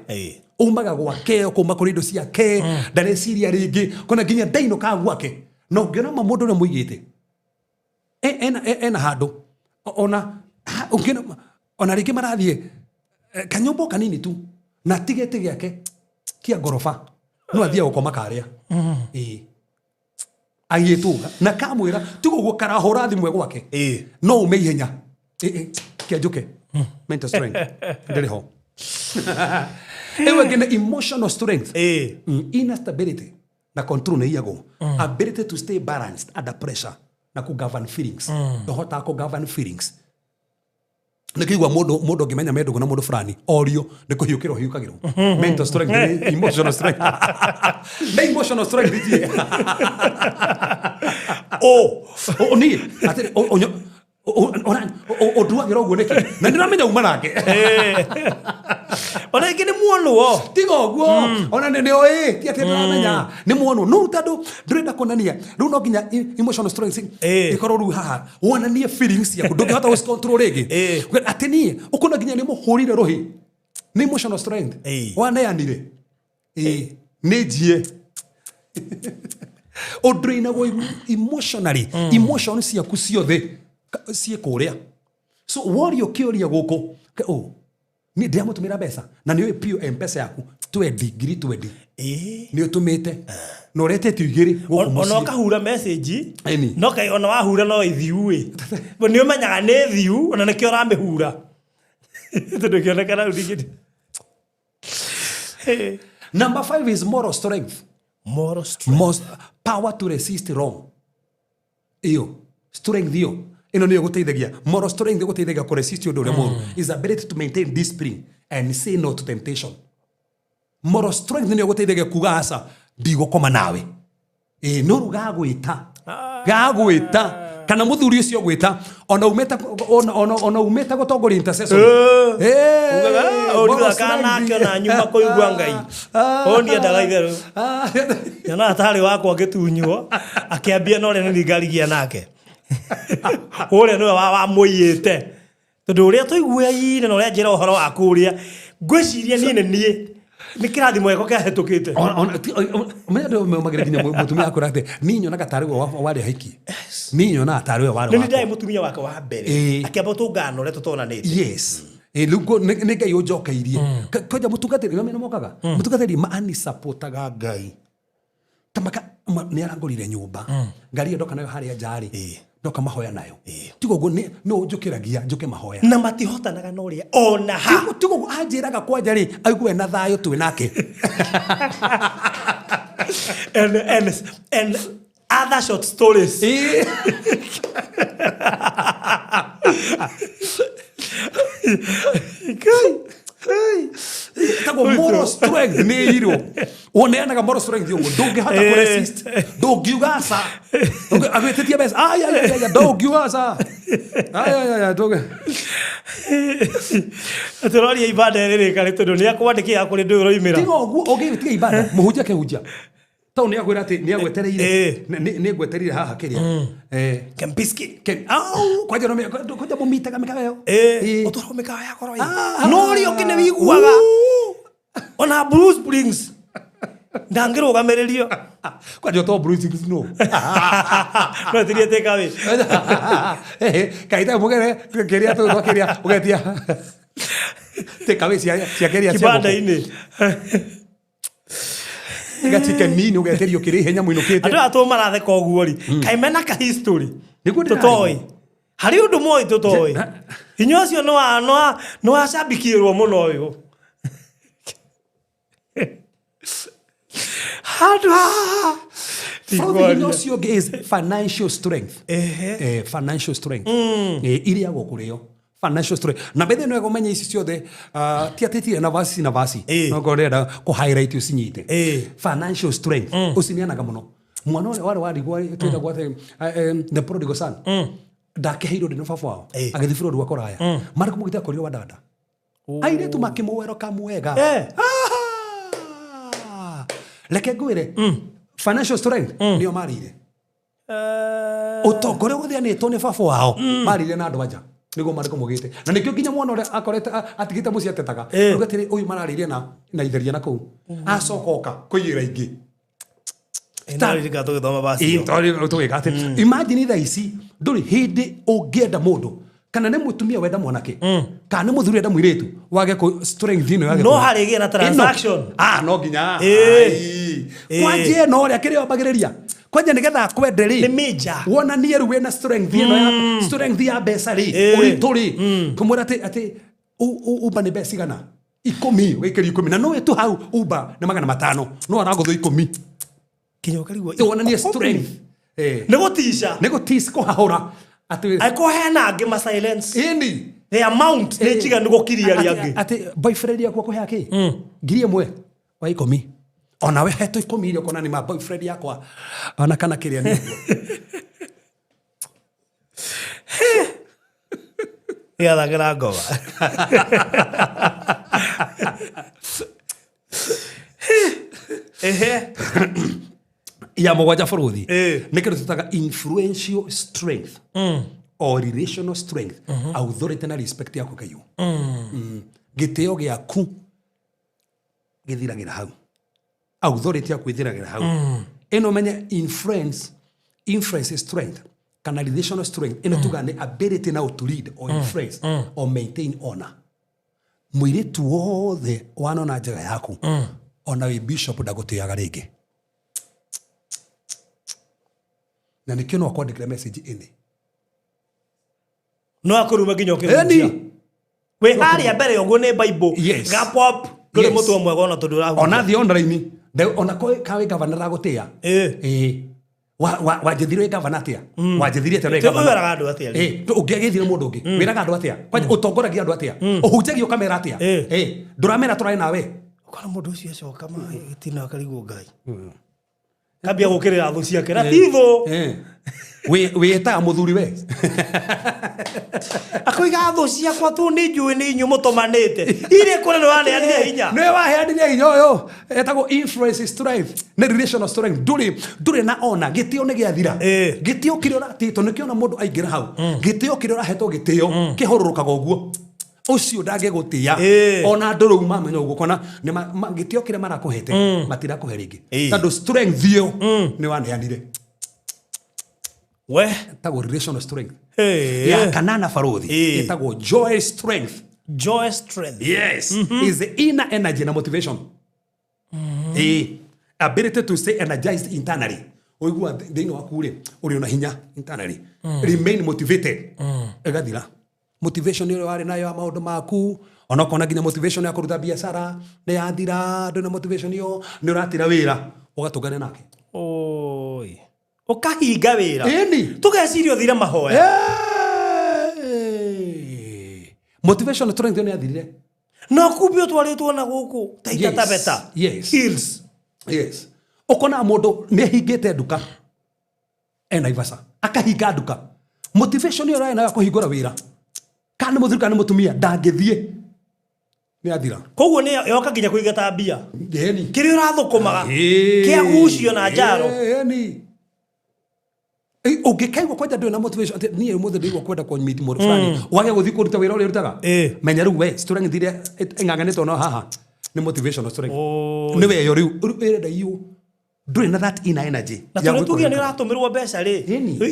Speaker 3: umaga gwake kuma kuri indo ciake ndareciria ringi kona nginya ndaino ka gwake no ngiona mundu ne muigite ena handu ona ungina ona ringi marathie kanyumba kanini tu na tigete giake kia gorofa no athia gukoma karia ayetuga na kamwira tugugo karahora thimwe gwake no umeihenya kia njuke mental strength ndiriho ewe gene emotional strength inner stability na control na iyago ability to stay balanced under pressure na ku govern feelings hota ko govern feelings nikigwa mundu ngimenya mendu na mundu fulani orio nikuhiukiro hiukagiro mental strength emotional strength na emotional strength die ni ati oduagiro guo neki na ndiramenya uma nake
Speaker 2: ona ikini muono
Speaker 3: tigo guo ona ne oi ti ati ndiramenya ni muono no tado ndrenda konania ru no ginya emotional strength ikoro ru haha wona nie feelings yaku ndungihota us control rigi ati ni ukona ginya ni muhurire rohi ni emotional strength wana yanire ni jie odrina go emotionally emotions yaku ciothe sie kuria so wario kioria goko ni ndia mutumira mbeca na ni pio mpesa yaku 20 ni utumite no rete tuigiri goko musi
Speaker 2: ono kahura message no kai ono wahura no ithiu bo ni umenyaga ni thiu ona nikio ramihura tondu kiona kana udigiti.
Speaker 3: Number 5 is moral strength. Most power to resist wrong. Iyo strength iyo ino niyo guteithagia moral strength guteithagia ku resist undu ure moru is ability to maintain discipline and say no to temptation. Moral strength niyo guteithagia kuga asa ndigukoma nawe no ruga gwita kana muthuri ucio gwita ona umeta gutongoria intercession
Speaker 2: uga kana kiona nyuma kuigwa ngai ondi ndaga itheru yana atari wakwa ngitunywo akiambia no rene ni ngarigia nake ore no wa muiyete tondu uria tuiguaine no ria njira uhoro waku uria ngwiciria nie ni kirathi mweko kia hetukite
Speaker 3: mendo magire ginya mutumia akurate ninyo na gatari wari hiki ninyo na atari wari
Speaker 2: ni ndai mutumia wake wa mbere akiamba tungano re tutona niti
Speaker 3: yes lugo ne ngai ujokairie koja mutungatiri no mokaga mutungatiri maani supportaga ngai tamaka ni arangorire nyumba ngari ndoka nayo haria njari ndoka mahoya nayo tigo no njukiragia njuke mahoya
Speaker 2: na matihotanaga no ria ona ha
Speaker 3: tigo anjiraga kwa njari aigwe na thayo twi nake
Speaker 2: and other short stories
Speaker 3: tago moral strength ni hiro oneanaga moral strength yongo ndungihota ku resist ndungiugasa agwetetia besa aya ndungiugasa aya ndoge
Speaker 2: atorori ibada riri kare tondu ni akwandikia kuri ndu roimira
Speaker 3: tigo oge tiga ibada muhunja ke hunja tau ni agwira ati ni agwetereire ni gwetereire haha kiria
Speaker 2: Kempiski
Speaker 3: kwa jero me kwa jabo mita kamikaga yo
Speaker 2: otoro mikaga ya koro no ri okine wiguaga ona Bruce Springs ndangiro gamererio
Speaker 3: kwa jero to Bruce Springs no
Speaker 2: no tiria teka we
Speaker 3: kaita mugere keria to keria ugetia te kabisa cia keria
Speaker 2: kibanda ini
Speaker 3: gatike mini ugeterio kiri henya muinukite
Speaker 2: andu atu marathe koguo ri kaimena ka history tutoi hari undu moi tutoi hinyo cio no acambikirwo muno uyu
Speaker 3: Hinyo cio is financial strength financial strength iria gukurio financial strength na bethe no egomenya ici ciothe ti atitire na vasi no gorenda ko highlight usinyite financial strength usinianaga muno mwana wale warigwa twita gwate the prodigal son ndakeheirwo ndi baba wao agithifirwo rwa koraya mari kumugita korio wa dada aire tu makimuwero kamwega leke gwire financial strength nio marire utongore guthia ni tone baba wao marire na andu anja nigo mariko mugite na nikyo kinya mwana ore akorete atigite muci atetaga ugatiri uyu mararirie na itheria na kuu acokoka kuiyira ingi
Speaker 2: Ndarika to githoma basi
Speaker 3: to gikate imagine tha ici nduri hindi ungienda mundu kana ne mutumia wenda mwanake kana ne muthuri wenda muiretu wage ku strength ino yage
Speaker 2: no harigie na transaction
Speaker 3: no ginya kwaje no ria kirio bagiriria kwaje nigetha kwenderi
Speaker 2: ni major
Speaker 3: wona nie ruwe na strength ino ya strength ya besa ri uituri kumura ati uba ni besa gana 10 wikiri 10 na no wetu hau uba na magana 5 no aragutho 10
Speaker 2: kinyo karigwo
Speaker 3: wona ni strength
Speaker 2: nego tisha
Speaker 3: ko hahora ati
Speaker 2: ako hena ngi ma silence
Speaker 3: ini
Speaker 2: the amount ni jiga nigo kiria riangi
Speaker 3: ati boyfriend yakwa ko haki ngiri mwe wa 10 ona we heto 10 ile kona ni ma boyfriend yakwa ona kana kiria ni
Speaker 2: ya da gragoba
Speaker 3: ya mogwaja foruthi nikero tutaga influential strength or relational strength authority na respect yako kayo giteo giaku githiragira hau authority yako githiragira hau eno menye influence strength kana relational strength eno tugane ability now to lead or influence or maintain honor muiritu wothe wanona njega yaku ona we bishop ndagutiaga ringi na nikio no kwandikira message ini
Speaker 2: no akuruma ginyo kirutia we hari mbere yogo ne bible ga pop kuri mutu mwega ona tondu rahu
Speaker 3: ona thi online ona ko kawe governor agutia wa jethire governor atia wa jethire ate governor
Speaker 2: weraga andu atia
Speaker 3: ungegithire mundu ungi weraga andu atia kwa utongoragia andu atia uhunjagio kamera atia nduramera turai nawe
Speaker 2: ukana mundu ucio acoka ma gitina karigwo ngai kabia gukirira thu ciake na titho
Speaker 3: we ta muthuri we
Speaker 2: akoiga thu ciakwa tu ni njui ni inyu mutomanite ire kure no ane ani hinya
Speaker 3: no wa he ani hinya yo etago influence strength ne relational strength dure na ona gitio ne giathira gitio kirora tito ne kiona mundu aingira hau gitio kirora heto gitio kihururukaga uguo ucio ndage gutia ona nduru mamenya uguo kona ni gitio kire marakuhete matira kuhe ringi tondu strength yo ni waneanire
Speaker 2: we
Speaker 3: tago relational strength ya kanana farodhi itago joy strength
Speaker 2: yes
Speaker 3: is the inner energy and motivation ability to stay energized internally oigua thini wakure uri ona hinya internally remain motivated egathira motivation ile wale nayo maundu maku ona kona ginya motivation ya kuruta biashara ne yathira ndo na motivation yo ni uratira wira ugatugane nake
Speaker 2: oi ukahinga wira
Speaker 3: eni
Speaker 2: tugecirio thire mahoya
Speaker 3: motivation strength ni yathirire
Speaker 2: no kubio twaritwo na guku taita tabeta
Speaker 3: hills ukona mundu ni hingite nduka Naivasha akahinga nduka motivation yo rai na kuhingura wira kana muthuri kana mutumia ndangithie Ni athira.
Speaker 2: Koguo ni yoka nginya kuigata mbia.
Speaker 3: Yeni.
Speaker 2: Kiri urathukumaga. Kia gucio na njaro.
Speaker 3: Yeni. Ungikaigwa kwenda ndio na motivation ati ni umuthe ndigwa kwenda kwa meet mo fulani. Wage guthi kuruta wira uri rutaga. Menya riu we strength ire inganganitwo no haha. Ni motivational strength. Ni we yo riu irenda you. Nduri na that inner energy.
Speaker 2: Na tuge ni uratumirwo mbeca ri.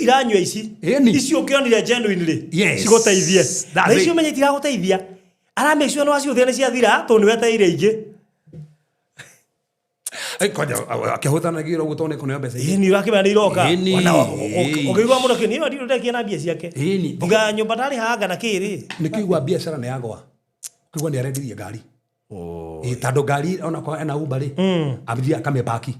Speaker 2: Iranywa ici. Icio ukionire genuinely. Cigoteithie. Na icio menye tiraguteithia. Ara make sure no acio thene cia thira to ni weteire ingi.
Speaker 3: Koja akihutana giro gutone kuno mbeca.
Speaker 2: Ni urakimenya ni iroka. Wana ukigwa muno kini ndio ndekie na mbia ciake. Buga nyumba ndari hanga na kiri.
Speaker 3: Nikigwa biashara ni yagwa. Kigwa ni arendirie ngari. Tando ngari ona kwa ena Uber ri. Abithia akamepaki.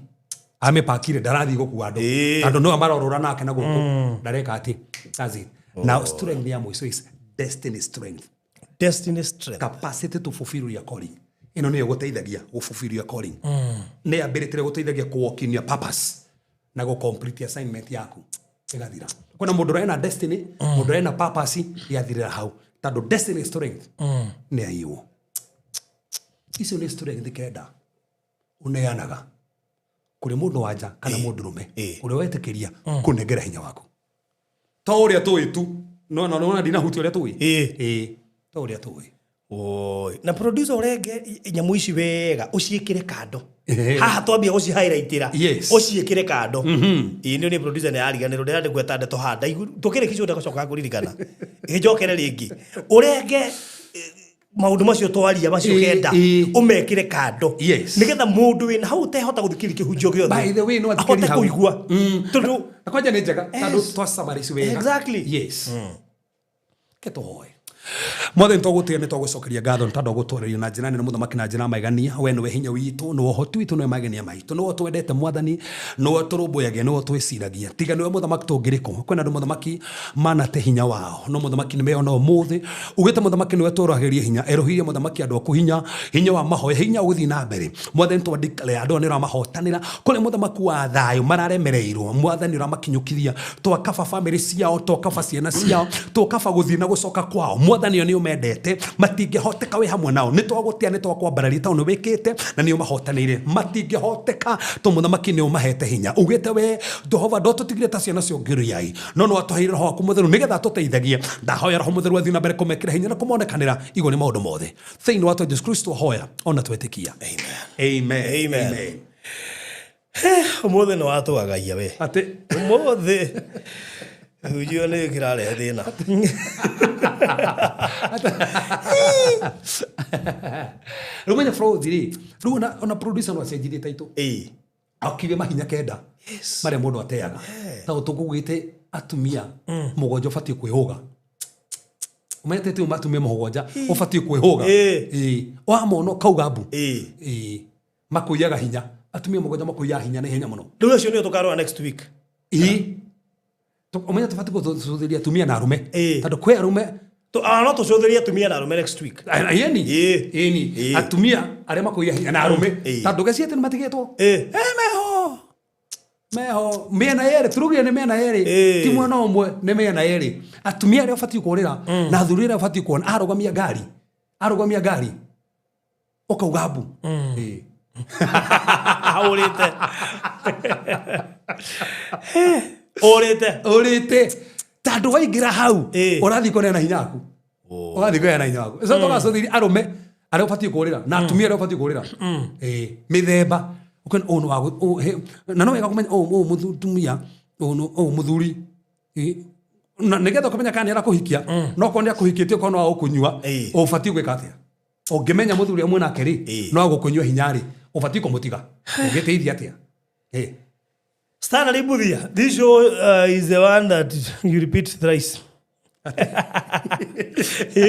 Speaker 3: Amepakire ndarathi gukua andu. Tando no amarorora nake na guku. Ndareka ati. That's it. Now strength ya mwiso is destiny strength.
Speaker 2: Destiny strength.
Speaker 3: Capacity to fulfill your calling. Ino niyo guteithagia gu fulfill your calling. Ni ability guteithagia ku walk in your purpose na go complete assignment yaku. Igathira. Kuna mundu ena destiny, mundu ena purpose yathirira hau. Tando destiny strength. Ni ayo. Icio ni strength kenda. Uneanaga. Kuri mundu wanja kana mundu rume. Uri wetikiria kunengera hinya waku. To uria tui tu. No ndina huti uria tui. To uria tui.
Speaker 2: Oi, na producer urenge nyamu ici wega uciikire kando. Haha twambia guci highlightira. Uciikire kando. Ini ni producer ni ariganiro ndira ndigweta ndeto handa. Tukire kicio ndacoka kuririkana. Igijokere ringi. Urenge maundu macio twaria macio kenda umekire kando. Nigetha mundu wina hau utehota guthikiri kihunjio giothe. By the way no athikiri hau. Kuigua. Tondu
Speaker 3: akwanja ni njega tando twasamarici wega.
Speaker 2: Exactly.
Speaker 3: Yes. Keto hoy. Mothe ntogutia nitogucokeria ngatho ntondo gutwereria na njira nene muthamaki na njira maigania we niwe hinya witu niwe hoti witu niwe magenia maitu niwe twendete mwathani niwe turumbuyagia niwe twiciragia tiga niwe muthamaki tungiriko kwena ndu muthamaki manate hinya wao no muthamaki ni meona umuthi ugite muthamaki niwe turagiria hinya erohirie muthamaki andu akuhinya hinya wa mahoya hinya uguthi na mbere mwathani to declare andu ni ramahotanira kule muthamaki wa thayo mararemereirwo mwathani ramakinyukithia twakaba family ciao twakaba ciana ciao twakaba guthi na gucoka kwao mwathani ni umendete matingihoteka we hamwe nao ni twagutia ni twakwambararia taunu wikite na ni umahotanire matingihoteka to muthamaki ni umahete hinya ugite we Jehova ndo tutigire ta ciana cio ngiriai no no atwahire roho waku mutheru nigetha tuteithagie ndahoya roho mutheru athi na mbere kumekira hinya na kumonekanira igwo ni maundu mothe thiini wa Jesu Kristo hoya ona twetikia amen
Speaker 2: umothe no atwagaia we
Speaker 3: ati
Speaker 2: umothe Ujio ni kirale thina.
Speaker 3: Rumenya flow thiri. Runa ona producer no acenjithie taito. Akive mahinya kenda. Mare mundu ateaga. Ta utugugite atumia mugonjo fatie kwihuga. Umete tu matumia mugonja ufatie kwihuga. Wa mono kaugabu. Makuyaga hinya. Atumia mugonja makuya hinya ni hinya muno.
Speaker 2: Ndio cio ni tukarwa next week.
Speaker 3: Umenya tufati guthuthiriria tumia na arume tondu kwi arume
Speaker 2: no tucuthiria tumia na arume next week
Speaker 3: yeni atumia aria makuia hinya na arume tondu geciete ni matigetwo meho mena yere turugia ni mena yere ti mwana omwe ni mena yere atumia aria fati kurira na athuri aria fati kuona arugamia ngari ukaugabu
Speaker 2: aurite
Speaker 3: Orete tando waigira hau urathi kone na hinya aku urathi kone na hinya aku so toka so thiri arume aria ufatie kurira na atumia aria ufatie kurira mithemba ukon ono wagu na no wega kumenya mutumia ono muthuri na nigetha kumenya kana era kuhikia no kone akuhikitie kono wa ukunyua ufatie gwika atia ungimenya muthuri amwe nake ri no agukunyua hinyari ufatie kumutiga ugiteithia atia
Speaker 2: Stanley Libudia, this show is the one that you repeat thrice.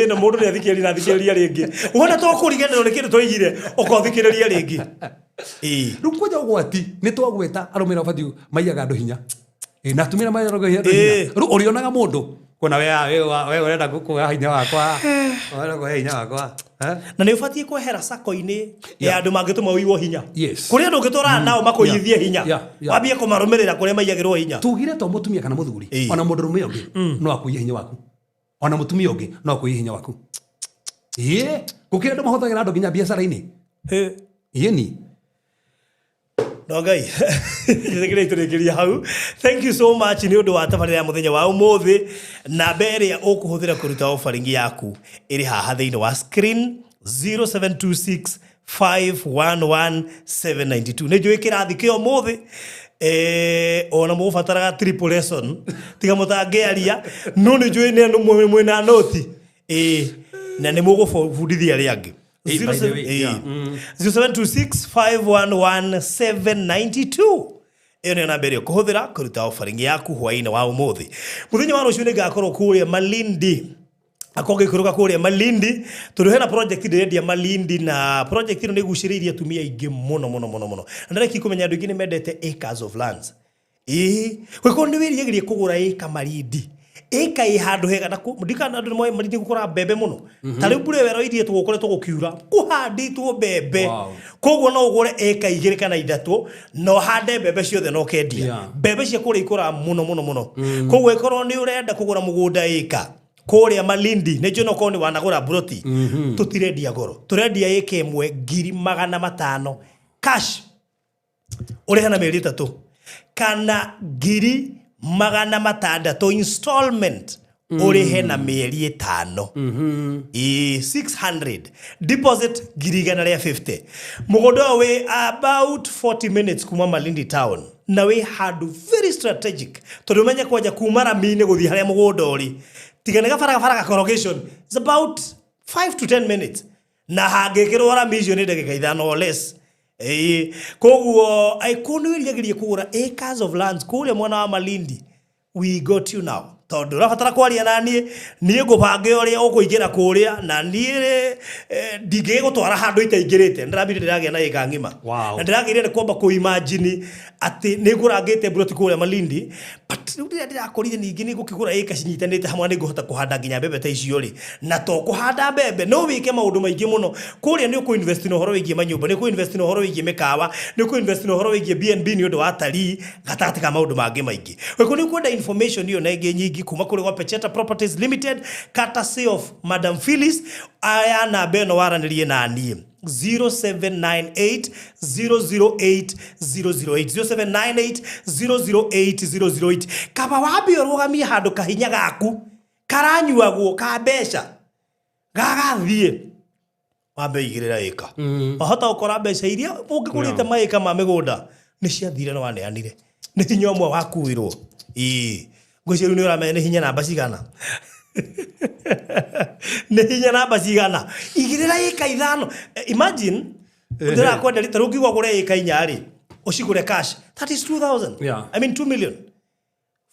Speaker 2: Na mundu ni athikiriria ringi. Wona to kuriganirwo ni kindu twaigire ukothikiriria ringi.
Speaker 3: Rukuja ugwati ni twagweta arumira fadi maiyaga andu hinya. Na tumira maiyaga hinya. Urionaga mundu kuna we urenda gukuga hinya wakwa. Wala kwa hinya wakwa.
Speaker 2: Na ni ufatie kwehera sako-ini ya andu mangituma uiwo hinya. Kuri andu ngitora nao makuithie hinya. Wambie kumarumirira kuri maiyagirwo hinya.
Speaker 3: Tugire to mutumia kana muthuri ona mundu rume ungi no akuiye hinya waku. Ona mutumia ungi no akuiye hinya waku. Gukira ndo mahothagira andu nginya biacara-ini. Yeni.
Speaker 2: No ngai njithikire iturikiria hau. Thank you so much ni undu wa tabarira ya muthenya wa umuthi na beria ukuhuthira kuruta offering yaku iri haha thiini wa screen 0726 511 792 ni njui kirathi kio muthi ona mubataraga triple lesson tiga mutangiaria no ni njui ni mwina noti na ni mugubundithia ri angi 0726511792 iyo ni namba ĩrĩa kuhuthira kuruta offering yaku hwaini wa umuthi. Muthenya wa rucio ni ngakorwo kuria Malindi akonge kuruka kuria Malindi turi hena project ndia Malindi na project ino ni guciriria tumia ingi muno ndareki kumenya andu ingi ni mendete acres of lands wiko ni wirigirie kugura eka Malindi eka i handu hega na ndikana andu moe Malindi gukora bebe muno tari mbure wero irie tugukoretwo gukiura kuhanditwo bebe koguo no ugure eka igiri kana ithatu no hande bebe ciothe no kendia bebe cia kuri ikura muno koguo ikorwo ni urenda kugura mugunda eka kuria Malindi nejo no koni wanagura broti tutirendia goro turendia eka imwe 500,000 cash uri hana meri 3 kana 600,000 installment uri hena meri 5 600 deposit 150 mugodo we about 40 minutes kuma Malindi town na we had very strategic turumenya kwaja kumara mine guthi haria mugodo uri tiganega faraga corrugation is about 5 to 10 minutes na hangekirwo ra mission ni ndagika 5 or less koguo aikunu irigirie kugura acres of lands kule mwana wa Malindi we got you now tondu rafatara kwaria nanie nie ngubange uria ukuingira kuria na nie ndige gutwara handu itaingirite ndirabiri ndiragia na eka ngima na ndiragire ni kwamba ku imagine ati ni ngurangite broti kuria Malindi but ndirakorire ningi ni gukigura eka cinyitanite hamwe ni nguhota kuhanda nginya bebe ta icio ri na to kuhanda bebe no wike maundu maingi muno kuria ni ku invest no horo wigie manyumba ni ku invest no horo wigie mikawa ni ku invest no horo wigie BNB ni undu wa tari gatagati ka maundu mangi maingi weko ni kwenda information hiyo na ingi nyingi kuma kuri wa Pecheta Properties Limited courtesy of Madam Phyllis aya na beno waranirie na nie 0798 008 008 0798 008 kaba wabi orugamia handu kahinya gaku karanyuagwo ka besha gagathie wambe igirira eka wahota ukora besha iria ungigurite maika ma migunda ni ciathire no waneanire ni hinya mwe wakuirwo ngociru ni uramenya ni hinya namba cigana ni hinya namba cigana igirira eka 5 imagine ndira kwenda ritarugi gwa gure eka 4 ri ucigure cash that is 2,000 I mean 2 million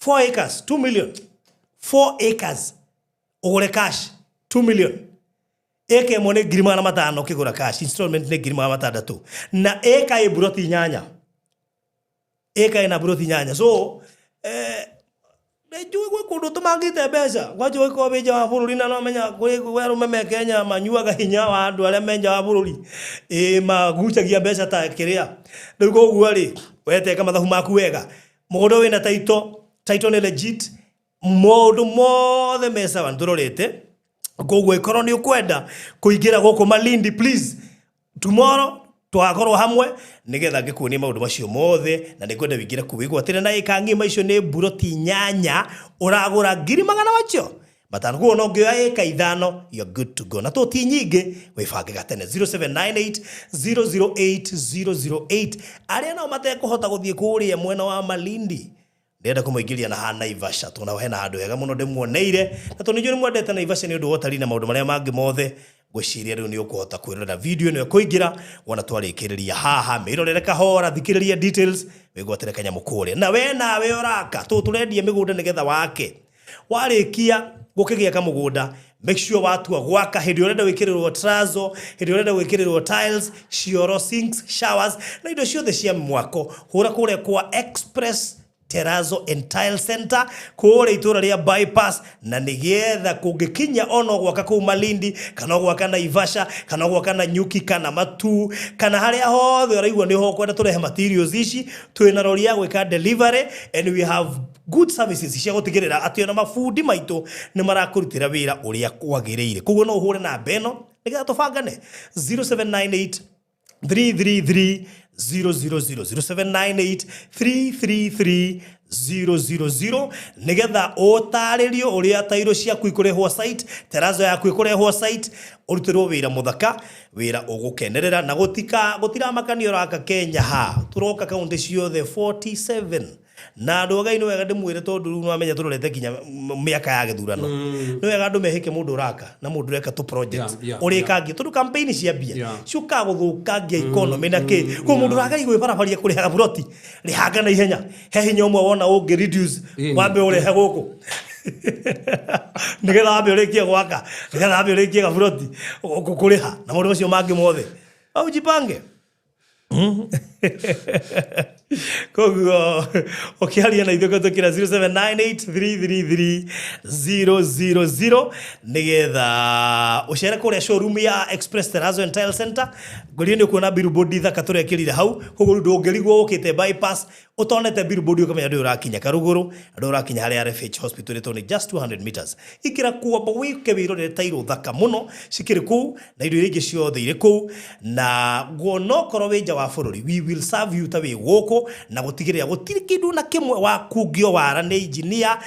Speaker 2: 4 acres 2 million 4 acres ugure cash 2 million eka imwe ni 500,000 ukigura cash installment ni 600,000 na eka i broti nyanya eka ina broti nyanya so Nejui kundu tumangite mbeca gwajui ko beja wa bururi na no menya kuri werume me Kenya manyuaga hinya wa andu aria menja wa bururi magucagia mbeca ta kiria riu koguo ri wete kama mathabu maku wega mugondo wina title ni legit modu mothe mesa wandurorete koguo ikoro ni ukwenda kuingira guku Malindi please tomorrow twakorwo hamwe nigetha ngikuonia maundu macio mothe na nikwenda wingira kuwigwa tena na eka ngima icio ni buroti nyanya uragura 100,000 wacho matano kuo no ngioya eka 5 you're good to go na to ti nyingi wibange gatene 0798 008 008 aria no mate kuhota guthie kuria mwena wa Malindi ndenda kumuingiria na hana Naivasha tuna hena handu hega muno ndimuoneire na to ninyo ni mwendete Naivasha ni undu wotari na maundu maria mangi mothe gwiciria riu ni ukuhota kwirora video ni kuingira wona twarikiriria haha mirorere kahora thikiriria details wigwatire kanyamu kuria na we nawe oraka turendia migunda nigetha wake warikia gukigia kamugunda make sure watu gwaka hindi urenda wikirirwo trazo hindi urenda wikirirwo tiles cioro sinks showers na indo ciothe cia mwako hura kuria kwa Express Terrazzo and Tile Center kore itura ria bypass na nigetha kungikinya ono gwaka ku Malindi kana gwaka Naivasha kana gwaka na Nyuki kana Matu kana haria hothe uraigwa ni ho kwenda turehe materials ici twina rori ya gwika delivery and we have good services cia gutigirira ati ona mafundi maitu ni marakurutira wira uria kwagiriire koguo no uhure na beno nigetha tubangane 0798 333 000 0798 333 000 nigetha utaririo uria tairo ciaku ikurehwo site terazo yaku ikurehwo site urutirwo wira muthaka wira ugukenerera na gutira makanio raka Kenya ha turoka kaunti ciothe 47 na andu Ngai ni wega ndimwire tondu riu nwamenya turorete kinya miaka ya githurano ni wega andu mehike mundu uraka na mundu reka tu project urikangi tondu campaign cia bia ciuka guthukangia economy na ki ko mundu uraka igwe barabaria kurihaga buroti rihanga na ihenya he hinya umwe wona ungi reduce wambe urehe guku nigetha wambe urikie gwaka nigetha wambe urikie ga buroti kuriha na mundu ucio mangi mothe au jipange koguo okiaria na ithuko tukira 0798333000 nigetha ucere kuria showroom ya Express Terazo and Tile Center ngori ni kuona billboard thaka turekirire hau koguo ndungirigwo ukite bypass utonete billboard ukamenya ndu urakinya Karuguru ndu urakinya hari RFH hospital to just 200 meters ikira kuwa wike wirore tairo thaka muno cikiri ku na indo iringi ciothe iri ku na guono korwo winja wa bururi we will serve you tawi goko na gutigirira gutiri kindu na kimwe wakungio wara ni engineer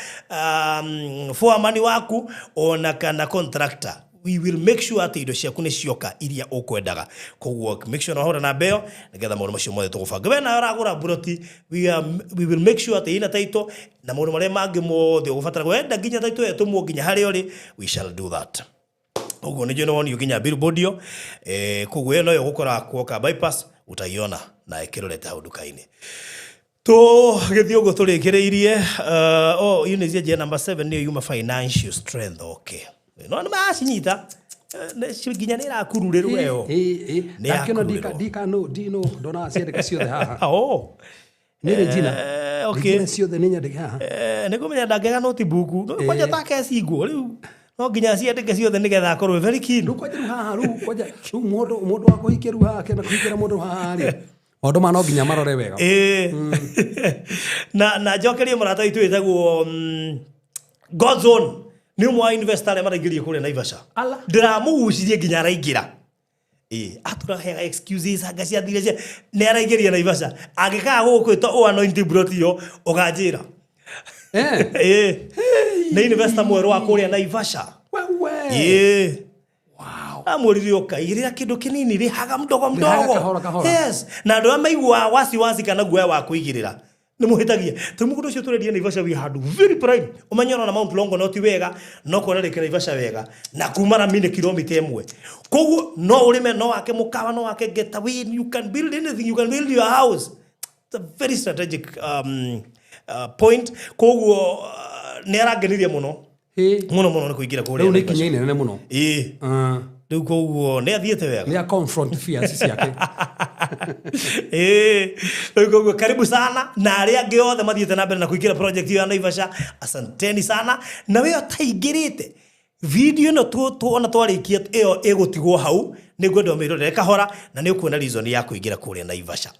Speaker 2: foreman waku ona kana contractor we will make sure ati indo ciaku ni cioka iria ukwendaga koguo make sure na hora na beo nigetha maundu macio mothe tugubanga we na uragura buroti we will make sure ati ina taito na maundu maria mangi mothe ugubatara gwenda nginya taito yetu mu nginya hari uri we shall do that koguo ni jono woni ukinya billboard yo koguo eno yo gukora kuoka bypass utaiona na ekirorete hau dukaini to githiogo turikiriirie unit ya number 7 ni yuma financial strength okay no macinyita nginya ni rakururirwo eo
Speaker 3: nakino dika no dino dona ciendeka ciothe haha ni Regina
Speaker 2: okay
Speaker 3: Regina ciothe ni nyandike haha
Speaker 2: ni kumenya ndangega no tibuku no kwanja take cingwo riu no nginya ciendeke ciothe nigetha akorwo very keen
Speaker 3: ru kwanja haha ru kwanja ru mundu wa kuhikiru haha kena kuhikira mundu haha ri maundu ma no nginya marore wega
Speaker 2: na jokerie murata itu etagwo God's Own ni umwe investor le maraingirie kule Naivasha ndiramugucirie nginya araingira aturahega excuses agacia thire ne araingirie Naivasha agika gukwita o anointing brought yo uganjira na investor mweru wa kule Naivasha wewe wow amuririo kairira kindu kinini ri haga mdogo yes na ndo amaigwa wasi kana guoya wa kuigirira ni muhitagia tumugudo cio turedia Naivasha we had very prime umanyora na Mount Longonot wega no kora reke Naivasha wega na kumara mine kilomita imwe koguo no urime no wake mukawa no wake getaway you can build anything you can build your house it's a very strategic point koguo ne arangenirie muno muno ni kuingira kuri
Speaker 3: riu ni kinyaine nene muno
Speaker 2: riu koguo ne athiete wega
Speaker 3: ni a confront fears ciake
Speaker 2: koguo karibu sana na aria angi othe mathiete na mbere na kuingira project ya Naivasha asanteni sana na we taingirite video no tuona twarikia iyo egutigwo hau nigwenda umirorere kahora na ni ukuona reason ya kuingira kuri Naivasha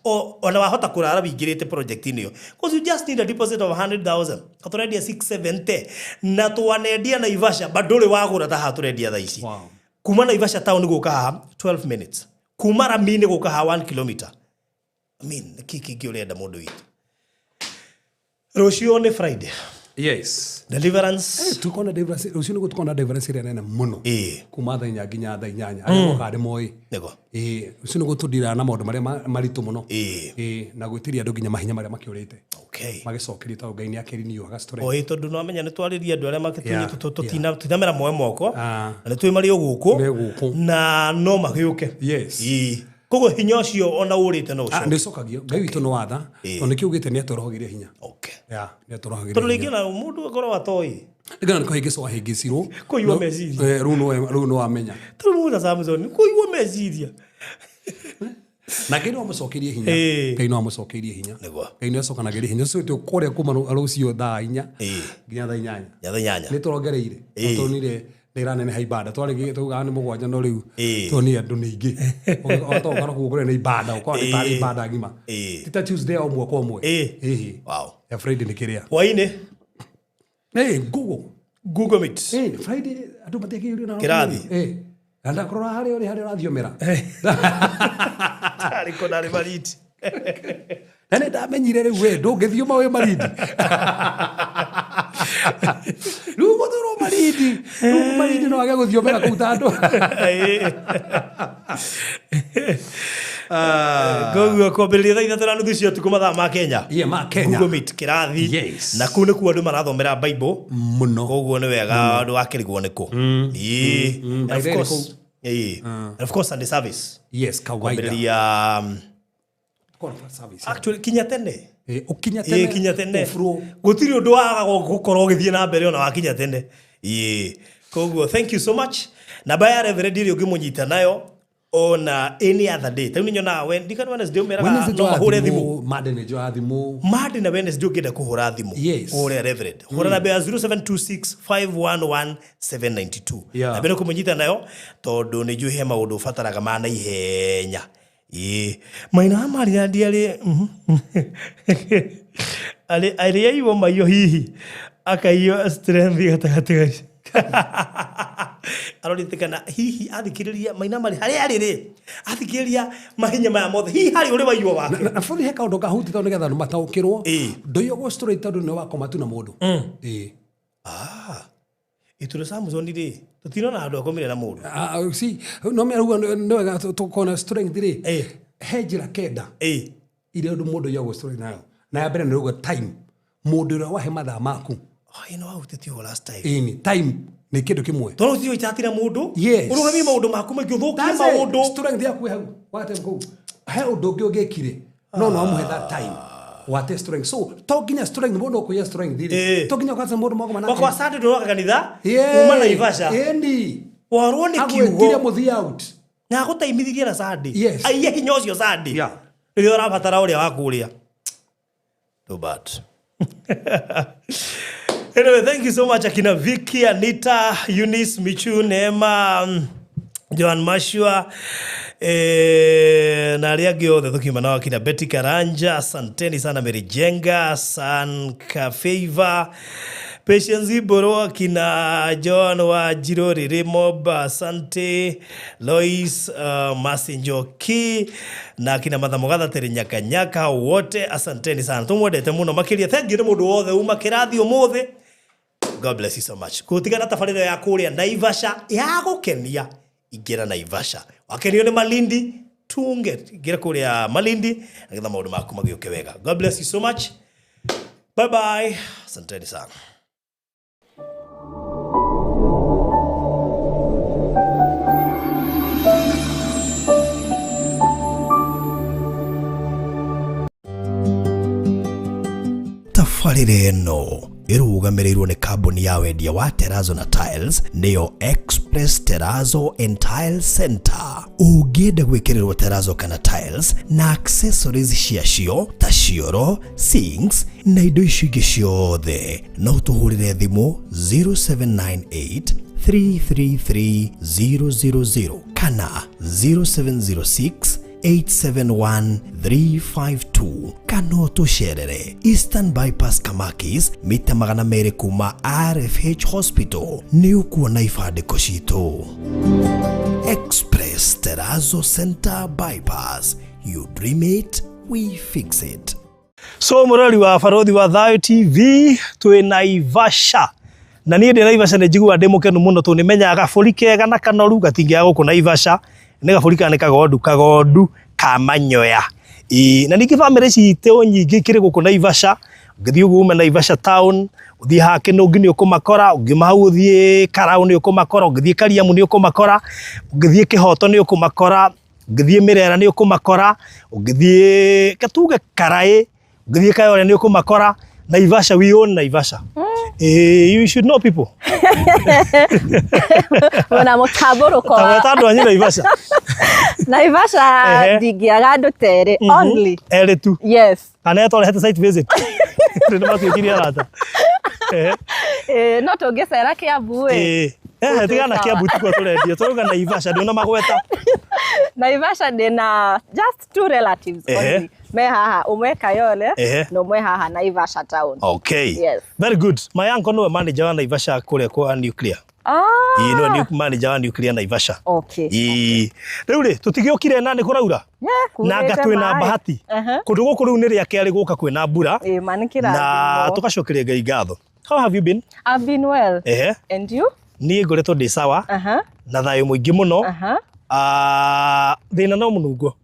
Speaker 2: ona wahota kurara bingirite project niyo because you just need a deposit of 100,000 katurendia 670 na twanendia Naivasha badole wagura ta haturendia thaici kuma Naivasha town guka 12 minutes kuma Ramini guka 1 kilometer I mean kiki urenda mundu witu rocio ni Friday
Speaker 3: yes
Speaker 2: deliverance
Speaker 3: tukona deliverance rocio ni gutukona deliverance ria nene muno kuma thainya nginya thainyanya ari gukari moi
Speaker 2: nego
Speaker 3: rocio ni gutudira na maundu maria maritu muno na gwitiria andu nginya mahinya maria makiurite
Speaker 2: okay
Speaker 3: magicokeria ta Ngai ni akiri you agastre
Speaker 2: ito ndu no amenya ni twariria andu aria makitunye tutinamera moyo moko na ni twi mari guku na no magiuke
Speaker 3: yes
Speaker 2: koguo hinya ucio ona urite no ucio
Speaker 3: ni cokagio Ngai witu no watha ona kiugite ni atorogirie hinya
Speaker 2: okay
Speaker 3: ni atorogirie
Speaker 2: tondu lingi na mundu akoro watoi
Speaker 3: ndigana ni kuhingico ahingicirwo
Speaker 2: kuiwa meciria
Speaker 3: ru no amenya
Speaker 2: tondu mundu Samson kuiwa meciria
Speaker 3: na Ngai no amucokerie hinya Ngai no amucokerie hinya Ngai no acokanagirie hinya ucio tu kuria kuma rucio thaa 4 nginya thaa 8 ni turongereire tonire nirane haibada twari tuga ni mugwanja no riu toni andu ningi oto kana kugure ni ibada uko ni tari ibada ngima tita Tuesday o mwe kwa mwe wow ya Friday ni kiria
Speaker 2: waine
Speaker 3: Google
Speaker 2: Meet
Speaker 3: Friday adu mateke yuri na
Speaker 2: kirathi
Speaker 3: Anda kurora hari rathiomera.
Speaker 2: Ariko ndari Malindi.
Speaker 3: Nene ndamenyire rĩu we ndũngĩthiuma wĩ Malindi. Rĩu gũthurwo Malindi. Rĩu Malindi no age gũthiomera kũruta andũ.
Speaker 2: Gogo kwambĩrĩria thaa ithatũ na nuthu cia ũtukũ mathaa ma Kenya.
Speaker 3: Ma Kenya.
Speaker 2: Google Meet kĩrathi.
Speaker 3: Yes.
Speaker 2: Na kũu nĩkuo andũ marathomera Bible.
Speaker 3: Mũno.
Speaker 2: Koguo nĩ wega andũ wakĩrigwo nĩkũ. Of course. And of course Sunday service.
Speaker 3: Yes, kawaida.
Speaker 2: Kwambĩrĩria
Speaker 3: service.
Speaker 2: actually kinya tene.
Speaker 3: Ukinya tene.
Speaker 2: Kinya tene. Gũtirĩ ũndũ waga gũkorwo ũgĩthiĩ na mbere ona wakinya tene. Koguo thank you so much. Namba ya Reverend ĩrĩa ũngĩmũnyita nayo on any other day. Tau nĩnyonaga Wednesday umeraga no mahũre thimũ.
Speaker 3: Monday nĩ njoya thimũ.
Speaker 2: Monday na Wednesday ũngĩenda kũhũra thimũ.
Speaker 3: Yes.
Speaker 2: Ũrĩa Reverend. Hũra namba ya 0726511792. Namba ĩno kũmũnyita nayo tondũ nĩ njũĩ he maũndũ ũbataraga ma naihenya. Maina Maria ndiarĩ arĩaigwo maiyo hihi akaiyo strength gatagatĩ aroritikana hihi athikĩrĩria Maina Maria harĩa arĩ athikĩrĩria mahinya maya mothe hihi harĩ ũrĩ waiywo wake
Speaker 3: na bũrũri he kaũndũ kahuti tondũ nĩgetha mataũkĩrwo ndũiyogwo straight tondũ nĩ wakoma tu na mũndũ.
Speaker 2: Itũra Samson rĩ tũtirona andũ akomire na mũndũ.
Speaker 3: No mĩaruga nĩ wega tũkona strength rĩ he njĩra kenda iria mũndũ iyogwo straight nayo. Na ya mbere nĩ rũga time mũndũ ũrĩa wahe mathaa maku.
Speaker 2: No wahutĩtio last time.
Speaker 3: Time nĩ kĩndũ kĩmwe.
Speaker 2: Tondũ ũthiĩ ũitatira mũndũ. Ũrũgamie maũndũ maku maingĩ ũthũkie maũndũ.
Speaker 3: Strength yaku hau wate kũu. He ũndũ ũngĩ ũngĩkire no amũhe that time. Wate strength. So to nginya strength mũndũ ũkũya strength rĩ. To nginya kwanza mũndũ mogoma na.
Speaker 2: Kwa Sunday ndoka kanitha. Uma na Ivasha. Warwo nĩ kiugo.
Speaker 3: Agwĩkire mũthia out.
Speaker 2: Na gũtaimithĩrie na Sunday.
Speaker 3: Yes.
Speaker 2: Aiye hinya ũcio Sunday. Rĩrĩa ũrabatara ũrĩa wakũrĩa. Too bad. Anyway, thank you so much akina Vicky, Anita, Eunice, Michu, Neema, Joan Mashua, na arĩa angĩ othe tukiuma nao akina Betty Karanja, asanteni sana Mary Jenga, San Kafeiva, Patience Iboro, akina John wa Jirori Remob, asante, Lois, Masi Njoki, na akina Mathamogatha Tere Nyakanyaka wote, asanteni sana. Tumwendete muno makĩria. Thank you nĩ mũndũ wothe uma kĩrathi ũmũthĩ. God bless you so much. Kutigana tabarĩra ya kũrĩa Naivasha ya gũkenia ingĩra Naivasha. Wakenio nĩ Malindi tunge ingĩra kũrĩa Malindi nĩgetha maũndũ maku magĩũke wega. God bless you so much. Bye bye. Asanteni sana. Tabarĩra ĩno ĩrũgamĩrĩirwo nĩ kambuni ya wendia wa Terrazzo na Tiles nĩyo Express Terrazzo and Tile Center. Ũngĩenda gwĩkĩrĩrwo Terrazzo kana Tiles na accessories ciacio ta cioro, sinks na indo icio ingĩ ciothe no tũhũrĩre thimũ 0798 333 000 kana 0706 871-352 kana tucerere Eastern Bypass Kamakis mita 200 kuma RFH Hospital ni ukuona ifadiko citũ. Express Terrazzo Center Bypass, you dream it, we fix it. So mũrori wa Barothi wa Thayo TV twĩ Naivasha na niĩ ndĩ Naivasha nĩ njiguaga ndĩ mũkenu mũno tondũ nĩmenyaga gabũri kega na kanoru gatingĩaga gũkũ Naivasha. Nĩ gabũri kana nĩ kagondu ka Manyoya. Na ningĩ bamĩrĩ citũ nyingĩ ikĩrĩ gũkũ Naivasha. Ũngĩthiĩ ũguo ume Naivasha town, ũthiĩ Hakinũngi nĩ ũkũmakora, ũngiuma hau ũthiĩ Karau nĩ ũkũmakora, ũngĩthiĩ Kariamu nĩ ũkũmakora, ũngĩthiĩ Kĩhoto nĩ ũkũmakora, ũngĩthiĩ Mĩrera nĩ ũkũmakora, ũngĩthiĩ Gatuge Karaĩ, ũngĩthiĩ Kayole nĩ ũkũmakora. Naivasha, we own Naivasha. You should know people.
Speaker 4: Wana mutaburu kwa.
Speaker 2: Tawetando anyi Naivasha.
Speaker 4: Naivasha digiaga andũ terĩ only.
Speaker 2: Erĩ tu.
Speaker 4: Yes.
Speaker 2: Kana twarehete site visit. Ndio matũkiria rata.
Speaker 4: No tũngĩcera Kiambu
Speaker 2: tigana Kiambu tu kwa tũrendia. Tũruga Naivasha ndio na magweta.
Speaker 4: Naivasha ndina just two relatives only. Me haha umwe Kayole no mwe haha Naivasha town.
Speaker 2: Okay.
Speaker 4: Yes.
Speaker 2: Very good. My uncle no manager wa Naivasha kule kwa nuclear. no ni manager wa Nuclear Naivasha.
Speaker 4: Okay.
Speaker 2: Riu ri tutigiokire na ni kuraura. Na ngatwe na bahati. Kundu guku riu ni ria keri guka kwina mbura. Na tugacokeria Ngai ngatho. How have you been?
Speaker 4: I've been well. And you?
Speaker 2: Ni ngoretwo ndi sawa. Na thayo muingi muno. Thina no munungo.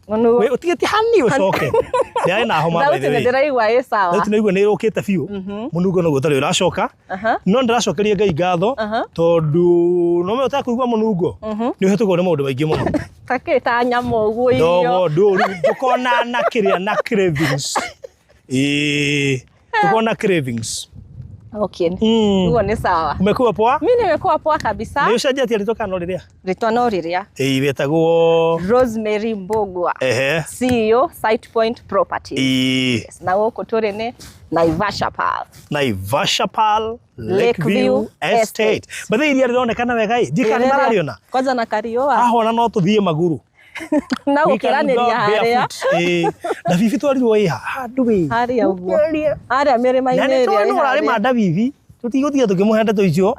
Speaker 2: We utigeti hani ucoke. Ndai na homa by the way.
Speaker 4: Ndiraigua sawa.
Speaker 2: Ndati naigua ni rukite biu. Munungo no gutari uracoka. No ndiracokeria Ngai ngatho tondu no me utakuigua munungo. Ni uhetuko ni maundu maingi muno.
Speaker 4: Takita nyamo uguo irio.
Speaker 2: Dogo nduru ndukona na kiria na cravings. Tukona cravings.
Speaker 4: Okay. Huo ni sawa.
Speaker 2: Umekuwa poa?
Speaker 4: Mimi nimekuwa poa kabisa.
Speaker 2: Ni ushajati alitoka no riria?
Speaker 4: Ritwa no riria.
Speaker 2: Betagwo
Speaker 4: Rosemary Mbogwa. CEO Site Point Properties. Yes. Na woko tore ne Naivasha Pal.
Speaker 2: Naivasha Pal Lakeview Estate. Bathe iria rionekana wega i. Dika ni marariona.
Speaker 4: Kwanza na karioa.
Speaker 2: Ahona no tuthie maguru.
Speaker 4: Na ukiraniria haria.
Speaker 2: Na bibi twarirwo iha. Handu wi.
Speaker 4: Haria uguo. Haria mirima-ini iria.
Speaker 2: No rari manda bibi. Tutiguthia tukimuhenda tuicio.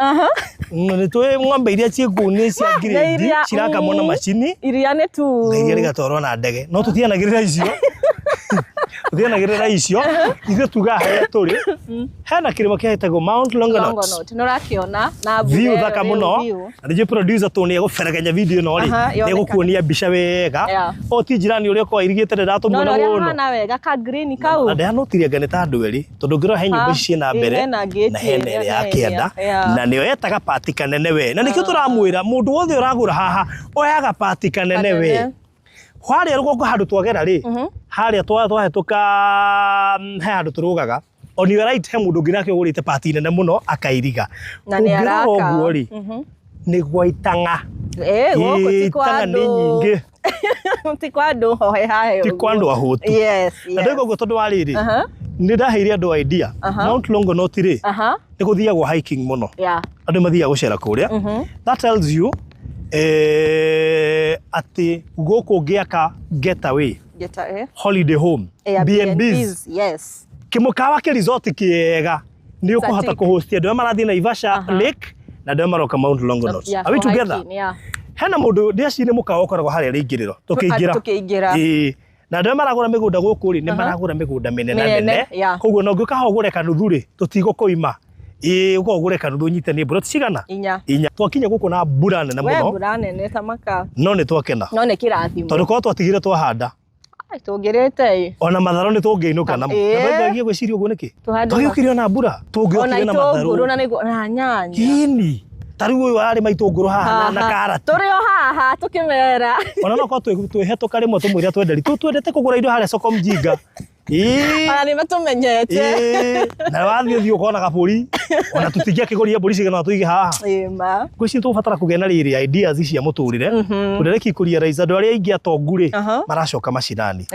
Speaker 2: Ni twe ng'ombe iria ciikuni cia grade cirakamwo na macini.
Speaker 4: Iria ni tu.
Speaker 2: Na iria rigatwarwo na ndege. No tuthianagirira icio. Tuthianagirira icio. Ithuĩ tuga haria turi. Hena kirima kihetagwo Mount Longonot.
Speaker 4: Nurakiona na
Speaker 2: view thaka muno. Na DJ producer Tony eguferegenya video no ri. Negukuonia mbica wega. O ti jirani uria kwa irigite ndiratumwo na muno.
Speaker 4: Na wega ka green kau.
Speaker 2: Na ndanutiria ngane ta andu eri tondu ngiro he nyumba ici na mbere na hena ere ya kienda na niyo yetaga party kanene we. Na nikio turamwira mundu wothe uragura haha oyaga party kanene we. Haria rugongo handu twagera ri haria twahetuka he handu turugaga on your right he mundu ngina kio gurite party nene muno akairiga
Speaker 4: na ni araka
Speaker 2: uguo ri ni gwaitanga
Speaker 4: goko ti kwa andu
Speaker 2: nyingi
Speaker 4: ti kwa andu hohe hahe
Speaker 2: ti kwa andu ahutu na ndego go tondu wariri ni ndaheire andu idea Mount Longonot ri ni guthiagwo hiking muno andu mathiaga gucera kuria that tells you ati goko ngiaka getaway holiday home B&Bs
Speaker 4: yes
Speaker 2: kimukawa ki resort kiega ni ukuhota kuhostia ndio marathi Naivasha Lake na ndio maroka Mount Longonot are we together hena mundu ndiacine mukawa ukoragwo haria ringiriro tukiingira na ndio maragura migunda guku ri ni maragura migunda minene koguo no ngioka hogure kanuthu ri tutigukoima ukogure kanuthu nyite ni mbura cigana inya twakinya guku na mbura nene muno
Speaker 4: mbura nene tamaka
Speaker 2: no ni twakena
Speaker 4: no ni kirathimo
Speaker 2: tondu ko twatigire twahanda
Speaker 4: tungirete
Speaker 2: ona matharu ni tungiinuka namo na bagia gwiciria uguo niki twagiukirio na mbura tungiokire na matharu
Speaker 4: ona na nyanya
Speaker 2: kini tari uyu ari maitunguru haha na karati
Speaker 4: turi o haha tukimera
Speaker 2: ona no ko twehetuka rimwe tumwira twenderi twendete kugura indo haria soko mjinga
Speaker 4: ana ni matumenyete
Speaker 2: na wathio thio kona kaburi ona tutigia kigoria mburi cigana tuige haha
Speaker 4: ma
Speaker 2: gwicii tubatara kugena riri ideas ici cia muturire kundereki kuria raiza andu aria ingi atonguri maracoka macinani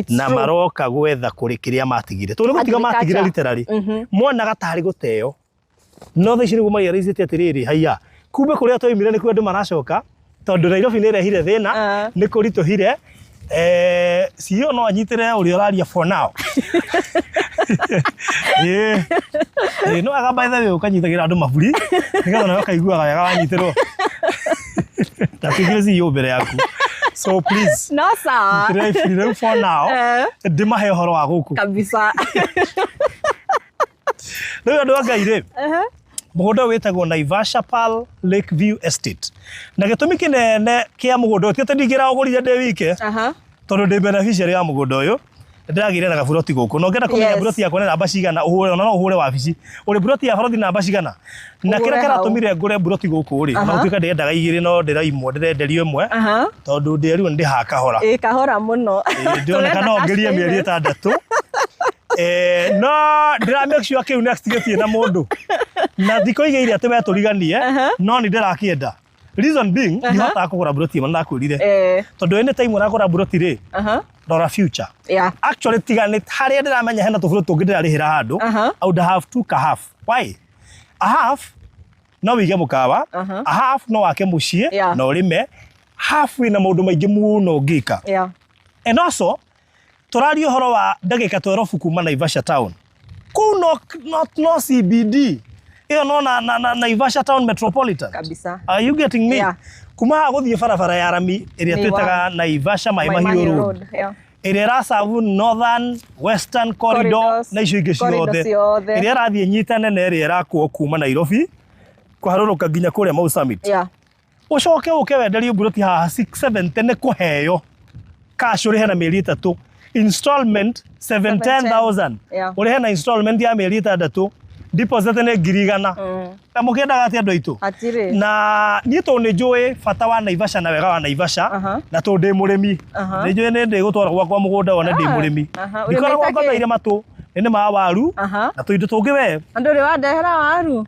Speaker 2: na maroka gwetha kuri kiria matigire tu ni gutiga matigire literally mwana gatari guteo no thaici niguo mariarizite atiriri haiya kumbe kuria twaimire ni kwendu maracoka tondu Nairobi ni rehire thina ni kurituhire sio no anyitire uri oraria for now no aga by the way ukanyitagira andu maburi nigatha nayo kaiguaga wega wanyitirwo tatigire si yo mbere yaku so please
Speaker 4: no sawa
Speaker 2: try for now ndimahe horo wa guku
Speaker 4: kabisa
Speaker 2: no andu angaire mugunda witagwo Naivasha Pal Lakeview Estate na gitumi kinene kia mugunda ti ndingira ogurire ndi wike tondu ndi beneficiary ya mugunda uyu ndagire na gaburoti guku no ngenda kumenya buroti yakwa ni namba cigana uhure ona no uhure wabici uri buroti ya buroti namba cigana na kira karatumire ngure buroti guku ri no tuika ndendaga igiri no ndiraimwo ndirenderio imwe tondu ndiriu ndi ha kahora
Speaker 4: kahora muno
Speaker 2: ndioneka no ngerie mieri 6 no ndira make sure kiu next getie na mundu na thiko igire ati we turiganie no ni ndirakienda reason being ni hota kugura buroti mana nakwirire tondu ene time uragura buroti ri dora future actually tigane haria ndiramenya hena tuburoti tungi ndirarihira handu I would have two half why a half no wige mukawa a half no wake mucie no rime half ina maundu maingi muno ngika and also turario horo wa ndagika 12 kuma Naivasha town kuno not no CBD Iyo no na Naivasha town metropolitan.
Speaker 4: Kabisa.
Speaker 2: Are you getting me?
Speaker 4: Yeah.
Speaker 2: Kuma guthie barabara ya rami iria twitaga Naivasha Mai Mahiu Road.
Speaker 4: Yeah.
Speaker 2: Iria rasavu northern western corridor na icio ingĩ ciothe. Iria rathie nyitane na iria irakwo kuma Nairobi kuharũrũka nginya kũrĩa Mau Summit.
Speaker 4: Yeah.
Speaker 2: Ucoke uke wenderie mburoti haha 670 nĩ kũheo cash ũrĩhe na mĩeri 3 installment 710,000 ũrĩhe na installment ya mĩeri 6 deposit nĩ 100,000 na mũkĩendaga atĩ andũ aitũ na niĩ tondũ nĩ njũĩ bata wa Naivasha na wega wa Naivasha na tondũ ndĩ mũrĩmi nĩ njũĩ nĩ ndĩgũtwara gwakwa mũgũnda wone ndĩ mũrĩmi ndikoragwo ngothaire matũ nĩ ma waru na tũindo tũngĩ we
Speaker 4: andũ rĩ wandehera waru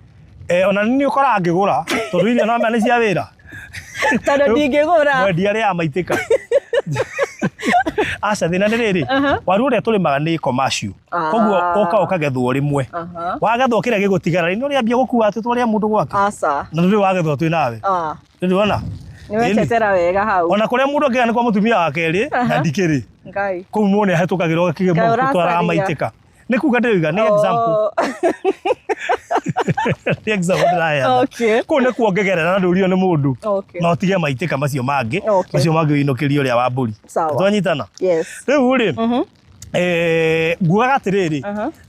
Speaker 2: ona nĩ ũkoraga ngĩgũra tondũ irio no nĩ cia wĩra
Speaker 4: tondũ ndingĩgũra
Speaker 2: mwendia rĩa maitĩka aca thĩna nĩ rĩrĩ waru ũrĩa tũrĩmaga nĩ commercial koguo ũka ũkagethwo rĩmwe wagethwo kĩrĩa gĩgũtigara nĩ ũrĩambia gũkua atĩ twarĩa mũndũ gwake na ndũrĩ wagethwo twĩ nawe ndĩrona
Speaker 4: nĩwecetera wega hau
Speaker 2: ona kũrĩa mũndũ ũngĩga nĩ kwa mũtumia wa kerĩ na ndikĩrĩ kũu muone ahetũkagĩrwo kĩgemo gũtwaraga maitĩka nĩ kuga ndĩroiga nĩ example nĩ example ndĩraheana kũu nĩ kuongegerera na ndũrio nĩ mũndũ no tige maitĩka macio mangĩ ũinũkĩrie ũrĩa wa mbũri twanyitana rĩu rĩ nguaga atĩrĩrĩ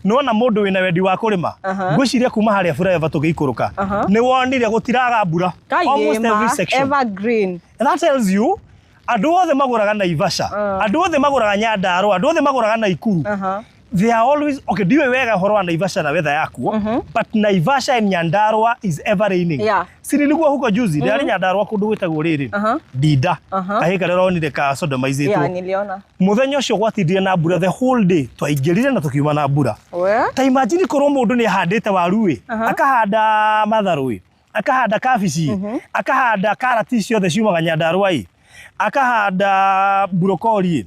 Speaker 2: nĩwona mũndũ wĩna wendi wa kũrĩma ngwĩciria kuma harĩa flyover tũgĩikũrũka nĩ wonire gũtiraga mbura almost every section
Speaker 4: evergreen
Speaker 2: and that tells you andũ othe magũraga Naivasha andũ othe magũraga Nyandarua andũ othe magũraga Naikuru they are always okay diwe wega horo wa Naivasha na weather yakuo but Naivasha and Nyandarua is ever raining siri niguo huko juzi ndari Nyandarua kundu gwitagwo riri Dinda kahika ronire ka sodomizitwo
Speaker 4: niliona
Speaker 2: muthenya ucio gwatindire na mbura the whole day twaingirire na tukiuma na mbura ta imagine korwo mundu ni ahandite waruwe akahanda matharui akahanda kabici akahanda karati ciothe ciumaga Nyandarua akahanda brokoli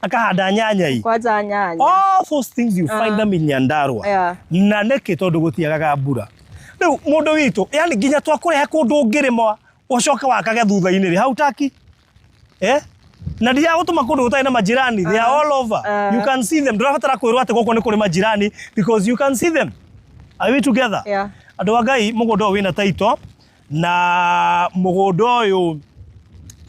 Speaker 2: akahanda nyanya
Speaker 4: kwaza nyanya
Speaker 2: all those things you find them in Nyandarua na neke tondu gutiagaga mbura riu mundu witu yani nginya twakurehe kundu ngirima ucoke wakage thutha-ini ri hautaki na ndia gutuma kundu gutai na majirani they are all over you can see them ndurabatara kwirwo ati goko ni kuri majirani because you can see them are we together andu wa Ngai mugunda wina taito na mugunda uyu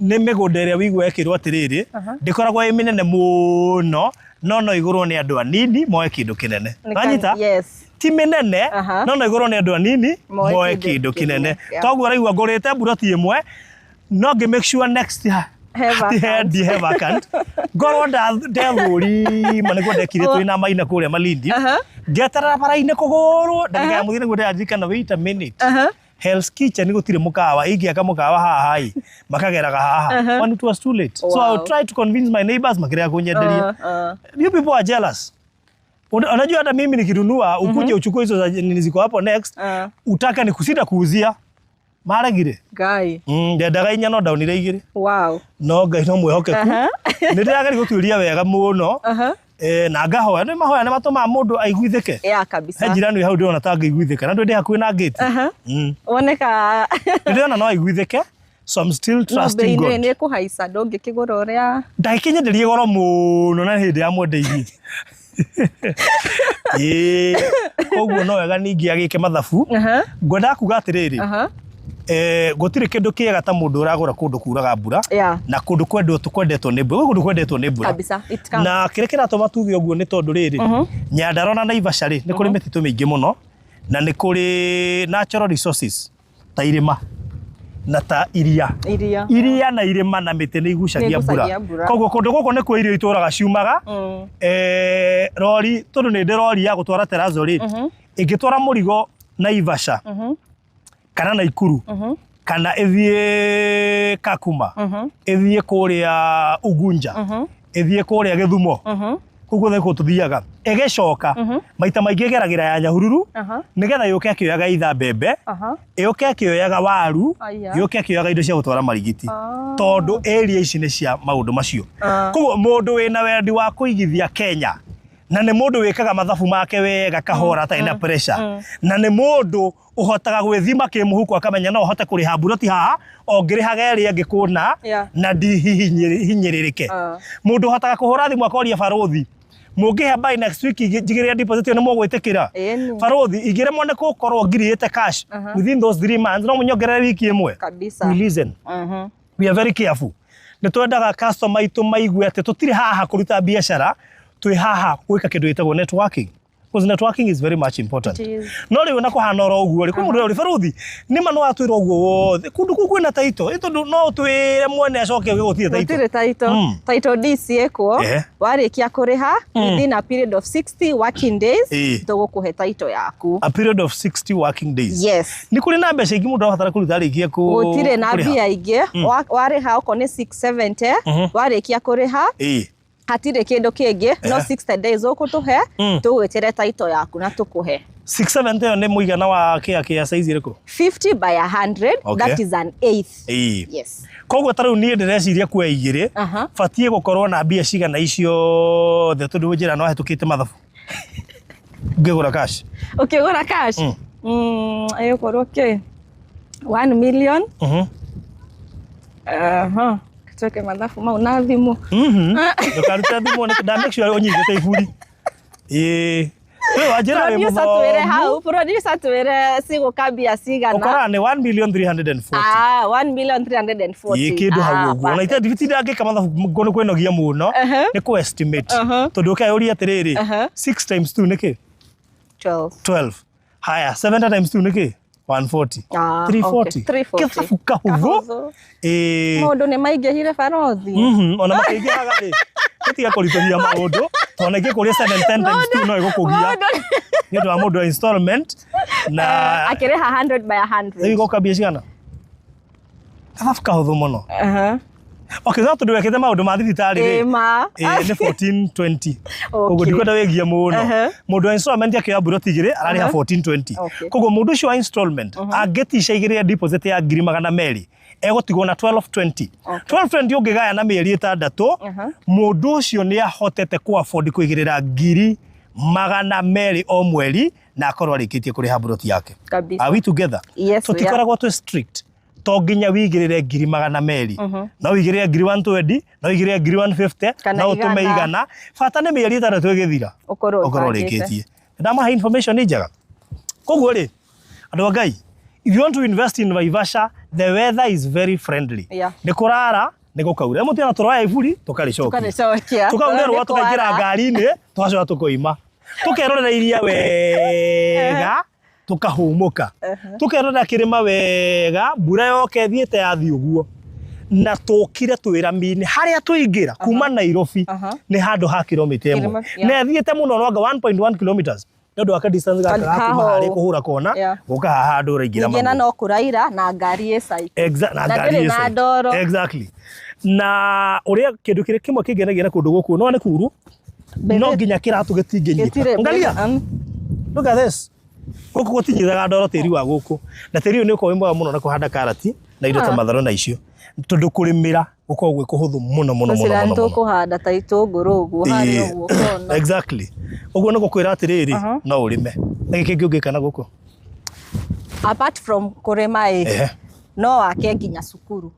Speaker 2: nĩ mĩgũnda ĩrĩa wĩigua ĩkĩrwo atĩrĩrĩ ndĩkoragwo ĩ mĩnene mũno no igũrwo nĩ andũ anini moe kĩndũ kĩnene wanyita ti mĩnene no igũrwo nĩ andũ anini moe kĩndũ kĩnene toguo raigua ngũrĩte mburoti ĩmwe no ngĩ make sure next have vacant ngorwo ndethũrima nĩguo ndekire twĩna Maina kũrĩa Malindi ngeterera bara-inĩ kũgũrwo ndagĩka ya mũthia nĩguo ndĩraririkana wait a minute Hell's Kitchen gutire mukawa ingiaka mukawa haha makageraga haha when it was too late so I would try to convince my neighbors makirega kunyenderia you people are jealous unajua hata mimi nikirunua ukuje uchukue hizo za niliziko hapo next utaka nikusida kuuzia maregire
Speaker 4: Ngai
Speaker 2: ndendaga inya no downire igire no Ngai no mwehokeku ndirageri guturia wega muno na ngahoya nĩ mahoya nĩ matũma mũndũ aiguithĩke
Speaker 4: kabisa
Speaker 2: he jirani hau ndĩrona ta angĩiguithĩka na ndĩ hakuhĩ na gate
Speaker 4: woneka
Speaker 2: ndĩrona no aiguithĩke so I'm still trusting God
Speaker 4: nĩ kũhaica ndũngĩkĩgũra ũrĩa
Speaker 2: ndagĩkinyenderie goro mũno na hĩndĩ ya mwendeirie koguo no wega ningĩ agĩke mathabu ngwenda kuga atĩrĩrĩ gutire kindu kiega ta mundu uragura kundu kuraga mbura na kundu kwendetwo ni mbura kundu kwendetwo ni mbura na kire kiratuma tuthi uguo ni tondu riri Nyandarua na Naivasha ri ni kuri mititu mingi muno na ni kuri natural resources ta irima na ta iria na irima na miti ni igucagia mbura koguo kundu guko ni kwa irio ituraga ciumaga rori tondu ni ndirori ya gutwara terazo ri ingitwara murigo Naivasha kana Naikuru kana ethie Kakuma ethie kuria Ugunja ethie kuria Githumo koguo theko tuthiaga egecoka maita maingĩ geragira ya Nyahururu nigetha yuke akioyaga itha mbembe yuke akioyaga waru yuke akioyaga indo cia gutwara marigiti tondu area ici nĩ cia maundu macio koguo mundu wina wendi wa kuigithia Kenya na nĩ mundu wikaga mathabu make wega kahora ta ina pressure na nĩ mundu uhotaga gwithima kimuhuko akamenya no uhote kuriha mburoti haha ongirihaga ĩrĩa ngĩkuna na ndihinyĩrĩrĩke mundu uhotaga kuhura thimu akoria barothi Mũngĩhe by next week njigĩrĩra deposit nĩ mũgwĩtĩkĩra. Barothi igĩre mwone gũkorwo ngiriĩte cash within those 3 months no mũnyongerere wiki ĩmwe.
Speaker 4: Kabisa.
Speaker 2: We listen. We are very careful. Nĩ twendaga customer itũ maigue atĩ tũtirĩ haha kũruta biacara, twĩ haha gwĩka kĩndũ gĩtagwo networking. Because networking is very much important. No rĩu na kũhana oro ũguo rĩ kũmũndũ ũrĩ barothi nĩ ma no atwĩra ũguo wothe kũndũ kũu kwĩna taito ĩtondũ no twĩre mwene acoke gũtirĩ taito.
Speaker 4: Gũtirĩ taito. Taito DC ĩkwo warĩkia kũrĩha within a period of 60 working days tũgũkũhe taito yaku.
Speaker 2: A period of 60 working days.
Speaker 4: Yes.
Speaker 2: Nĩ kũrĩ na mbeca ingĩ mũndũ abatara kũruta rĩkia
Speaker 4: gũtirĩ na mbia ingĩ warĩha okorwo nĩ 670 warĩkia kũrĩha hatirĩ kĩndũ kĩngĩ no 60 days ũkũtũhe tũgwĩtĩre taito yaku na tũkũhe. 670
Speaker 2: nĩ mũigana wa kĩa size ĩrĩkũ?
Speaker 4: 50 by 100 that is an eighth. Yes.
Speaker 2: Koguo tarĩu niĩ ndĩreciria kuoya igĩrĩ batiĩ gũkorwo na mbia cigana icio the tondũ njĩra no hetũkĩte mathabu. Ngĩgũra cash.
Speaker 4: Ũkĩgũra cash? Ĩgũkorwo kĩ 1 million. Tuweke mathabu mau na thimũ.
Speaker 2: Ndũkaruta thimũ nĩ make sure ũnyitĩte iburi.
Speaker 4: Producer twĩre cigũkambia cigana.
Speaker 2: Ũkora nĩ 1,340,000.
Speaker 4: 1,340,000.
Speaker 2: Kĩndũ hau ũguo. Na itinda ngĩka mathabu ngono kwĩnogia mũno nĩ ku estimate. Tondũ ũkayũria atĩrĩrĩ 6 times 2 nĩ kĩ? 12. Haya 7 times 2 nĩ kĩ? 140. 340. Kĩthabu kahũthũ.
Speaker 4: Mũndũ nĩ maingĩhire barothi.
Speaker 2: Ona makĩingĩhaga rĩ. Tiga kũritũhia maũndũ. Tondũ ngĩkũria 7 10 times 2 no ĩgũkũgia. Nĩ ũndũ wa mũndũ wa installment na
Speaker 4: akĩrĩha 100 by 100.
Speaker 2: Rĩu igũkambia cigana? Kĩthabu kahũthũ mũno. Okay, no tondũ wekĩte maũndũ ma thibitarĩ rĩ. Nĩ 1420. Ũguo ndikwenda wĩgie mũno. Mũndũ wa installment akĩoya mburoti igĩrĩ ararĩha 1420. Koguo mũndũ ũcio wa installment angĩticia igĩrĩ deposit ya 200,000 egũtigwo na 1220. 1220 ũngĩgaya na mĩeri 6 mũndũ ũcio nĩ ahotete ku afford kũigĩrĩra 200,000 o mweri na akorwo arĩkĩtie kũrĩha mburoti yake. Are we together? Tũtikoragwo twĩ strict. To nginya wĩigĩrĩre 200,000 no wĩigĩrĩre 120 no wĩigĩrĩre 150 no ũtũme igana bata nĩ mĩeri 6 ĩgĩthira ũkorwo rĩkĩtie. Ndamahe information njega. Koguo rĩ andũ a Ngai, if you want to invest in Naivasha the weather is very friendly. Nĩ kũrara nĩ gũkaura mũtĩana tũroya iburi tũkarĩcokia tũkaurĩrwo tũkaingĩra ngari-inĩ tũgacoka tũkoima tũkerorera iria wega tukahumuka tukerora kirima wega mbura yoke thiete yathi uguo na tukire twĩra-inĩ haria tuingira kuma Nairobi ni handu ha kilomita 1 na thiete muno noga 1.1 kilometers ndio aka distance ga kuma hari kuhura kona guka haha ndu raingira
Speaker 4: ngena no kuraira na ngari cycle
Speaker 2: na ngari exactly na uria kindu kire kimwe kingenagia na kundu guku no ni kuru no nginya kiratu gitingenyita angalia look at this guku gutinyidaga ndoro tiri wa guku na tiri ni uko wimwe muno na kuhanda karati na indo ta matharũ na icio tondu kurimira guko gwe kuhuthu muno
Speaker 4: muno kuhanda ta itũngũrũ uguo hari uguo kona
Speaker 2: exactly uguo no gukwira atiriri no urime na giki ngĩũngĩka na guku
Speaker 4: apart from kurima no ake nginya cukuru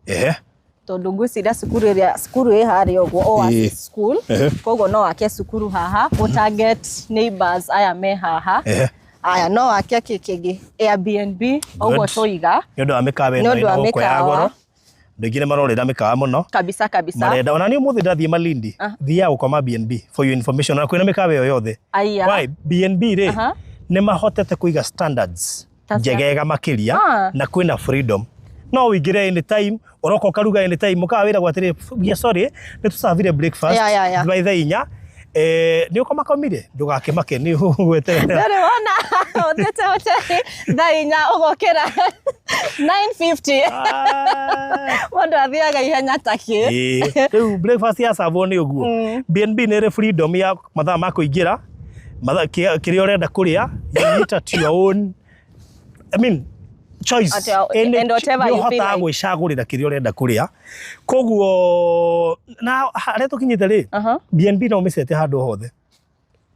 Speaker 4: tondu ngwiciria cukuru ĩ harĩa uguo Oasis school koguo no ake cukuru haha target neighbors aya me haha aya no ake kiki Airbnb oguo toiga
Speaker 2: nĩũndũ wa mĩkawa ĩno ĩno ya goro ndĩngĩ marorera mĩkawa mũno
Speaker 4: kabisa
Speaker 2: marenda ona niĩ mũthĩ ndathiĩ Malindi thiaga gũkoma Airbnb for your information na kwĩna mĩkawa ĩyo yothe why BNB rĩ nĩ mahotete kũiga standards njegega makĩria na kwĩna freedom no wĩingĩre anytime ũroka ũkaruga anytime mũkawa wĩra gwatirĩ sorry nĩ tũcavire breakfast by the 4 ni ukoma komire ndugakimake ni ugweterera
Speaker 4: ndari wona uthete thainya ugokera 950 mundu athiaga ihenya taki
Speaker 2: riu breakfast ya savo ni uguo BNB ni re freedom ya mathaa ma kuingira mathaa kiria urenda kuria you eat at your own I mean choice
Speaker 4: and whatever you feel like
Speaker 2: gwicagurira kiria urenda kuria koguo na haria tukinyite ri BNB no micete handu hothe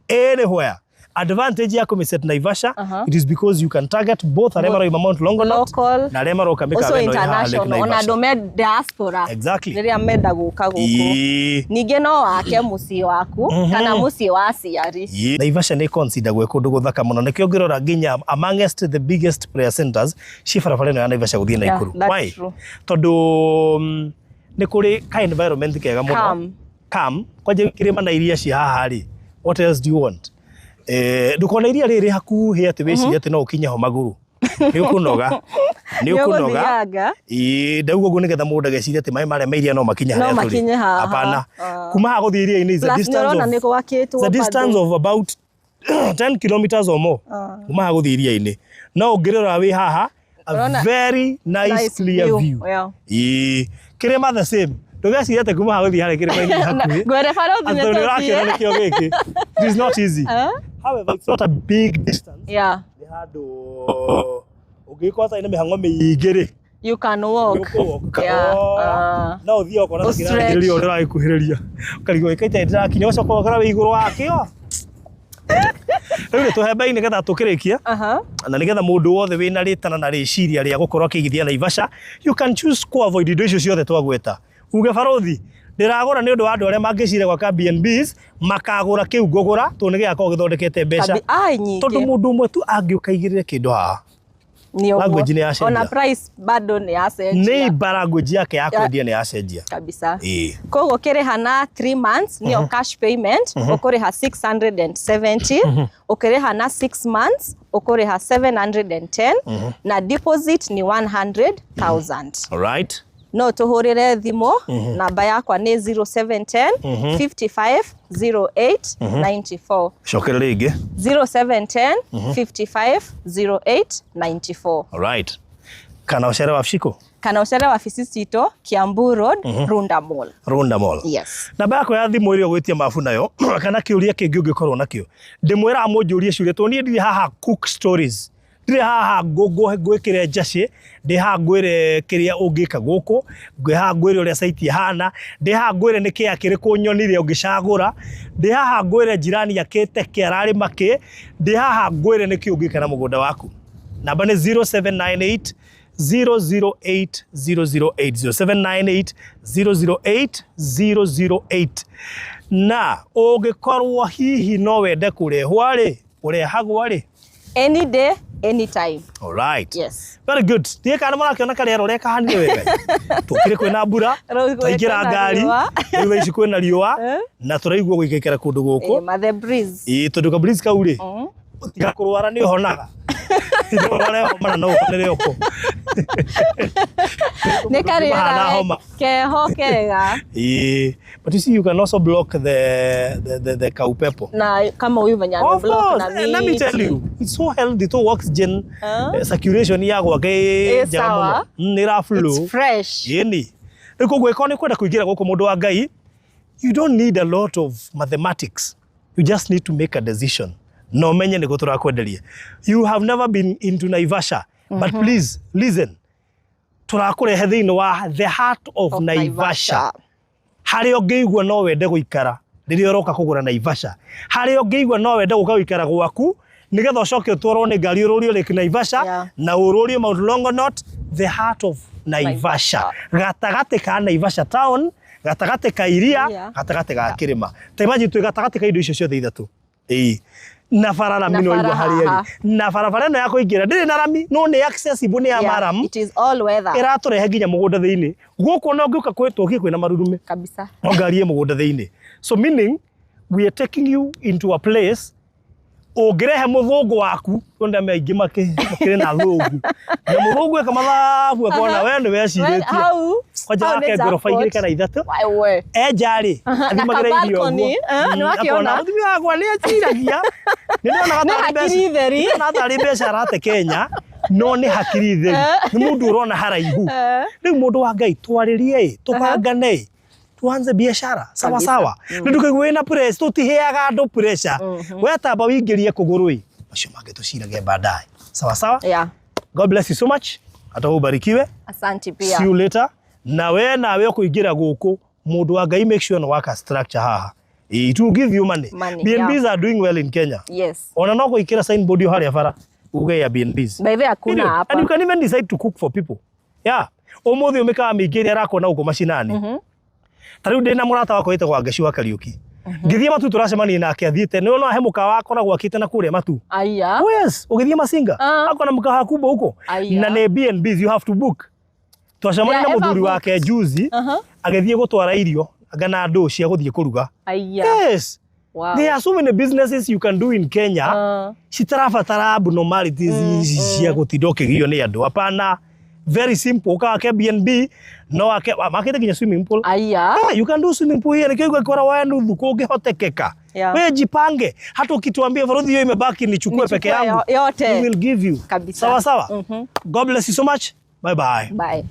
Speaker 2: anywhere advantage ya kumiset Naivasha it is because you can target both arema ro Mount Longonot na arema ro kamika
Speaker 4: also international ona dome diaspora
Speaker 2: exactly
Speaker 4: rĩrĩa menda guka gũkũ ningĩ no wake muciĩ waku kana muciĩ wa ciari
Speaker 2: Naivasha nĩ consider gwe kũndũ gũthaka mũno nĩkĩo ngĩrora nginya amongst the biggest prayer centers barabara ĩno ya Naivasha gũthiĩ Naikuru why tondũ nĩ kũrĩ ka environment kega mũno calm kwaje kirima na iria cia haha ri what else do you want ndukona iria rĩrĩ hakuhĩ atĩ wĩciria atĩ no ũkinye ho magũrũ nĩ ũkũnoga ndauga ũguo nĩgetha mũndũ ageciria atĩ maĩ marĩa mairia no makinya harĩa tũrĩ hapana kuma haha gũthiĩ iria-inĩ is a distance of about 10 kilometers or more kuma haha gũthiĩ iria-inĩ no ũngĩrora wĩ haha a very nice clear view kĩrĩma the same ndũgeciria atĩ kuma haha gũthiĩ harĩa kĩrĩma-inĩ hakuhĩ
Speaker 4: ngwere bara ũthiĩ
Speaker 2: ũrakĩona nĩkĩo gĩkĩ it is not easy however it's not a big distance nĩ handũ ũngĩkorwo ĩna mĩhang'o mĩingĩ rĩ
Speaker 4: you can walk
Speaker 2: no ũthiĩ ũkona kĩragĩrĩria ũrĩa ũragĩkuhĩrĩria ũkarigwo ĩkaita ndĩrakinya ũcoka ũkora wĩ igũrũ wakĩo rĩu tũhembe nĩgetha tũkĩrĩkia na nĩgetha mũndũ wothe wĩna rĩtana na rĩciria rĩa gũkorwo akĩigithia Naivasha you can choose to avoid indo icio ciothe twagweta uge barothi ndiragura nĩ ũndũ wa andũ arĩa mangĩcire gwaka B&Bs makagũra kĩu ngũgũra to nĩ gĩakorwo gĩthondekete mbeca tondũ mũndũ ũmwe tu angĩũka igĩrĩre kĩndũ haha language nĩ yacenjia
Speaker 4: ona price bado nĩ yacenjia
Speaker 2: nĩ language yake ya kwendia nĩ yacenjia
Speaker 4: kabisa koguo kĩrĩha na 3 months nĩyo cash payment ũkũrĩha 670 ũkĩrĩha na 6 months ũkũrĩha 710 na deposit ni 100,000
Speaker 2: alright
Speaker 4: no tuhurire thimo namba yakwa ni 0710 55 08 94
Speaker 2: shokera rĩngĩ
Speaker 4: 0710 55 08 94
Speaker 2: alright kana ucere wafishiko
Speaker 4: kana ucere wabici citũ Kiambu Road Runda Mall yes
Speaker 2: namba yakwa ya thimo ĩrĩa ũgwĩtia mabu nayo kana kĩũria kĩngĩ ũngĩkorwo nakĩo ndĩmwĩraga mũnjũrie ciũria to niĩ ndirĩ haha cook stories ndire haha ngwĩkĩre njaci ndĩ haha ngwĩre kĩrĩa ũngĩka gũkũ ndĩ haha ngwĩre ũrĩa site ihana ndĩ haha ngwĩre nĩ kĩa kĩrĩkũ nyonire ũngĩcagũra ndĩ haha ngwĩre jirani yakĩte kĩararĩma kĩ ndĩ haha ngwĩre nĩ kĩ ũngĩka na mũgũnda waku namba nĩ 0798 008 008 0798 008 na ũngĩkorwo hihi no wende kũrehwo rĩ ũrehagwo rĩ
Speaker 4: any day anytime
Speaker 2: all right
Speaker 4: yes
Speaker 2: very good tie kana marakiona kare rore kahanire wega tukire kwina mbura twaingira ngari rĩu ici kwina riũa na tũraigua gũikĩkĩra kũndũ gũkũ
Speaker 4: mathe breeze
Speaker 2: tondu ka breeze kaurĩ tiga kũrwara nĩ ũhonaga ndore homa no ũkonere ũko
Speaker 4: nĩ karĩra keho kega
Speaker 2: but you see you can also block the cow pepper
Speaker 4: na kama huyu vanya block na meat
Speaker 2: let me tell you it's so healthy to oxygen circulation ya gwake
Speaker 4: jamu
Speaker 2: nira flow
Speaker 4: it's fresh
Speaker 2: yeni rĩkũ gwĩka nĩ kwenda kũingĩra gũkũ mũndũ wa Ngai you don't need a lot of mathematics you just need to make a decision no menye nĩ gũtura kwenderia you have never been into Naivasha but please listen turakũrehe thĩinĩ wa the heart of Naivasha harĩa ũngĩigua no wende gũikara rĩrĩa ũroka kũgũra Naivasha harĩa ũngĩigua no wende gũka gũikara gwaku nĩgetha ũcoke ũtwarwo nĩ ngari ũrũrio Lake Naivasha na ũrũrio Mount Longonot the heart of Naivasha gatagatĩ ka Naivasha town gatagatĩ ka iria gatagatĩ ga kĩrĩma ta imagine twĩ gatagatĩ ka indo icio ciothe ithatũ na barabara mino igwa harĩa na barabara ĩno ya kũingĩra ndĩrĩ na rami no nĩ accessible nĩ ya maram
Speaker 4: it is all weather
Speaker 2: ĩratũrehe nginya mũgũnda thĩinĩ gũkũ no ngĩũka kwĩtũkie kwĩna marurume
Speaker 4: kabisa
Speaker 2: no ngari ĩ mũgũnda thĩinĩ so meaning we are taking you into a place ũngĩrehe mũthũngũ waku tonda maingĩ makĩrĩ na thũngũ na mũthũngũ eka mathabu akona we nĩ wecirĩtie kwanja wake ngoroba igĩrĩ kana ithatũ enjarĩ athimagĩra irio ũguo
Speaker 4: nĩwakiona
Speaker 2: mũthimi wakwa nĩ aciragia nĩ tarĩ mbeca arate Kenya no nĩ hakiri theri nĩ mũndũ ũrona haraihu rĩu mũndũ wa Ngai twarĩrie tũbangane tuanze biashara sawa sawa ndukaigwe na pressure tutiheaga andũ pressure wetamba wingĩrie kũgũrũ macio mangĩ tucirage baadaye sawa sawa God bless you so much hata ubarikiwe
Speaker 4: asante pia
Speaker 2: see you later nawe ũkũingĩra gũkũ mũndũ wa Ngai make sure no waka structure haha It will give you money. BNBs are doing well in Kenya.
Speaker 4: Yes.
Speaker 2: Ona no kuikira signboard yo haria bara uge ya BNBs.
Speaker 4: By the way hakuna hapa.
Speaker 2: And you can even decide to cook for people. Yeah. Umuthi umeka mingiri arakona uko mashinani. Tariu ndina murata wako ite kwa Gashi wa Kariuki. Ngithie matu turacemania nake athiite ni ona he mukawa akona gwakite na kuria matu.
Speaker 4: Aya.
Speaker 2: Yes, ugithie Masinga. Akona mukawa kubwa huko. Na ne BNBs you have to book. Twacemania na muthuri wake juzi agithie gutwara irio agana ndo cia guthie kuruga. Yes. Wow. There are so many businesses you can do in Kenya. Citarabatara abnormalities cia gutidoke gio ni andu. Hapana. Very simple. Kake BNB no ake makete kinya swimming pool. You can do swimming pool here. Nikiwa kwa wanu dhuko gehotekeka. Wewe jipange. Hata ukituambia farodhi hiyo imebaki nichukue peke yangu. We will give you.
Speaker 4: Kabisa.
Speaker 2: Sawa sawa. God bless you so much. Bye bye.
Speaker 4: Bye.